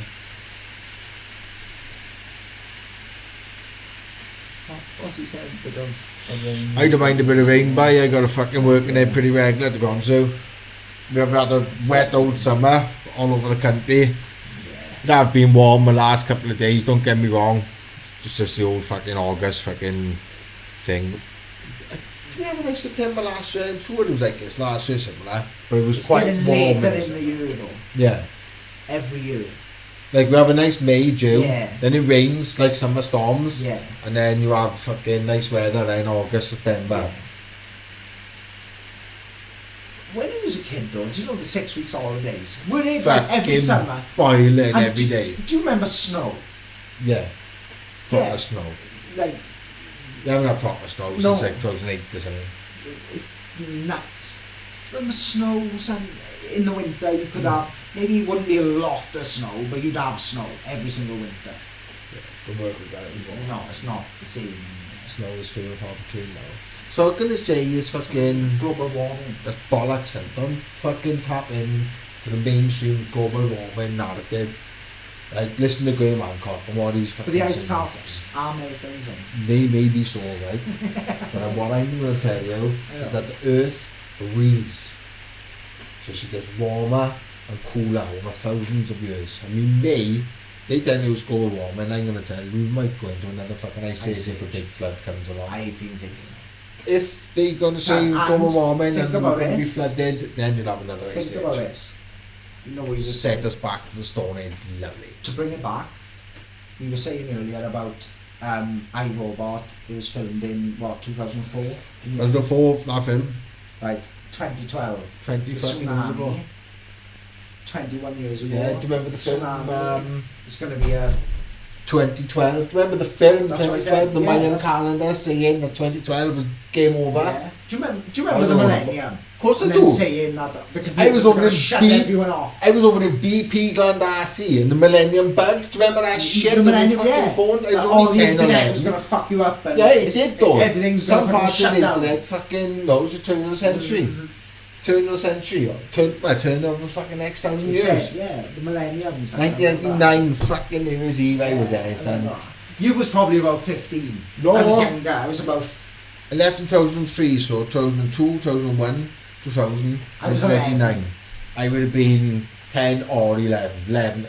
What's he saying? Bit of I don't mind a bit of rain by. I got a fucking working there pretty regular to be honest with you. We've had a wet old summer all over the country. Yeah. It have been warm the last couple of days, don't get me wrong. It's just the old fucking August fucking thing. Did we have a nice September last year? I'm sure it was like this last year similar. But it was It's quite getting warm. later in the year though. Yeah. Every year. Like we have a nice May, June, Yeah. then it rains like summer storms, Yeah. and then you have fucking nice weather in August, September. Yeah. When I was a kid though, do you know the 6 weeks holidays? Were they like every Fucking summer? boiling And every day. Do you remember snow? Yeah. Proper Yeah. snow. Like, We haven't had proper snow No. since like 2008 or something. it's nuts. Do you remember snow, son? In the winter you could have, maybe it wouldn't be a lot of snow, but you'd have snow every single winter. Good work with that anymore. No, it's not the same. Snow is few and far between now. So I'm gonna say is fucking Global warming. that's bollocks and don't fucking tap in to the mainstream global warming narrative. Like listen to Graham Hancock and what he's But fucking the ice saying. caps are melting. So. They may be so right, but what I'm gonna tell you is that the earth breathes. So she gets warmer and cooler over thousands of years. And they tell you it's global warming, I'm going to tell you, we might go into another fucking ice age if a big flood comes along. I've been thinking this. If they're going to say And global warming think and we're about going to it. be flooded, then you'll have another ice Think age. about this. You know, we were Set saying, us back to the Stone Age, lovely. to bring it back, we were saying earlier about iRobot. It was filmed in, what, 2004? Was the fourth that film? Right, 2012. 20 The fucking years tsunami, ago. 21 years ago. Yeah, do you remember the film? Tsunami. It's going to be a... 2012. Do you remember the film That's what I 2012? said, The yeah, Mayan that's- calendar saying that 2012 was game over. Yeah. Do you remember I was the over- millennium? Of course I And do. then saying that the I computer's was over going in to shut B- everyone off. I was over in BP Glendarcy and the Millennium Bug. Do you remember that shit? The with millennium, fucking yeah. phones? I was All only the 10 or internet was 11. going to fuck you up. And Yeah, it did though. Everything's Some going to parts of shut the down. internet fucking knows the turn of the century. Turn of the century. Or turn of the fucking next thousand He years. said, yeah, the millennium. 1999 fucking New Year's Eve I was there, son. You was probably about 15. No. I was younger. I was about... I left in 2003, so 2002, 2001, 2000, I was 1999. I would have been 10 or 11. 11.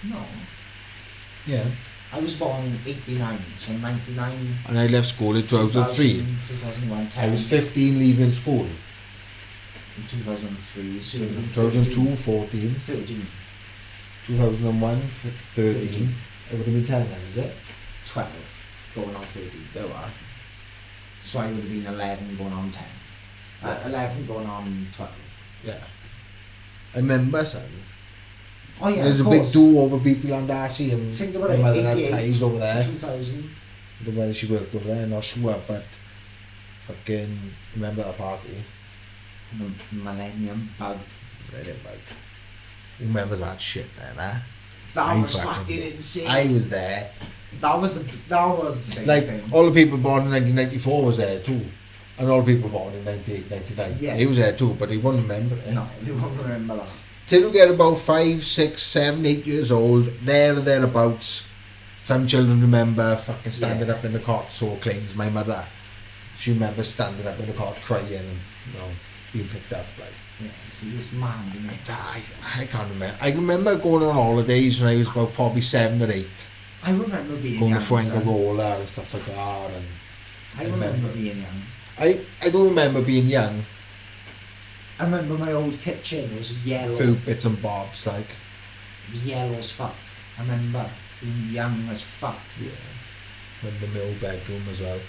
No. Yeah. I was born in 89, so 99... And I left school in 2003. 2001, 10. I was 15 leaving school. In 2003, so 2002, 14. 13, 2001, 13. I would have been 10 then, is it? 12, going on 13. There we are. So I would have been 11 going on 10. Yeah. 11 going on 12. Yeah. I remember, son. Oh yeah, There's of a big course. do over people and Darcy and Think about my it, mother had 88, ties over there. 2000. I don't know whether she worked over there, not sure, but fucking remember that party. Millennium Bug. Really bug. Remember that shit then, huh? That I was fucking- fucking insane. I was there. That was the biggest Like, thing. all the people born in 1994 was there too. And all the people born in 98, 99. Yeah. He was there too, but he wouldn't remember it. No, they won't remember that. Till you get about 5, 6, 7, 8 years old, there or thereabouts, some children remember fucking standing Yeah. up in the cot, so claims my mother. She remembers standing up in the cot crying and, you know, being picked up. Like, Yeah, see, it's mad, isn't it? I can't remember. I remember going on holidays when I was about probably 7 or 8, I remember being going young. to Fuengirola son. and stuff like that. And I remember being young. I do remember being young, I remember my old kitchen was yellow. few bits and bobs, like, It was yellow as fuck. I remember being young as fuck. yeah. Remember my old bedroom as well.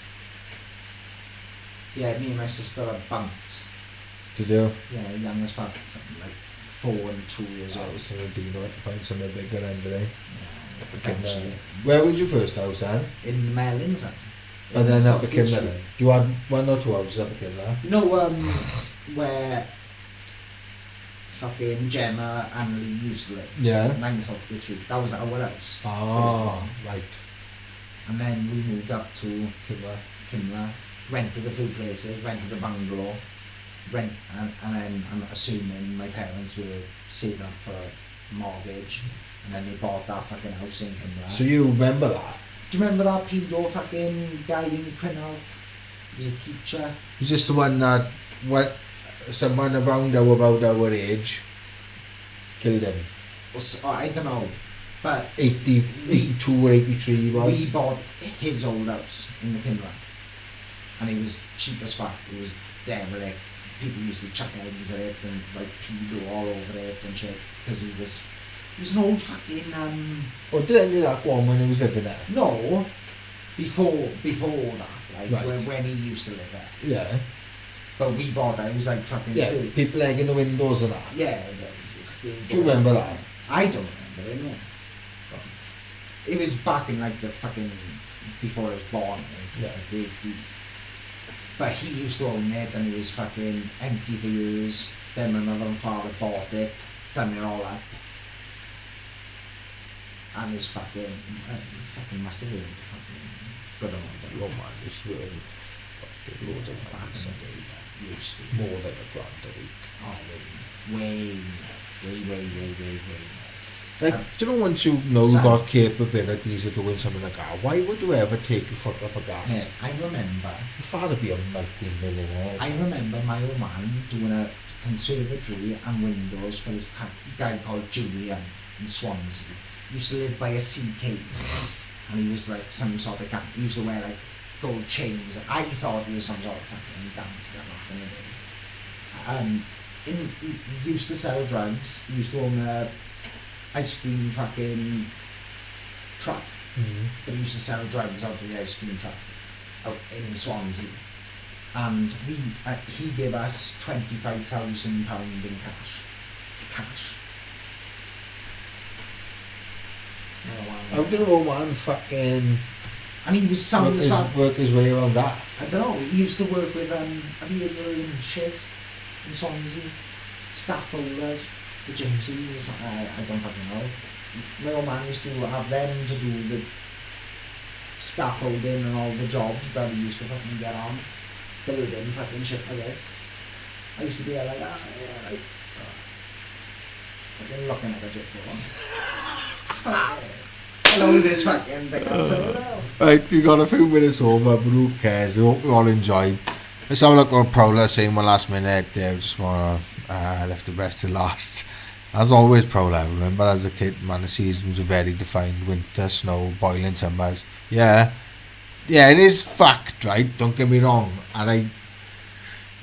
Yeah, me and my sister had bunks. Did you? Yeah, young as fuck. Something like 4 and 2 years I old. was thinking Dino had to find somewhere bigger end today. Yeah, eventually. Where was your first house then? In the Mellons. And then up at Southfield Kimberley. Street. You had 1 or 2 houses up at Kimberley? You know where fucking Gemma and Lee used to live? Yeah. 9 Southfield Street. That was our house. Oh, right. And then we moved up to Kimberley. Kimla, rented a few places, rented a bungalow, and then I'm assuming my parents were saving up for a mortgage, and then they bought that fucking house in Kimla. So you remember that? Do you remember that pedo fucking guy in Quinault? He was a teacher. Was this the one that someone around about our age killed him? I don't know, but 82 or 83 he was? we bought his old house in the Kimla, and it was cheap as fuck. It was derelict. People used to chuck eggs at it and like pedo all over it and shit because he was an old fucking Or did any of that go on when he was living there? no, before that, like Right. when he used to live there. Yeah. But we bought that. It was like fucking Yeah, 30. people egging the windows and that. Yeah. Fucking Do you remember that? I don't remember it. No. But it was back in like the fucking before I was born. In Yeah. the 80s. But he used to own it, and it was fucking empty for years. Then my mother and father bought it, done it all up. And it's fucking must have been fucking good amount of Oh man, this will Did loads of Back money. in So the day, yeah, used to. more than £1 a week. Oh, way. Like, do you know, once you know Sam. you've got capabilities of doing something like that, why would you ever take your foot off a gas? Yeah, I remember You'd rather be a multi-millionaire. I remember my old man doing a conservatory and windows for this guy called Julian in Swansea. He used to live by a sea cave, and he was like some sort of he used to wear like gold chains. I thought he was some sort of fucking gangster back in the day. He used to sell drugs. He used to own a ice cream fucking truck. Mm. But he used to sell drugs out of the ice cream truck out in Swansea. And he gave us £25,000 in cash. How did old man fucking And he was sound as fuck. work his way around that? I don't know, he used to work with, have you heard of the Lynches in Swansea? Scaffolders, the Gypsies or something, I don't fucking know. My old man used to have them to do the scaffolding and all the jobs that he used to fucking get on. Building fucking shit like this. I used to be like, yeah, right. Fucking looking at a jet Hello, this fucking thing. Right, we got a few minutes over, but who cares? I hope you all enjoyed. Let's have a look what Prowler saying one last minute. I just want to left the best to last. As always, Prowler, remember as a kid, man, the season was a very defined winter, snow, boiling summers. Yeah, it is fact, right? Don't get me wrong.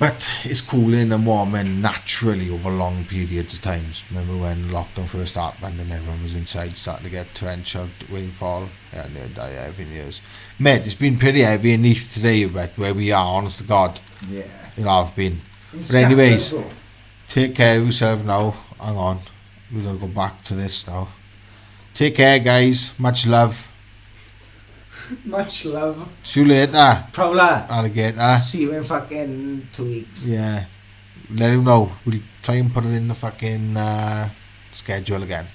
But it's cooling and warming naturally over long periods of times. Remember when lockdown first happened and everyone was inside, starting to get torrential rainfall? Yeah, near die every years. Mate, it's been pretty heavy in East today, but where we are, honest to God. Yeah. You know, I've been. But anyways, take care of yourself now. Hang on. We're going to go back to this now. Take care, guys. Much love. Much love. See you later, Prowler. alligator. See you in fucking 2 weeks. Yeah. Let him know. We'll try and put it in the fucking schedule again.